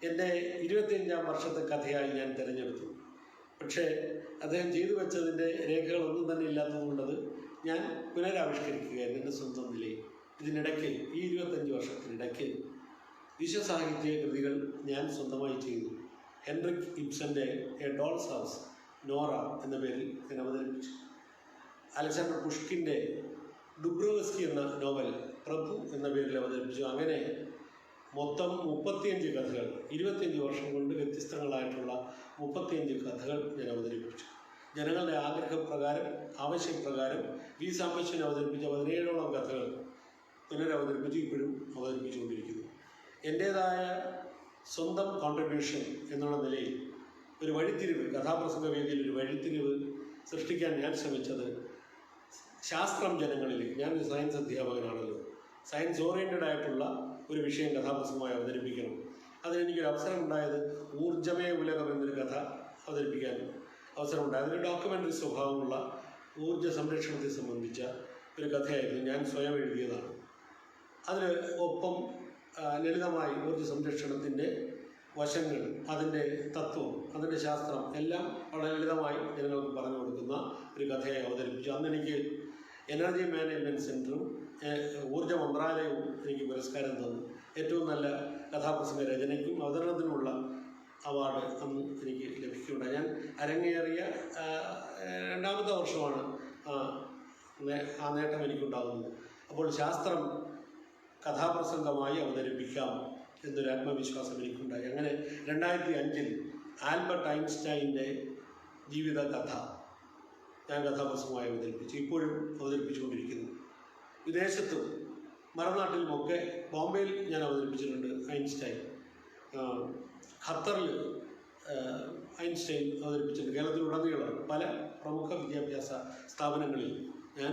എൻ്റെ 25-ാം വർഷത്തെ കഥയായി ഞാൻ തിരഞ്ഞെടുത്തു. പക്ഷേ അദ്ദേഹം ചെയ്തു വെച്ചതിൻ്റെ രേഖകളൊന്നും തന്നെ ഇല്ലാത്തതുകൊണ്ടത് ഞാൻ പുനരാവിഷ്കരിക്കുകയായിരുന്നു എൻ്റെ സ്വന്തം നിലയിൽ. ഇതിനിടയ്ക്ക് ഈ 25 വർഷത്തിനിടയ്ക്ക് വിശ്വസാഹിത്യ കൃതികൾ ഞാൻ സ്വന്തമായി ചെയ്തു. ഹെൻറിക് ഇബ്സൻ്റെ എ ഡോൾസ് ഹൗസ്, നോറ എന്ന പേരിൽ ഞാൻ അവതരിപ്പിച്ചു. അലക്സാണ്ടർ പുഷ്കിൻ്റെ ഡുബ്രോവസ്കി എന്ന നോവൽ പ്രഭു എന്ന പേരിൽ അവതരിപ്പിച്ചു. അങ്ങനെ മൊത്തം 35 കഥകൾ, 25 വർഷം കൊണ്ട് വ്യത്യസ്തങ്ങളായിട്ടുള്ള 35 കഥകൾ ഞാൻ അവതരിപ്പിച്ചു. ജനങ്ങളുടെ ആഗ്രഹപ്രകാരം, ആവശ്യപ്രകാരം വി സാംബശിവൻ അവതരിപ്പിച്ച 17ഓളം കഥകൾ പുനരവതരിപ്പിച്ച് ഇപ്പോഴും അവതരിപ്പിച്ചുകൊണ്ടിരിക്കുന്നു. എൻ്റേതായ സ്വന്തം കോൺട്രിബ്യൂഷൻ എന്നുള്ള നിലയിൽ ഒരു വഴിത്തിരിവ്, കഥാപ്രസംഗ വേദിയിൽ ഒരു വഴിത്തിരിവ് സൃഷ്ടിക്കാൻ ഞാൻ ശ്രമിച്ചത് ശാസ്ത്രം ജനങ്ങളിലേക്ക്, ഞാനൊരു സയൻസ് അധ്യാപകനാണല്ലോ, സയൻസ് ഓറിയൻറ്റഡ് ആയിട്ടുള്ള ഒരു വിഷയം കഥാപ്രസംഗമായി അവതരിപ്പിക്കണം. അതിനെനിക്കൊരു അവസരം ഉണ്ടായത് ഊർജ്ജമേ ഉലകം എന്നൊരു കഥ അവതരിപ്പിക്കാൻ അവസരമുണ്ടായത്. അതിന് ഡോക്യുമെൻ്ററി സ്വഭാവമുള്ള ഊർജ്ജ സംരക്ഷണത്തെ സംബന്ധിച്ച ഒരു കഥയായിരുന്നു, ഞാൻ സ്വയം എഴുതിയതാണ്. അതിൽ ഒപ്പം ലളിതമായി ഊർജ്ജ സംരക്ഷണത്തിൻ്റെ വശങ്ങൾ, അതിൻ്റെ തത്വം, അതിൻ്റെ ശാസ്ത്രം എല്ലാം വളരെ ലളിതമായി ജനങ്ങൾക്ക് പറഞ്ഞു കൊടുക്കുന്ന ഒരു കഥയായി അവതരിപ്പിച്ചു. അന്ന് എനിക്ക് എനർജി മാനേജ്മെൻറ്റ് സെൻറ്ററും ഊർജ്ജ മന്ത്രാലയവും എനിക്ക് പുരസ്കാരം തന്നു. ഏറ്റവും നല്ല കഥാപ്രസംഗ രചനയ്ക്കും അവതരണത്തിനുമുള്ള അവാർഡ് അന്ന് എനിക്ക് ലഭിക്കുകയുണ്ടായി. ഞാൻ അരങ്ങേറിയ രണ്ടാമത്തെ വർഷമാണ് ആ നേട്ടം എനിക്കുണ്ടാകുന്നത്. അപ്പോൾ ശാസ്ത്രം കഥാപ്രസംഗമായി അവതരിപ്പിക്കാം എന്നൊരു ആത്മവിശ്വാസം എനിക്കുണ്ടായി. അങ്ങനെ 2005 ആൽബർട്ട് ഐൻസ്റ്റൈൻ്റെ ജീവിത കഥ ഞാൻ കഥാപ്രസംഗമായി അവതരിപ്പിച്ചു. ഇപ്പോഴും അവതരിപ്പിച്ചുകൊണ്ടിരിക്കുന്നു. വിദേശത്തും മറുനാട്ടിലുമൊക്കെ, ബോംബെയിൽ ഞാൻ അവതരിപ്പിച്ചിട്ടുണ്ട് ഐൻസ്റ്റൈൻ, ഖത്തറിൽ ഐൻസ്റ്റൈൻ അവതരിപ്പിച്ചിട്ടുണ്ട്. കേരളത്തിലുടനീളം പല പ്രമുഖ വിദ്യാഭ്യാസ സ്ഥാപനങ്ങളിൽ ഞാൻ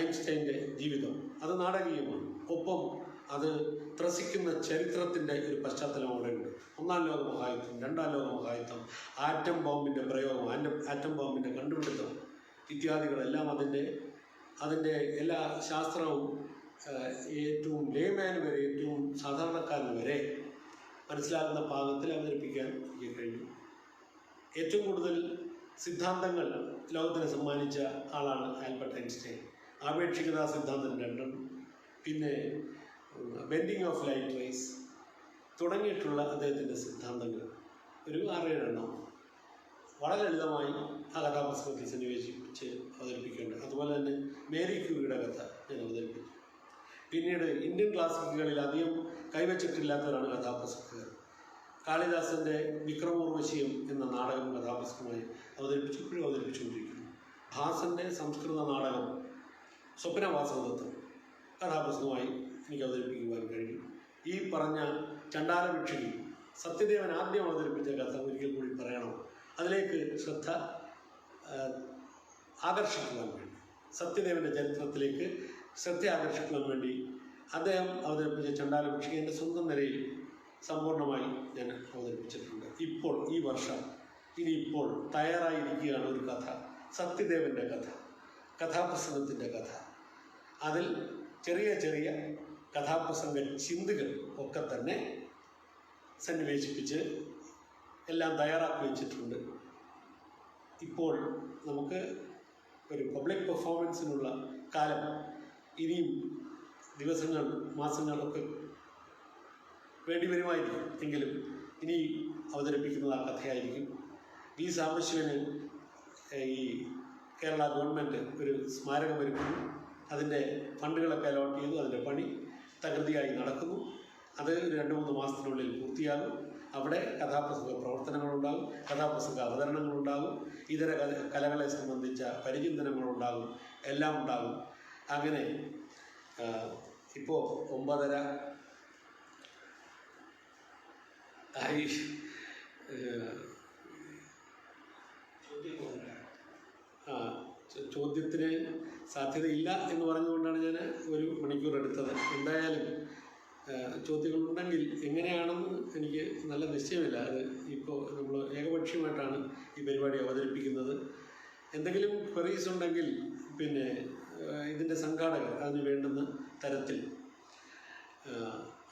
ഐൻസ്റ്റൈൻ്റെ ജീവിതം, അത് നാടകീയമാണ്, ഒപ്പം അത് ത്രസിക്കുന്ന ചരിത്രത്തിൻ്റെ ഒരു പശ്ചാത്തലം അവിടെയുണ്ട്. 1-ാം ലോക മഹായുദ്ധം, 2-ാം ലോക മഹായുദ്ധം, ആറ്റം ബോംബിൻ്റെ പ്രയോഗം, ആറ്റം ബോംബിൻ്റെ കണ്ടുപിടുത്തം ഇത്യാദികളെല്ലാം അതിൻ്റെ എല്ലാ ശാസ്ത്രവും ഏറ്റവും ലേമാന് വരെ, ഏറ്റവും സാധാരണക്കാരന് വരെ മനസ്സിലാകുന്ന പാകത്തിൽ അവതരിപ്പിക്കാൻ എനിക്ക് കഴിഞ്ഞു. ഏറ്റവും കൂടുതൽ സിദ്ധാന്തങ്ങൾ ലോകത്തിന് സമ്മാനിച്ച ആളാണ് ആൽബർട്ട് ഐൻസ്റ്റൈൻ. ആപേക്ഷികതാ സിദ്ധാന്തം 2, പിന്നെ ബെൻഡിങ് ഓഫ് ലൈറ്റ് റേസ് തുടങ്ങിയിട്ടുള്ള അദ്ദേഹത്തിൻ്റെ സിദ്ധാന്തങ്ങൾ ഒരു 6-7 എണ്ണം വളരെ ലളിതമായി ആ കഥാപ്രസംഗത്തിൽ സന്നിവേശിപ്പിച്ച് അവതരിപ്പിക്കേണ്ടത്. അതുപോലെ തന്നെ മേരി ക്യൂറിയുടെ കഥ ഞാൻ അവതരിപ്പിച്ചു. പിന്നീട് ഇന്ത്യൻ ക്ലാസിക്കുകളിൽ അധികം കൈവച്ചിട്ടില്ലാത്തവരാണ് കഥാപ്രസംഗകർ. കാളിദാസൻ്റെ വിക്രമോർവശീയം എന്ന നാടകം കഥാപ്രസംഗമായി ഇപ്പോഴും അവതരിപ്പിച്ചുകൊണ്ടിരിക്കുന്നു. ഭാസൻ്റെ സംസ്കൃത നാടകം സ്വപ്നവാസവദത്തം കഥാപ്രസംഗമായി എനിക്ക് അവതരിപ്പിക്കുവാൻ കഴിയും. ഈ പറഞ്ഞ ചണ്ഡാലഭിക്ഷുകി സത്യദേവൻ ആദ്യം അവതരിപ്പിച്ച കഥ ഒരിക്കൽ കൂടി പറയണം. അതിലേക്ക് ശ്രദ്ധ ആകർഷിക്കുവാൻ വേണ്ടി, സത്യദേവൻ്റെ ചരിത്രത്തിലേക്ക് ശ്രദ്ധ ആകർഷിക്കുവാൻ വേണ്ടി അദ്ദേഹം അവതരിപ്പിച്ച ചണ്ഡാലഭിക്ഷുകി എൻ്റെ സ്വന്തം നിലയിൽ സമ്പൂർണ്ണമായി ഞാൻ അവതരിപ്പിച്ചിട്ടുണ്ട്. ഇപ്പോൾ ഈ വർഷം ഇനിയിപ്പോൾ തയ്യാറായിരിക്കുകയാണ് ഒരു കഥ, സത്യദേവൻ്റെ കഥ, കഥാപ്രസംഗത്തിൻ്റെ കഥ. അതിൽ ചെറിയ ചെറിയ കഥാപ്രസംഗ ചിന്തകൾ ഒക്കെ തന്നെ സന്നിവേശിപ്പിച്ച് എല്ലാം തയ്യാറാക്കി വെച്ചിട്ടുണ്ട്. ഇപ്പോൾ നമുക്ക് ഒരു പബ്ലിക് പെർഫോമൻസിനുള്ള കാലം ഇനിയും ദിവസങ്ങൾ, മാസങ്ങളൊക്കെ വേണ്ടി വരുമായിരിക്കും. എങ്കിലും ഇനി അവതരിപ്പിക്കുന്നത് ആ കഥയായിരിക്കും. വി സാംബശിവന് ഈ കേരള ഗവൺമെൻറ് ഒരു സ്മാരകം ഒരുക്കുന്നു. അതിൻ്റെ ഫണ്ടുകളൊക്കെ അലോട്ട് ചെയ്തു. അതിൻ്റെ പണി തകൃതിയായി നടക്കുന്നു. അത് 2-3 മാസത്തിനുള്ളിൽ പൂർത്തിയാകും. അവിടെ കഥാപ്രസംഗ പ്രവർത്തനങ്ങളുണ്ടാകും, കഥാപ്രസംഗ അവതരണങ്ങളുണ്ടാകും, ഇതര കലകളെ സംബന്ധിച്ച പരിചിന്തനങ്ങളുണ്ടാകും, എല്ലാം ഉണ്ടാകും. അങ്ങനെ ഇപ്പോൾ 9:30 ആയി. ചോദ്യത്തിന് സാധ്യതയില്ല എന്ന് പറഞ്ഞുകൊണ്ടാണ് ഞാൻ 1 മണിക്കൂർ എടുത്തത്. എന്തായാലും ചോദ്യങ്ങളുണ്ടെങ്കിൽ എങ്ങനെയാണെന്ന് എനിക്ക് നല്ല നിശ്ചയമില്ല. അത് ഇപ്പോൾ നമ്മൾ ഏകപക്ഷീയമായിട്ടാണ് ഈ പരിപാടി അവതരിപ്പിക്കുന്നത്. എന്തെങ്കിലും ക്വറീസ് ഉണ്ടെങ്കിൽ പിന്നെ ഇതിൻ്റെ സംഘാടകർ അതിന് വേണ്ടുന്ന തരത്തിൽ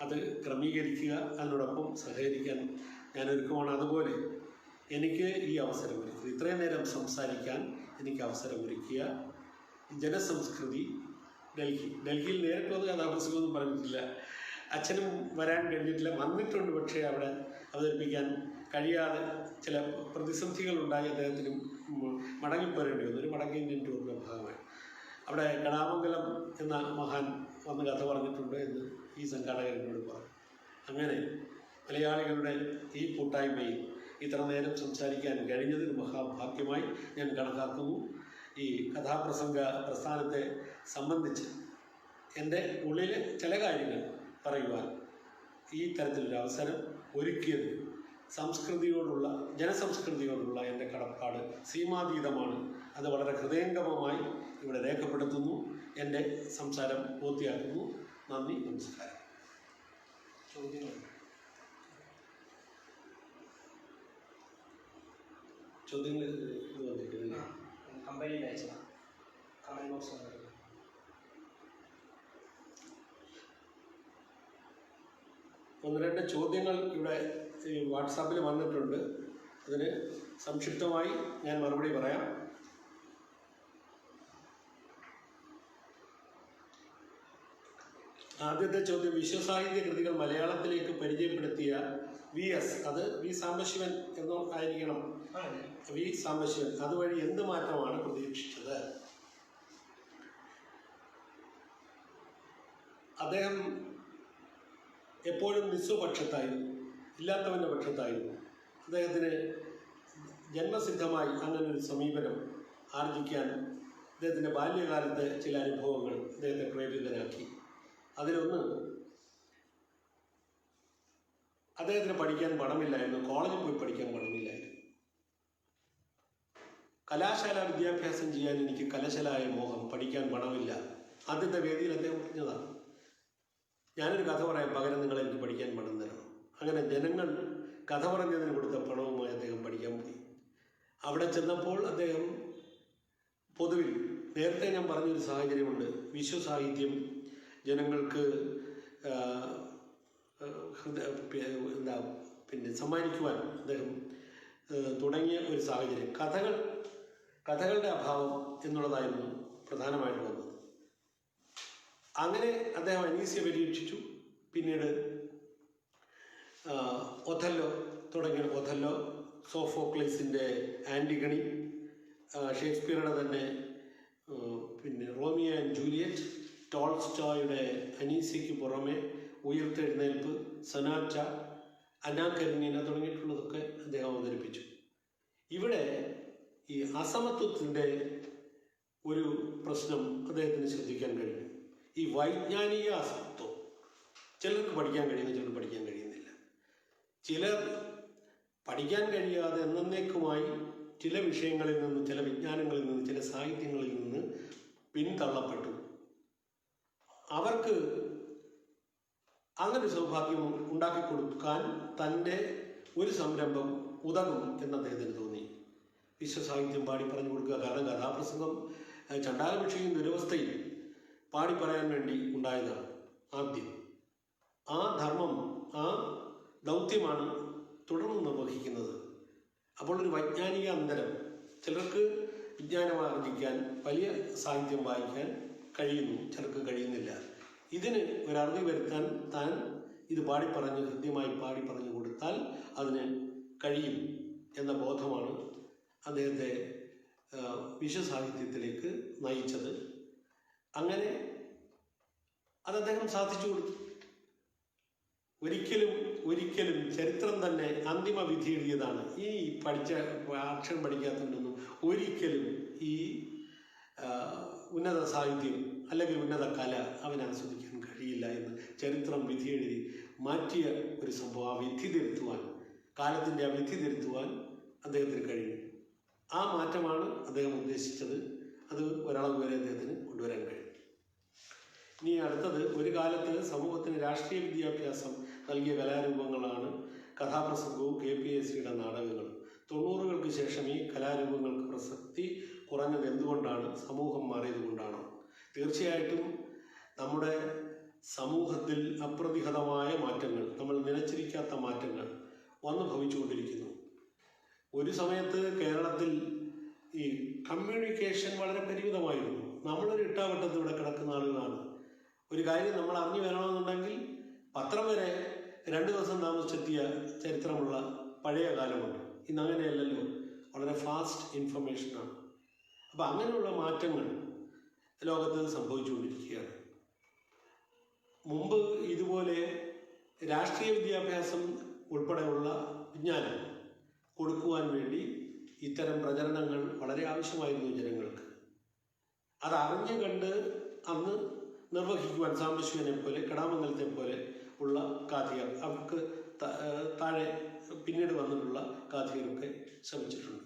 അത് ക്രമീകരിക്കുക, അതിനോടൊപ്പം സഹകരിക്കാൻ ഞാൻ ഒരുക്കമാണ്. അതുപോലെ എനിക്ക് ഈ അവസരമൊരുക്കുക, ഇത്രയും നേരം സംസാരിക്കാൻ എനിക്ക് അവസരമൊരുക്കിയ ജനസംസ്കൃതി ഡൽഹിയിൽ നേരിട്ട് വന്ന് കഥാപ്രസംഗമൊന്നും പറഞ്ഞിട്ടില്ല. അച്ഛനും വരാൻ കഴിഞ്ഞിട്ടില്ല, വന്നിട്ടുണ്ട്. പക്ഷേ അവിടെ അവതരിപ്പിക്കാൻ കഴിയാതെ ചില പ്രതിസന്ധികളുണ്ടായി. അദ്ദേഹത്തിനും മടങ്ങിപ്പോരേണ്ടി വന്നു, ഒരു വടക്കേ ഇന്ത്യൻ ടൂറിൻ്റെ ഭാഗമായി. അവിടെ കടാമംഗലം എന്ന മഹാൻ വന്ന് കഥ പറഞ്ഞിട്ടുണ്ട് എന്ന് ഈ സംഘാടകരോട് പറഞ്ഞു. അങ്ങനെ മലയാളികളുടെ ഈ കൂട്ടായ്മയിൽ ഇത്ര നേരം സംസാരിക്കാൻ കഴിഞ്ഞതിന് മഹാഭാഗ്യമായി ഞാൻ കണക്കാക്കുന്നു. ഈ കഥാപ്രസംഗ പ്രസ്ഥാനത്തെ സംബന്ധിച്ച് എൻ്റെ ഉള്ളിലെ ചില കാര്യങ്ങൾ പറയുവാൻ ഈ തരത്തിലൊരു അവസരം ഒരുക്കിയത് സംസ്കൃതിയോടുള്ള ജനസംസ്കൃതിയോടുള്ള എൻ്റെ കടപ്പാട് സീമാതീതമാണ്. അത് വളരെ ഹൃദയംഗമമായി ഇവിടെ രേഖപ്പെടുത്തുന്നു. എൻ്റെ സംസാരം പൂർത്തിയാക്കുന്നു. നന്ദി, നമസ്കാരം. ചോദ്യങ്ങൾ കമ്പനിയിൽ അയച്ചതാണ്. കമൻറ്റ് ബോക്സ് ഒന്ന് രണ്ട് ചോദ്യങ്ങൾ ഇവിടെ വാട്സാപ്പിൽ വന്നിട്ടുണ്ട്. അതിന് സംക്ഷിപ്തമായി ഞാൻ മറുപടി പറയാം. ആദ്യത്തെ ചോദ്യം, വിശ്വസാഹിത്യ കൃതികൾ മലയാളത്തിലേക്ക് പരിചയപ്പെടുത്തിയ VS, അത് വി സാംബശിവൻ എന്നോ ആയിരിക്കണം, വി സാംബശിവൻ, അതുവഴി എന്ത് മാറ്റമാണ് പ്രതീക്ഷിച്ചത്? അദ്ദേഹം എപ്പോഴും നിസ്വപക്ഷത്തായിരുന്നു, ഇല്ലാത്തവൻ്റെ പക്ഷത്തായിരുന്നു. അദ്ദേഹത്തിന് ജന്മസിദ്ധമായി അങ്ങനൊരു സമീപനം ആർജിക്കാൻ അദ്ദേഹത്തിൻ്റെ ബാല്യകാലത്തെ ചില അനുഭവങ്ങൾ അദ്ദേഹത്തെ പ്രേരിതനാക്കി. അതിലൊന്ന്, അദ്ദേഹത്തിന് പഠിക്കാൻ പണമില്ലായിരുന്നു, കോളേജിൽ പോയി പഠിക്കാൻ പണമില്ലായിരുന്നു. കലാശാല വിദ്യാഭ്യാസം ചെയ്യാൻ എനിക്ക് കലശലായ മോഹം, പഠിക്കാൻ പണമില്ല. ആദ്യത്തെ വേദിയിൽ അദ്ദേഹം പറഞ്ഞതാണ്, ഞാനൊരു കഥ പറയാം, പകരം നിങ്ങൾ എനിക്ക് പഠിക്കാൻ പണം തരണം. അങ്ങനെ ജനങ്ങൾ കഥ പറഞ്ഞതിന് കൊടുത്ത പണവുമായി അദ്ദേഹം പഠിക്കാൻ പോയി. അവിടെ ചെന്നപ്പോൾ അദ്ദേഹം പൊതുവിൽ, നേരത്തെ ഞാൻ പറഞ്ഞൊരു സാഹചര്യമുണ്ട്, വിശ്വസാഹിത്യം ജനങ്ങൾക്ക് സമ്മാനിക്കുവാൻ അദ്ദേഹം തുടങ്ങിയ ഒരു സാഹചര്യം, കഥകളുടെ അഭാവം എന്നുള്ളതായിരുന്നു പ്രധാനമായിട്ട് വന്നത്. അങ്ങനെ അദ്ദേഹം അനീസിയെ പരീക്ഷിച്ചു. പിന്നീട് ഒഥല്ലോ തുടങ്ങിയ ഒഥല്ലോ, സോഫോക്ലേസിൻ്റെ ആൻറ്റിഗണി, ഷേക്സ്പിയറുടെ തന്നെ പിന്നെ റോമിയോ ആൻഡ് ജൂലിയറ്റ്, ടോൾസ്റ്റോയുടെ അനീസിക്ക് പുറമെ ഉയർത്തെഴുന്നേൽപ്പ്, സനാറ്റ, അന്നാ കരീനീന തുടങ്ങിയിട്ടുള്ളതൊക്കെ അദ്ദേഹം അവതരിപ്പിച്ചു. ഇവിടെ ഈ അസമത്വത്തിൻ്റെ ഒരു പ്രശ്നം അദ്ദേഹത്തിന് ശ്രദ്ധിക്കാൻ കഴിഞ്ഞു. ഈ വൈജ്ഞാനിക അസമത്വം, ചിലർക്ക് പഠിക്കാൻ കഴിയുന്നു, ചിലർക്ക് പഠിക്കാൻ കഴിയുന്നില്ല. ചിലർ പഠിക്കാൻ കഴിയാതെ എന്നേക്കുമായി ചില വിഷയങ്ങളിൽ നിന്ന്, ചില വിജ്ഞാനങ്ങളിൽ നിന്ന്, ചില സാഹിത്യങ്ങളിൽ നിന്ന് പിന്തള്ളപ്പെട്ടു. അവർക്ക് അങ്ങനെ സൗഭാഗ്യം ഉണ്ടാക്കി കൊടുക്കാൻ തൻ്റെ ഒരു സംരംഭം ഉതകും എന്ന് അദ്ദേഹത്തിന് തോന്നി. വിശ്വസാഹിത്യം പാടി പറഞ്ഞു കൊടുക്കുക. കാരണം കഥാപ്രസംഗം ചണ്ടാലഭിക്ഷയും ദുരവസ്ഥയും പാടി പറയാൻ വേണ്ടി ഉണ്ടായതാണ് ആദ്യം. ആ ധർമ്മം, ആ ദൗത്യമാണ് തുടർന്ന് നിർവഹിക്കുന്നത്. അപ്പോൾ ഒരു വൈജ്ഞാനിക അന്തരം, ചിലർക്ക് വിജ്ഞാനം ആർജിക്കാൻ, വലിയ സാഹിത്യം വായിക്കാൻ കഴിയുന്നു, ചിലർക്ക് കഴിയുന്നില്ല. ഇതിന് ഒരറുതി വരുത്താൻ താൻ ഇത് പാടിപ്പറഞ്ഞ്, ഹൃദ്യമായി പാടിപ്പറഞ്ഞു കൊടുത്താൽ അതിന് കഴിയും എന്ന ബോധമാണ് അദ്ദേഹത്തെ വിശ്വസാഹിത്യത്തിലേക്ക് നയിച്ചത്. അങ്ങനെ അത് അദ്ദേഹം സാധിച്ചു കൊടുത്തു. ഒരിക്കലും ചരിത്രം തന്നെ അന്തിമ വിധി എഴുതിയതാണ്. ഈ അക്ഷരം പഠിക്കാത്തതൊന്നും ഒരിക്കലും ഈ ഉന്നത സാഹിത്യം അല്ലെങ്കിൽ ഉന്നത കല അവൻ ആസ്വദിക്കാൻ കഴിയില്ല എന്ന് ചരിത്രം വിധി എഴുതി മാറ്റിയ ഒരു സംഭവം. ആ വിധി തിരുത്തുവാൻ, കാലത്തിൻ്റെ ആ വിധി തിരുത്തുവാൻ അദ്ദേഹത്തിന് കഴിഞ്ഞു. ആ മാറ്റമാണ് അദ്ദേഹം ഉദ്ദേശിച്ചത്. അത് ഒരളവ് വരെ അദ്ദേഹത്തിന് കൊണ്ടുവരാൻ കഴിഞ്ഞു. ഇനി അടുത്തത്, ഒരു കാലത്ത് സമൂഹത്തിന് രാഷ്ട്രീയ വിദ്യാഭ്യാസം നൽകിയ കലാരൂപങ്ങളാണ് കഥാപ്രസംഗവും KPSCയുടെ നാടകങ്ങളും. 90കൾക്ക് ശേഷം ഈ കലാരൂപങ്ങൾക്ക് പ്രസക്തി കുറഞ്ഞത് എന്തുകൊണ്ടാണ്? സമൂഹം മാറിയത് കൊണ്ടാണോ? തീർച്ചയായിട്ടും നമ്മുടെ സമൂഹത്തിൽ അപ്രതിഹതമായ മാറ്റങ്ങൾ, നമ്മൾ നനച്ചിരിക്കാത്ത മാറ്റങ്ങൾ വന്നു ഭവിച്ചുകൊണ്ടിരിക്കുന്നു. ഒരു സമയത്ത് കേരളത്തിൽ ഈ കമ്മ്യൂണിക്കേഷൻ വളരെ പരിമിതമായിരുന്നു. നമ്മളൊരു ഇട്ടാവട്ടത്ത് ഇവിടെ കിടക്കുന്ന ആളുകളാണ്. ഒരു കാര്യം നമ്മൾ അറിഞ്ഞു വരണമെന്നുണ്ടെങ്കിൽ പത്രം വരെ 2 ദിവസം താമസിച്ചെത്തിയ ചരിത്രമുള്ള പഴയ കാലമുണ്ട്. ഇന്ന് അങ്ങനെയല്ലല്ലോ, വളരെ ഫാസ്റ്റ് ഇൻഫർമേഷനാണ്. അപ്പം അങ്ങനെയുള്ള മാറ്റങ്ങൾ ലോകത്ത് സംഭവിച്ചുകൊണ്ടിരിക്കുകയാണ്. മുമ്പ് ഇതുപോലെ രാഷ്ട്രീയ വിദ്യാഭ്യാസം ഉൾപ്പെടെയുള്ള വിജ്ഞാനം കൊടുക്കുവാൻ വേണ്ടി ഇത്തരം പ്രചരണങ്ങൾ വളരെ ആവശ്യമായിരുന്നു ജനങ്ങൾക്ക്. അത് അറിഞ്ഞു കണ്ട് അന്ന് നിർവഹിക്കുവാൻ സാംബശിവനെ പോലെ, കടാമംഗലത്തെ പോലെ ഉള്ള കാഥികർ, അവർക്ക് താഴെ പിന്നീട് വന്നിട്ടുള്ള കാഥികരൊക്കെ ശ്രമിച്ചിട്ടുണ്ട്.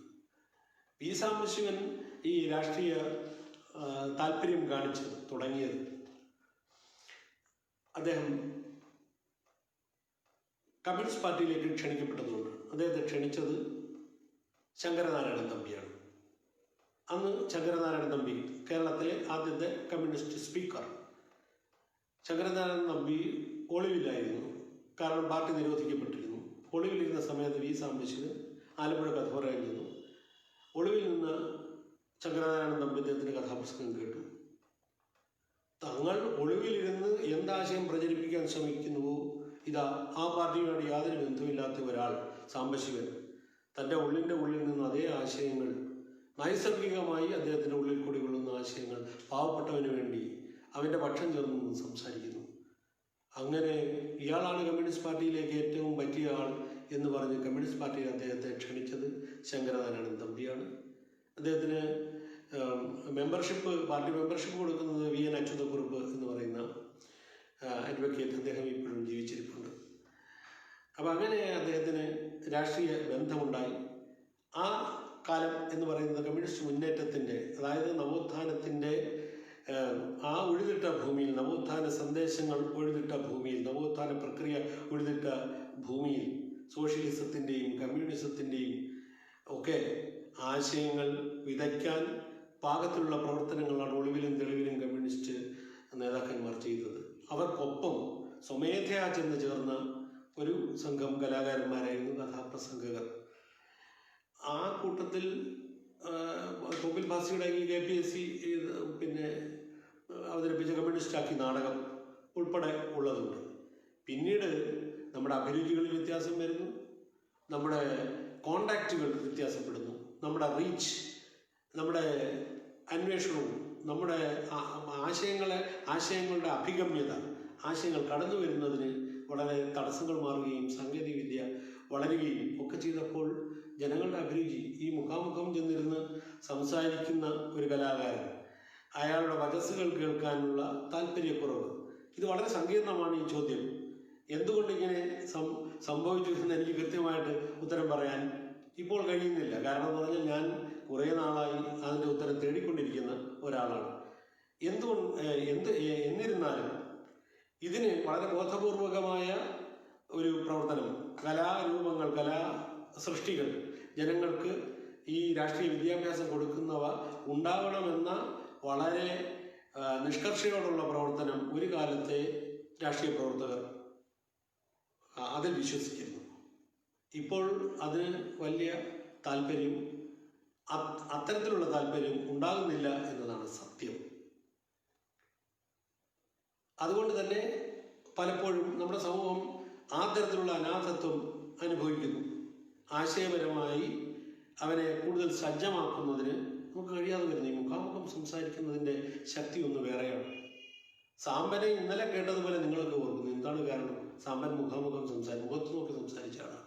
പി സാംബശിവൻ ഈ രാഷ്ട്രീയ താല്പര്യം കാണിച്ചത് തുടങ്ങിയത് അദ്ദേഹം കമ്മ്യൂണിസ്റ്റ് പാർട്ടിയിലേക്ക് ക്ഷണിക്കപ്പെട്ടതുകൊണ്ട് അദ്ദേഹത്തെ ക്ഷണിച്ചത് ശങ്കരനാരായണൻ തമ്പിയാണ്. അന്ന് ശങ്കരനാരായണൻ തമ്പി കേരളത്തിലെ ആദ്യത്തെ കമ്മ്യൂണിസ്റ്റ് സ്പീക്കർ. ശങ്കരനാരായണൻ തമ്പി ഒളിവിലായിരുന്നു, കാരണം പാർട്ടി നിരോധിക്കപ്പെട്ടിരുന്നു. ഒളിവിലിരുന്ന സമയത്ത് വി സാംബശിവൻ ആലപ്പുഴ കഥ പറയാൻ ചെന്നു. ഒളിവിൽ നിന്ന് ശങ്കരനാരായണൻ തമ്പി അദ്ദേഹത്തിൻ്റെ കഥാപ്രസംഗം കേട്ടു. തങ്ങൾ ഒളിവിലിരുന്ന് എന്താശയം പ്രചരിപ്പിക്കാൻ ശ്രമിക്കുന്നുവോ, ഇതാ ആ പാർട്ടിയോട് യാതൊരു ബന്ധമില്ലാത്ത ഒരാൾ സാംബശിവൻ തൻ്റെ ഉള്ളിൽ നിന്ന് അതേ ആശയങ്ങൾ നൈസർഗികമായി അദ്ദേഹത്തിൻ്റെ ഉള്ളിൽ കൂടി കൊള്ളുന്ന ആശയങ്ങൾ പാവപ്പെട്ടവന് വേണ്ടി അവൻ്റെ പക്ഷം ചേർന്ന് സംസാരിക്കുന്നു. അങ്ങനെ ഇയാളാണ് കമ്മ്യൂണിസ്റ്റ് പാർട്ടിയിലേക്ക് ഏറ്റവും പറ്റിയ ആൾ എന്ന് പറഞ്ഞ് കമ്മ്യൂണിസ്റ്റ് പാർട്ടിയിൽ അദ്ദേഹത്തെ ക്ഷണിച്ചത് ശങ്കരനാരായണൻ തമ്പിയാണ്. അദ്ദേഹത്തിന് പാർട്ടി മെമ്പർഷിപ്പ് കൊടുക്കുന്നത് വി എൻ അച്യുതക്കുറുപ്പ് എന്ന് പറയുന്ന അഡ്വക്കേറ്റ്. അദ്ദേഹം ഇപ്പോഴും ജീവിച്ചിരിപ്പുണ്ട്. അപ്പം അങ്ങനെ അദ്ദേഹത്തിന് രാഷ്ട്രീയ ബന്ധമുണ്ടായി. ആ കാലം എന്ന് പറയുന്നത് കമ്മ്യൂണിസ്റ്റ് മുന്നേറ്റത്തിൻ്റെ, അതായത് നവോത്ഥാനത്തിൻ്റെ ആ ഉഴുതിട്ട ഭൂമിയിൽ, നവോത്ഥാന സന്ദേശങ്ങൾ ഉഴുതിട്ട ഭൂമിയിൽ, നവോത്ഥാന പ്രക്രിയ ഉഴുതിട്ട ഭൂമിയിൽ സോഷ്യലിസത്തിൻ്റെയും കമ്മ്യൂണിസത്തിൻ്റെയും ഒക്കെ ആശയങ്ങൾ വിതയ്ക്കാൻ പാകത്തിലുള്ള പ്രവർത്തനങ്ങളാണ് ഒളിവിലും തെളിവിലും കമ്മ്യൂണിസ്റ്റ് നേതാക്കന്മാർ ചെയ്തത്. അവർക്കൊപ്പം സ്വമേധയാ ചെന്ന് ചേർന്ന ഒരു സംഘം കലാകാരന്മാരായിരുന്നു കഥാപ്രസംഗകർ. ആ കൂട്ടത്തിൽ തോപ്പിൽ ഭാസിയുടെ ഈ KPSC അവതരിപ്പിച്ച കമ്മ്യൂണിസ്റ്റാക്കി നാടകം ഉൾപ്പെടെ ഉള്ളതുണ്ട്. പിന്നീട് നമ്മുടെ അഭിരുചികളിൽ വ്യത്യാസം വരുന്നു, നമ്മുടെ കോണ്ടാക്റ്റുകൾ വ്യത്യാസപ്പെടുന്നു, നമ്മുടെ റീച്ച്, നമ്മുടെ അന്വേഷണവും, നമ്മുടെ ആശയങ്ങളുടെ അഭിഗമ്യത, ആശയങ്ങൾ കടന്നു വരുന്നതിന് വളരെ തടസ്സങ്ങൾ മാറുകയും സാങ്കേതികവിദ്യ വളരുകയും ഒക്കെ ചെയ്തപ്പോൾ ജനങ്ങളുടെ അഭിരുചി, ഈ മുഖാമുഖം ചെന്നിരുന്ന് സംസാരിക്കുന്ന ഒരു കലാകാരൻ, അയാളുടെ വചസ്സുകൾ കേൾക്കാനുള്ള താല്പര്യക്കുറവ്, ഇത് വളരെ സങ്കീർണമാണ്. ഈ ചോദ്യം എന്തുകൊണ്ട് ഇങ്ങനെ സംഭവിച്ചു എന്ന് എനിക്ക് കൃത്യമായിട്ട് ഉത്തരം പറയാൻ ഇപ്പോൾ കഴിയുന്നില്ല. കാരണം എന്ന് പറഞ്ഞാൽ ഞാൻ കുറേ നാളായി അതിൻ്റെ ഉത്തരം തേടിക്കൊണ്ടിരിക്കുന്ന ഒരാളാണ്. എന്നിരുന്നാലും ഇതിന് വളരെ ബോധപൂർവകമായ ഒരു പ്രവർത്തനം, കലാരൂപങ്ങൾ, സൃഷ്ടികൾ ജനങ്ങൾക്ക് ഈ രാഷ്ട്രീയ വിദ്യാഭ്യാസം കൊടുക്കുന്നവ ഉണ്ടാവണമെന്ന വളരെ നിഷ്കർഷയോടുള്ള പ്രവർത്തനം ഒരു കാലത്തെ രാഷ്ട്രീയ പ്രവർത്തകർ അതിൽ വിശ്വസിക്കുന്നു. ഇപ്പോൾ അതിന് വലിയ താല്പര്യം, അത്തരത്തിലുള്ള താല്പര്യം ഉണ്ടാകുന്നില്ല എന്നതാണ് സത്യം. അതുകൊണ്ട് തന്നെ പലപ്പോഴും നമ്മുടെ സമൂഹം ആ തരത്തിലുള്ള അനാഥത്വം അനുഭവിക്കുന്നു. ആശയപരമായി അവനെ കൂടുതൽ സജ്ജമാക്കുന്നതിന് നമുക്ക് കഴിയാതെ വരുന്നു. ഈ മുഖാമുഖം സംസാരിക്കുന്നതിൻ്റെ ശക്തി ഒന്ന് വേറെയാണ്. സാമ്പനെ ഇന്നലെ കേട്ടതുപോലെ നിങ്ങളൊക്കെ ഓർക്കുന്നു. എന്താണ് കാരണം? സാമ്പൻ മുഖാമുഖം മുഖത്ത് നോക്കി സംസാരിച്ച ആളാണ്.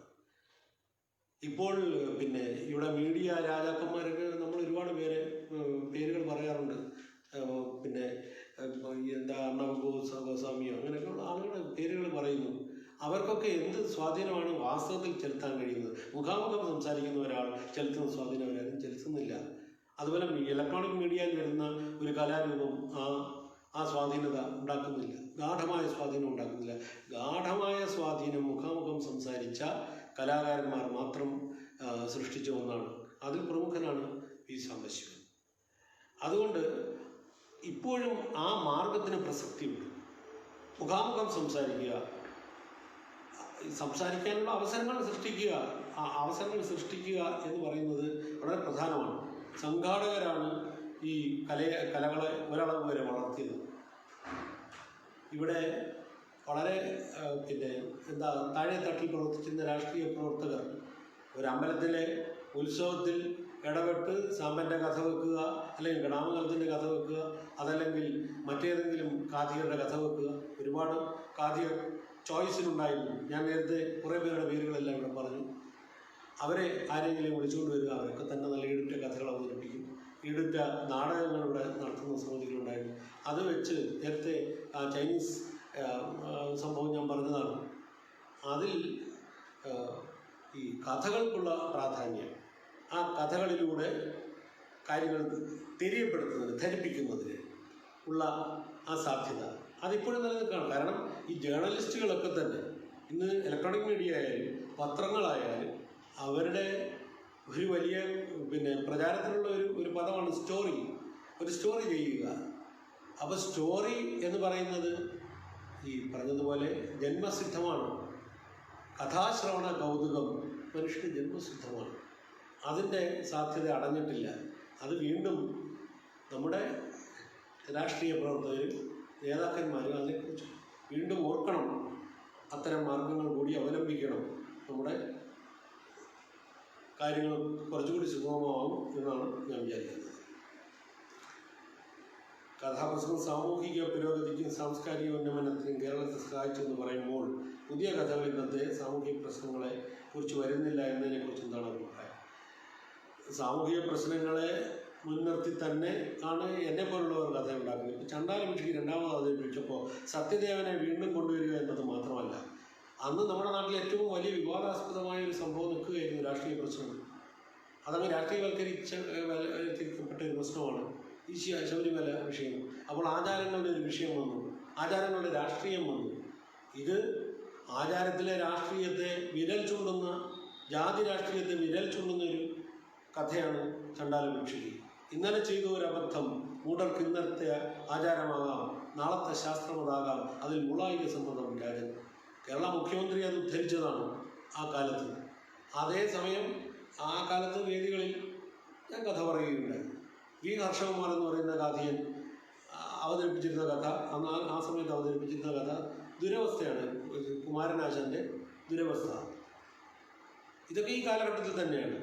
ഇപ്പോൾ ഇവിടെ മീഡിയ രാജാക്കന്മാരൊക്കെ നമ്മൾ ഒരുപാട് പേരുകൾ പറയാറുണ്ട്. അർണബ് ഗോസ്വാമിയോ അങ്ങനെയൊക്കെയുള്ള ആളുകളുടെ പേരുകൾ പറയുന്നു. അവർക്കൊക്കെ എന്ത് സ്വാധീനമാണ് വാസ്തവത്തിൽ ചെലുത്താൻ കഴിയുന്നത്? മുഖാമുഖം സംസാരിക്കുന്ന ഒരാൾ ചെലുത്തുന്ന സ്വാധീനം അവരാരും ചെലുത്തുന്നില്ല. അതുപോലെ ഇലക്ട്രോണിക് മീഡിയയിൽ വരുന്ന ഒരു കലാരൂപം ആ സ്വാധീനത ഉണ്ടാക്കുന്നില്ല, ഗാഠമായ സ്വാധീനം ഉണ്ടാക്കുന്നില്ല. ഗാഠമായ സ്വാധീനം മുഖാമുഖം സംസാരിച്ച കലാകാരന്മാർ മാത്രം സൃഷ്ടിച്ച ഒന്നാണ്. അതിൽ പ്രമുഖനാണ് പി സാംബശിവൻ. അതുകൊണ്ട് ഇപ്പോഴും ആ മാർഗത്തിന് പ്രസക്തിയുണ്ട്. മുഖാമുഖം സംസാരിക്കാനുള്ള അവസരങ്ങൾ സൃഷ്ടിക്കുക എന്ന് പറയുന്നത് വളരെ പ്രധാനമാണ്. സംഘാടകരാണ് ഈ കലകളെ ഒരളവ് വരെ വളർത്തിയത്. ഇവിടെ വളരെ താഴെ തട്ടിൽ പ്രവർത്തിച്ചിരുന്ന രാഷ്ട്രീയ പ്രവർത്തകർ ഒരു അമ്പലത്തിലെ ഉത്സവത്തിൽ ഇടപെട്ട് സാമ്പൻ്റെ കഥ വെക്കുക, അല്ലെങ്കിൽ ഗണാമംഗലത്തിൻ്റെ കഥ വെക്കുക, അതല്ലെങ്കിൽ മറ്റേതെങ്കിലും കാഥികരുടെ കഥ വെക്കുക. ഒരുപാട് കാഥികർ ചോയ്സിലുണ്ടായിരുന്നു. ഞാൻ നേരത്തെ കുറേ പേരുടെ പേരുകളെല്ലാം ഇവിടെ പറഞ്ഞു. അവരെ ആരെങ്കിലും വിളിച്ചുകൊണ്ട് വരിക, അവരൊക്കെ തന്നെ നല്ല ഈടുറ്റ കഥകൾ അവതരിപ്പിക്കും. ഈടുറ്റ നാടകങ്ങൾ ഇവിടെ നടത്തുന്ന സമിതികളുണ്ടായിരുന്നു. അത് വെച്ച് നേരത്തെ ചൈനീസ് സംഭവം ഞാൻ പറഞ്ഞതാണ്. അതിൽ ഈ കഥകൾക്കുള്ള പ്രാധാന്യം, ആ കഥകളിലൂടെ കാര്യങ്ങൾ തെര്യപ്പെടുത്തുന്നതിന്, ധരിപ്പിക്കുന്നതിന് ഉള്ള ആ സാധ്യത അതിപ്പോഴും നിലനിൽക്കുകയാണ്. കാരണം ഈ ജേർണലിസ്റ്റുകളൊക്കെ തന്നെ ഇന്ന് ഇലക്ട്രോണിക് മീഡിയ ആയാലും പത്രങ്ങളായാലും അവരുടെ ഒരു വലിയ പ്രചാരത്തിലുള്ള ഒരു പദമാണ് സ്റ്റോറി. ഒരു സ്റ്റോറി ചെയ്യുക. അപ്പോൾ സ്റ്റോറി എന്ന് പറയുന്നത് ഈ പറഞ്ഞതുപോലെ ജന്മസിദ്ധമാണ്. കഥാശ്രവണ കൗതുകം മനുഷ്യന് ജന്മസിദ്ധമാണ്. അതിൻ്റെ സാധ്യത അടഞ്ഞിട്ടില്ല. അത് വീണ്ടും നമ്മുടെ രാഷ്ട്രീയ പ്രവർത്തകരും നേതാക്കന്മാരും അതിനെക്കുറിച്ച് വീണ്ടും ഓർക്കണം. അത്തരം മാർഗങ്ങൾ കൂടി അവലംബിക്കണം. നമ്മുടെ കാര്യങ്ങൾ കുറച്ചുകൂടി സുഗമമാവും എന്നാണ് ഞാൻ വിചാരിക്കുന്നത്. കഥാപ്രസംഗം സാമൂഹിക പുരോഗതിക്കും സാംസ്കാരിക ഉന്നമനത്തിനും കേരളത്തെ സഹായിച്ചെന്ന് പറയുമ്പോൾ പുതിയ കഥകൾ ഇന്നത്തെ സാമൂഹിക പ്രശ്നങ്ങളെ കുറിച്ച് വരുന്നില്ല എന്നതിനെക്കുറിച്ച് എന്താണ് അഭിപ്രായം? സാമൂഹിക പ്രശ്നങ്ങളെ മുൻനിർത്തി തന്നെ ആണ് എന്നെപ്പോലുള്ളവർ കഥ ഉണ്ടാക്കുന്നത്. ഇപ്പോൾ ചണ്ടാലഭിക്ഷയ്ക്ക് രണ്ടാമത് അവതരിപ്പിച്ചപ്പോൾ സത്യദേവനെ വീണ്ടും കൊണ്ടുവരിക എന്നത് മാത്രമല്ല, അന്ന് നമ്മുടെ നാട്ടിൽ ഏറ്റവും വലിയ വിവാദാസ്പദമായ ഒരു സംഭവം നിൽക്കുകയായിരുന്നു രാഷ്ട്രീയ പ്രശ്നം. അതങ്ങ് രാഷ്ട്രീയവൽക്കരിക്കപ്പെട്ട ഒരു പ്രശ്നമാണ് ഈ ശബരിമല വിഷയം. അപ്പോൾ ആചാരങ്ങളുടെ ഒരു വിഷയം വന്നു, ആചാരങ്ങളുടെ രാഷ്ട്രീയം വന്നു. ഇത് ആചാരത്തിലെ രാഷ്ട്രീയത്തെ വിരൽ ചൂണ്ടുന്ന, ജാതി രാഷ്ട്രീയത്തെ വിരൽ ചൂണ്ടുന്ന ഒരു കഥയാണ് ചണ്ടാലഭിക്ഷയ്ക്ക്. ഇന്നലെ ചെയ്ത ഒരു അബദ്ധം മൂഢർക്ക് ഇന്നത്തെ ആചാരമാകാം, നാളത്തെ ശാസ്ത്രമതാകാം, അതിൽ മുളായിക സമ്മതം രാജൻ. കേരള മുഖ്യമന്ത്രി അത് ഉദ്ധരിച്ചതാണ് ആ കാലത്ത്. അതേസമയം ആ കാലത്ത് വേദികളിൽ ഞാൻ കഥ പറയുകയുണ്ടായി. വി ഹർഷകുമാർ എന്ന് പറയുന്ന ഗാന്ധിയൻ അവതരിപ്പിച്ചിരുന്ന കഥ, ആ സമയത്ത് അവതരിപ്പിച്ചിരുന്ന കഥ ദുരവസ്ഥയാണ്, കുമാരനാശാൻ്റെ ദുരവസ്ഥ. ഇതൊക്കെ ഈ കാലഘട്ടത്തിൽ തന്നെയാണ്.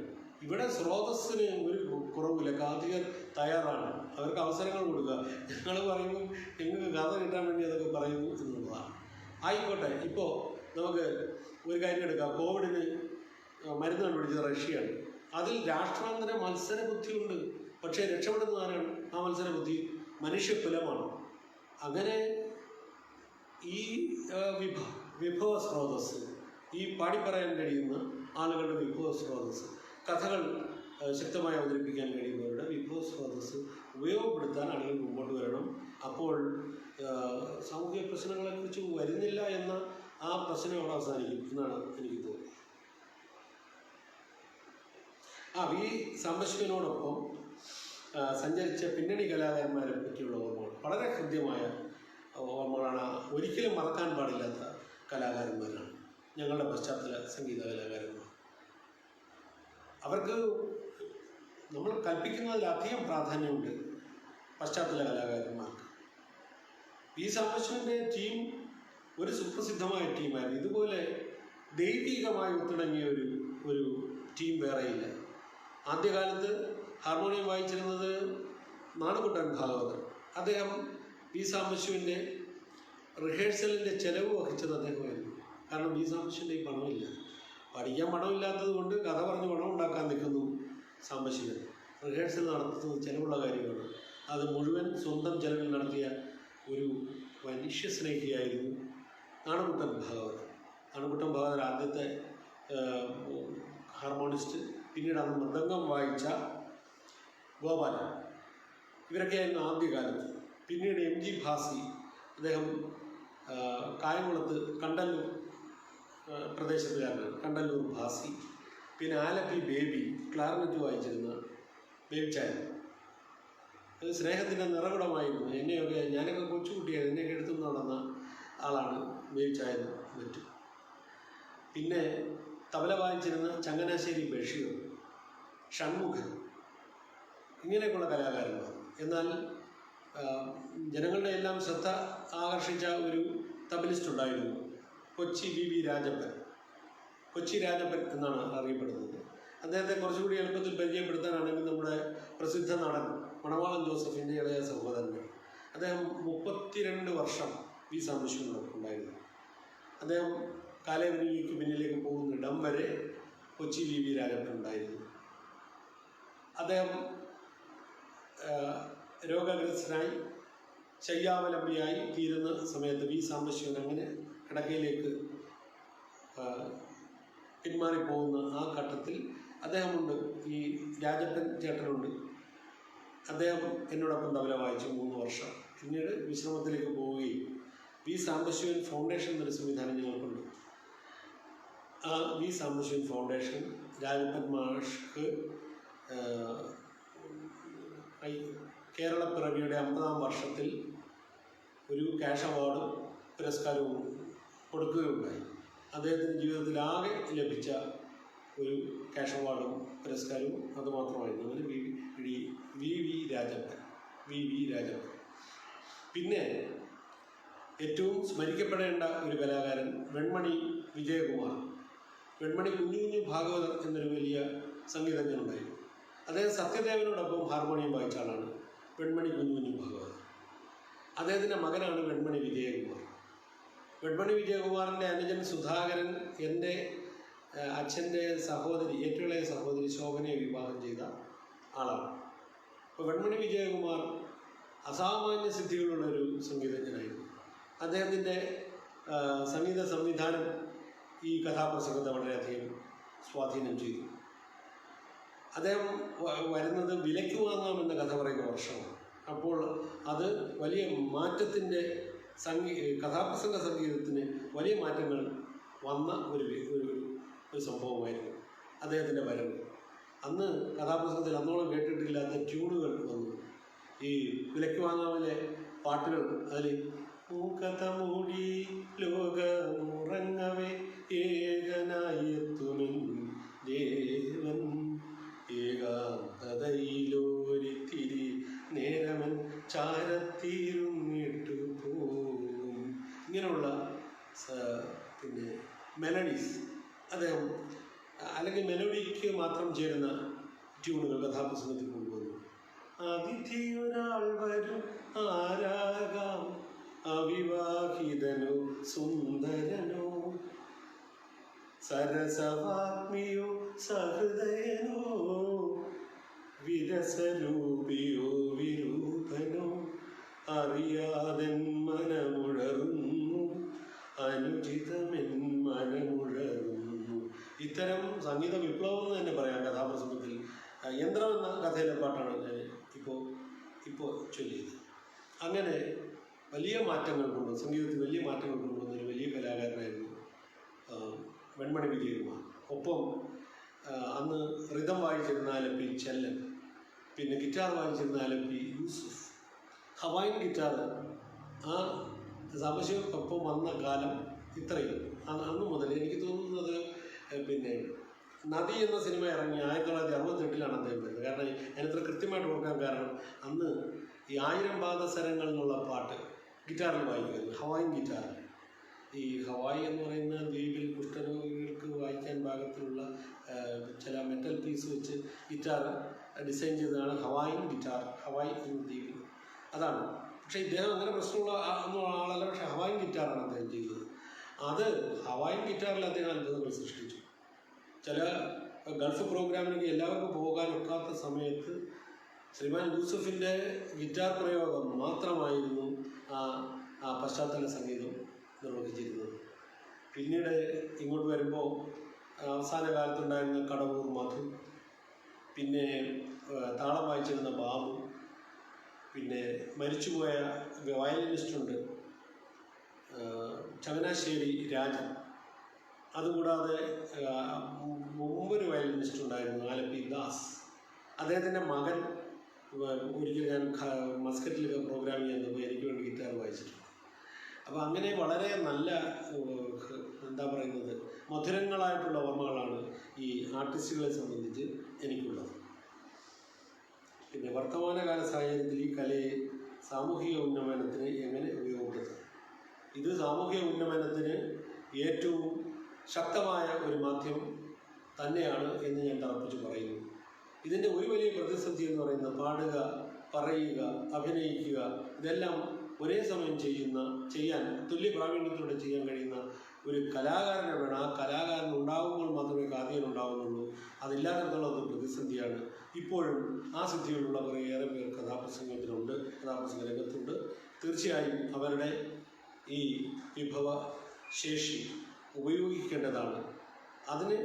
ഇവിടെ സ്രോതസ്സിന് ഒരു കുറവില്ല. ഗാന്ധികർ തയ്യാറാണ്, അവർക്ക് അവസരങ്ങൾ കൊടുക്കുക. ഞങ്ങൾ പറയുമ്പോൾ ഞങ്ങൾക്ക് കഥ കിട്ടാൻ വേണ്ടി അതൊക്കെ പറയുന്നു എന്നുള്ളതാണ്. ആയിക്കോട്ടെ. ഇപ്പോൾ നമുക്ക് ഒരു കാര്യം എടുക്കാം. കോവിഡിന് മരുന്ന് കണ്ടുപിടിച്ചത് റഷ്യയാണ്. അതിൽ രാഷ്ട്രാന്തര മത്സര ബുദ്ധിയുണ്ട്. പക്ഷേ രക്ഷപ്പെടുന്ന ആരാണ്? ആ മത്സര ബുദ്ധി മനുഷ്യകുലമാണ്. അങ്ങനെ ഈ വിഭവ സ്രോതസ്, ഈ പാടിപ്പറയാൻ കഴിയുന്ന ആളുകളുടെ വിഭവ സ്രോതസ്, കഥകൾ ശക്തമായി അവതരിപ്പിക്കാൻ കഴിയുന്നവരുടെ വിഭവ സ്രോതസ് ഉപയോഗപ്പെടുത്താൻ ആളുകൾ മുമ്പോട്ട് വരണം. അപ്പോൾ സാമൂഹിക പ്രശ്നങ്ങളെക്കുറിച്ച് വരുന്നില്ല എന്ന ആ പ്രശ്നം അവിടെ അവസാനിക്കും എന്നാണ് എനിക്ക് തോന്നുന്നത്. വി സാംബശിവനോടൊപ്പം സഞ്ചരിച്ച പിന്നണി കലാകാരന്മാരെ പറ്റിയുള്ള ഓർമ്മകൾ വളരെ ഹൃദ്യമായ ഓർമ്മകളാണ്. ഒരിക്കലും മറക്കാൻ പാടില്ലാത്ത കലാകാരന്മാരാണ് ഞങ്ങളുടെ പശ്ചാത്തല സംഗീത കലാകാരന്മാർ. അവർക്ക് നമ്മൾ കൽപ്പിക്കുന്നതിലധികം പ്രാധാന്യമുണ്ട് പശ്ചാത്തല കലാകാരന്മാർക്ക്. വി സാംബശിവൻ്റെ ടീം ഒരു സുപ്രസിദ്ധമായ ടീമായിരുന്നു. ഇതുപോലെ ദൈവികമായി ഒത്തിണങ്ങിയ ഒരു ടീം വേറെയില്ല. ആദ്യകാലത്ത് ഹാർമോണിയം വായിച്ചിരുന്നത് നാണുകുട്ടൻ ഭാഗവതർ. അദ്ദേഹം വി സാംബശിവൻ്റെ റിഹേഴ്സലിൻ്റെ ചെലവ് വഹിച്ചത് അദ്ദേഹമായിരുന്നു. കാരണം വി സാംബശിവൻ്റെ ഈ പണമില്ല, പഠിക്കാൻ പണമില്ലാത്തത് കൊണ്ട് കഥ പറഞ്ഞ് പണം ഉണ്ടാക്കാൻ നിൽക്കുന്നു സാംബശിവൻ. റിഹേഴ്സൽ നടത്തുന്നത് ചിലവുള്ള കാര്യമാണ്. അത് മുഴുവൻ സ്വന്തം ചെലവിൽ നടത്തിയ ഒരു മനുഷ്യസ്നേഹിയായിരുന്നു നാണുകുട്ടൻ ഭാഗവതർ. നാണുകുട്ടൻ ഭാഗവതർ ആദ്യത്തെ ഹാർമോണിസ്റ്റ്, പിന്നീട് അന്ന് മൃദംഗം വായിച്ച ഗോപാലൻ, ഇവരൊക്കെയായിരുന്നു ആദ്യകാലത്ത്. പിന്നീട് എം ജി ഭാസി, അദ്ദേഹം കായംകുളത്ത് കണ്ടല്ലൂർ പ്രദേശത്തുകാരനാണ്, കണ്ടല്ലൂർ ഭാസി. പിന്നെ ആലപ്പി ബേബി, ക്ലാർനെറ്റ് വായിച്ചിരുന്ന ബേബിച്ചായൻ. അത് സ്നേഹത്തിൻ്റെ നിറകുടമായിരുന്നു. ഞാനൊക്കെ കൊച്ചുകുട്ടിയായിരുന്നു, എന്നെയൊക്കെ എടുത്തു നടന്ന ആളാണ് ബേബിച്ചായൻ മറ്റും. പിന്നെ തബല വായിച്ചിരുന്ന ചങ്ങനാശ്ശേരി ബഷീർ, ഷൺമുഖൻ, ഇങ്ങനെയൊക്കെയുള്ള കലാകാരന്മാർ. എന്നാൽ ജനങ്ങളുടെ എല്ലാം ശ്രദ്ധ ആകർഷിച്ച ഒരു തബലിസ്റ്റ് ഉണ്ടായിരുന്നു, കൊച്ചി വി രാജപ്പൻ. കൊച്ചി രാജപ്പൻ എന്നാണ് അറിയപ്പെടുന്നത്. അദ്ദേഹത്തെ കുറച്ചുകൂടി എളുപ്പത്തിൽ പരിചയപ്പെടുത്താനാണെങ്കിൽ നമ്മുടെ പ്രസിദ്ധ നടൻ മണവാളൻ ജോസഫിൻ്റെ ഇളയ സഹോദരനാണ്. അദ്ദേഹം 32 വർഷം വി സാംബശിവനോടൊപ്പം ഉണ്ടായിരുന്നു. അദ്ദേഹം കാലേവനിലേക്ക് പിന്നിലേക്ക് പോകുന്നിടം വരെ കൊച്ചി വി രാജപ്പൻ ഉണ്ടായിരുന്നു. അദ്ദേഹം രോഗഗ്രസ്തനായി ശയ്യാവലംബിയായി തീരുന്ന സമയത്ത് വി സാംബശിവൻ അങ്ങനെ കിടക്കയിലേക്ക് പിന്മാറിപ്പോകുന്ന ആ ഘട്ടത്തിൽ അദ്ദേഹമുണ്ട്, ഈ രാജപ്പൻ ചേട്ടനുണ്ട്. അദ്ദേഹം എന്നോടൊപ്പം തബല വായിച്ചു 3 വർഷം. പിന്നീട് വിശ്രമത്തിലേക്ക് പോവുകയും വി സാംബശിവൻ ഫൗണ്ടേഷൻ എന്നൊരു സംവിധാനം ഞങ്ങൾക്കുണ്ട്. ആ വി സാംബശിവൻ ഫൗണ്ടേഷൻ രാജപ്പൻ മാഷ്ക്ക് കേരളപ്പിറവിയുടെ 50-ാം വർഷത്തിൽ ഒരു ക്യാഷ് അവാർഡ് പുരസ്കാരവും കൊടുക്കുകയുണ്ടായി. അദ്ദേഹത്തിൻ്റെ ജീവിതത്തിൽ ആകെ ലഭിച്ച ഒരു ക്യാഷ് അവാർഡും പുരസ്കാരവും അതുമാത്രമായിരുന്നു. അങ്ങനെ വി വി രാജപ്പൻ. പിന്നെ ഏറ്റവും സ്മരിക്കപ്പെടേണ്ട ഒരു കലാകാരൻ വെൺമണി വിജയകുമാർ. വെൺമണി കുഞ്ഞു ഭാഗവതർ എന്നൊരു വലിയ സംഗീതജ്ഞനുണ്ടായിരുന്നു. അദ്ദേഹം സത്യദേവനോടൊപ്പം ഹാർമോണിയം വായിച്ച ആളാണ് വെൺമണി കുഞ്ഞു ഭാഗവതർ. അദ്ദേഹത്തിൻ്റെ മകനാണ് വെൺമണി വിജയകുമാർ. വെൺമണി വിജയകുമാറിൻ്റെ അനുജൻ സുധാകരൻ എൻ്റെ അച്ഛൻ്റെ സഹോദരി, ഏറ്റവും ഇളയ സഹോദരി ശോഭനയെ വിവാഹം ചെയ്ത ആളാണ്. അപ്പോൾ വെൺമണി വിജയകുമാർ അസാമാന്യ സിദ്ധികളുള്ളൊരു സംഗീതജ്ഞനായിരുന്നു. അദ്ദേഹത്തിൻ്റെ സംഗീത സംവിധാനം ഈ കഥാപ്രസംഗത്തെ വളരെയധികം സ്വാധീനം ചെയ്തു. അദ്ദേഹം വരുന്നത് വിലയ്ക്ക് വാങ്ങാമെന്ന കഥ പറയുന്ന വർഷമാണ്. അപ്പോൾ അത് വലിയ മാറ്റത്തിൻ്റെ കഥാപ്രസംഗ സംഗീതത്തിന് വലിയ മാറ്റങ്ങൾ വന്ന ഒരു സംഭവമായിരുന്നു അദ്ദേഹത്തിൻ്റെ വരവ്. അന്ന് കഥാപ്രസംഗത്തിൽ അന്നോളം കേട്ടിട്ടില്ലാത്ത ട്യൂണുകൾ വന്നു. ഈ വിലയ്ക്ക് വാങ്ങാമലെ പാട്ടുകൾ, അതിൽ കഥ മൂടി ലോകമുറങ്ങവേ ഏകനായെത്തുമെൻ ദേവൻ ഏകാന്തതയിലോരിത്തിരി നേരമൻ ചാരത്തിരുന്നിട്ടു പോകും, ഇങ്ങനെയുള്ള പിന്നെ മെലഡീസ് അദ്ദേഹം, അല്ലെങ്കിൽ മെലഡിക്ക് മാത്രം ചേരുന്ന ട്യൂണുകൾ കഥാപ്രസംഗത്തിൽ കൊണ്ടുവന്നു. അതിഥിയൊരാൾ വരും ആരാകാം, അവിവാഹിതനോ സുന്ദരനോ, സരസവാഗ്മിയോ സഹൃദയനോ, വിരസരൂപിയോ വിരൂപനോ, അറിയാതെൻ മനമുഴറുന്നു, അനുചിതമെൻ മനമുഴറുന്നു. ഇത്തരം സംഗീത വിപ്ലവം എന്ന് തന്നെ പറയാം കഥാപ്രസംഗത്തിൽ. യന്ത്രം എന്ന കഥയിലെ പാട്ടാണ് ഞാൻ ഇപ്പോൾ ചൊല്ലിയത്. അങ്ങനെ വലിയ മാറ്റങ്ങൾ കൊണ്ടുവന്നു, സംഗീതത്തിൽ വലിയ മാറ്റങ്ങൾ കൊണ്ടുവന്ന ഒരു വലിയ കലാകാരനായിരുന്നു വെൺമണി വിജയകുമാർ. ഒപ്പം അന്ന് റിതം വായിച്ചിരുന്ന ആലപ്പി ചെല്ലൻ, പിന്നെ guitar വായിച്ചിരുന്ന Alleppey Yusuf, Hawaiian guitar ആ സാംബശിവനൊപ്പം വന്ന കാലം ഇത്രയും. അന്ന് മുതൽ എനിക്ക് തോന്നുന്നത് പിന്നെ നദി എന്ന സിനിമ ഇറങ്ങി 1968 അദ്ദേഹം വരുന്നത്. കാരണം ഞാനിത്ര കൃത്യമായിട്ട് ഓർക്കാൻ കാരണം അന്ന് ഈ 1000 പാദസരങ്ങൾ എന്നുള്ള പാട്ട് ഗിറ്റാറിൽ വായിക്കുമായിരുന്നു, ഹവായിൻ ഗിറ്റാറിൽ. ഈ ഹവായി എന്ന് പറയുന്ന ദ്വീപിൽ കുഷ്ഠരോഗികൾക്ക് വായിക്കാൻ പാകത്തിലുള്ള ചില മെറ്റൽ പീസ് വെച്ച് ഗിറ്റാർ ഡിസൈൻ ചെയ്തതാണ് ഹവായിൻ ഗിറ്റാർ. ഹവായി എന്ന ദ്വീപിൽ അതാണ്. പക്ഷേ ഇദ്ദേഹം അങ്ങനെ പ്രശ്നമുള്ള ആളല്ല, പക്ഷേ ഹവായിൻ ഗിറ്റാറാണ് അദ്ദേഹം ചെയ്തത്. അത് ഹവായിൻ ഗിറ്റാറിൽ അദ്ദേഹം അത്ഭുതങ്ങൾ സൃഷ്ടിച്ചു. ചില ഗൾഫ് പ്രോഗ്രാമിനൊക്കെ എല്ലാവർക്കും പോകാനൊക്കാത്ത സമയത്ത് ശ്രീമാൻ യൂസുഫിൻ്റെ ഗിറ്റാർ പ്രയോഗം മാത്രമായിരുന്നു ആ പശ്ചാത്തല സംഗീതം നിർവഹിച്ചിരുന്നത്. പിന്നീട് ഇങ്ങോട്ട് വരുമ്പോൾ അവസാന കാലത്തുണ്ടായിരുന്ന കടവൂർ മധു, പിന്നെ താളം വായിച്ചിരുന്ന ബാബു, പിന്നെ മരിച്ചുപോയ വയലിനിസ്റ്റുണ്ട് ചങ്ങനാശ്ശേരി രാജൻ, അതുകൂടാതെ മുമ്പൊരു വയലിനിസ്റ്റ് ഉണ്ടായിരുന്നു ആലപ്പി ദാസ്. അദ്ദേഹത്തിൻ്റെ മകൻ ഒരിക്കൽ ഞാൻ മസ്കറ്റിലൊക്കെ പ്രോഗ്രാം ചെയ്യുന്നപ്പോൾ എനിക്ക് വേണ്ടി ഗിറ്റാർ വായിച്ചിട്ടുണ്ട്. അപ്പോൾ അങ്ങനെ വളരെ നല്ല എന്താ പറയുന്നത് മധുരങ്ങളായിട്ടുള്ള ഓർമ്മകളാണ് ഈ ആർട്ടിസ്റ്റുകളെ സംബന്ധിച്ച് എനിക്കുള്ളത്. പിന്നെ വർത്തമാനകാല സാഹചര്യത്തിൽ ഈ കലയെ സാമൂഹിക ഉന്നമനത്തിന് എങ്ങനെ ഉപയോഗപ്പെടുത്താം? ഇത് സാമൂഹിക ഉന്നമനത്തിന് ഏറ്റവും ശക്തമായ ഒരു മാധ്യമം തന്നെയാണ് എന്ന് ഞാൻ തറപ്പിച്ച് പറയുന്നു. ഇതിൻ്റെ ഒരു വലിയ പ്രതിസന്ധി എന്ന് പറയുന്നത് പാടുക, പറയുക, അഭിനയിക്കുക, ഇതെല്ലാം ഒരേ സമയം ചെയ്യാൻ തുല്യ പ്രാവീണ്യത്തോടെ ചെയ്യാൻ കഴിയുന്ന ഒരു കലാകാരനെ വേണം. ആ കലാകാരൻ ഉണ്ടാകുമ്പോൾ മാത്രമേ കാതികൻ ഉണ്ടാകുന്നുള്ളൂ. അതില്ലാത്തടത്തോളം അത് പ്രതിസന്ധിയാണ്. ഇപ്പോഴും ആ സിദ്ധികളുള്ള കുറേയേറെ പേർ കഥാപ്രസംഗത്തിനുണ്ട്, കഥാപ്രസംഗ രംഗത്തുണ്ട്. തീർച്ചയായും അവരുടെ ഈ വിഭവ ശേഷി ഉപയോഗിക്കേണ്ടതാണ്. അതിന്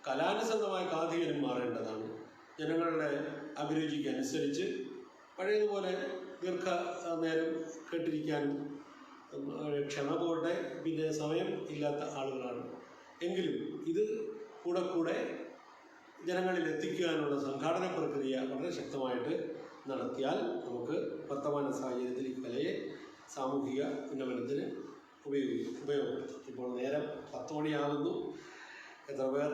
കലാനുസൃതമായ കാഥികനും മാറേണ്ടതാണ്. ജനങ്ങളുടെ അഭിരുചിക്കനുസരിച്ച് പഴയതുപോലെ ദീർഘനേരം കേട്ടിരിക്കാനും ക്ഷമ പോട്ടെ, പിന്നെ സമയം ഇല്ലാത്ത ആളുകളാണ്. എങ്കിലും ഇത് കൂടെ ജനങ്ങളിൽ എത്തിക്കാനുള്ള സംഘാടന പ്രക്രിയ വളരെ ശക്തമായിട്ട് നടത്തിയാൽ നമുക്ക് വർത്തമാന സാഹചര്യത്തിൽ ഈ കലയെ സാമൂഹിക ഉന്നമനത്തിന് ഉപയോഗപ്പെടുത്തും. ഇപ്പോൾ നേരം 10 മണിയാകുന്നു. എത്ര പേർ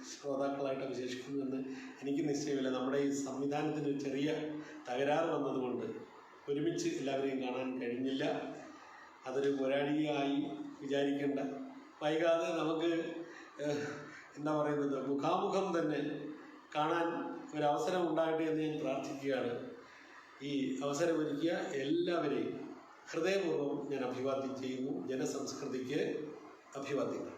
ശ്രോതാക്കളായിട്ട് വിശേഷിക്കുന്നുവെന്ന് എനിക്ക് നിശ്ചയമില്ല. നമ്മുടെ ഈ സംവിധാനത്തിന് ചെറിയ തകരാറ് വന്നതുകൊണ്ട് ഒരുമിച്ച് എല്ലാവരെയും കാണാൻ കഴിഞ്ഞില്ല. അതൊരു പോരാളിയായി വിചാരിക്കേണ്ട. വൈകാതെ നമുക്ക് എന്താ പറയുന്നത്, മുഖാമുഖം തന്നെ കാണാൻ ഒരവസരം ഉണ്ടാകട്ടെ എന്ന് ഞാൻ പ്രാർത്ഥിക്കുകയാണ്. ഈ അവസരമൊരുക്കിയ എല്ലാവരെയും ഹൃദയപൂർവ്വം ഞാൻ അഭിവാദ്യം ചെയ്യുന്നു. ജനസംസ്കൃതിക്ക് അഭിവാദ്യങ്ങൾ.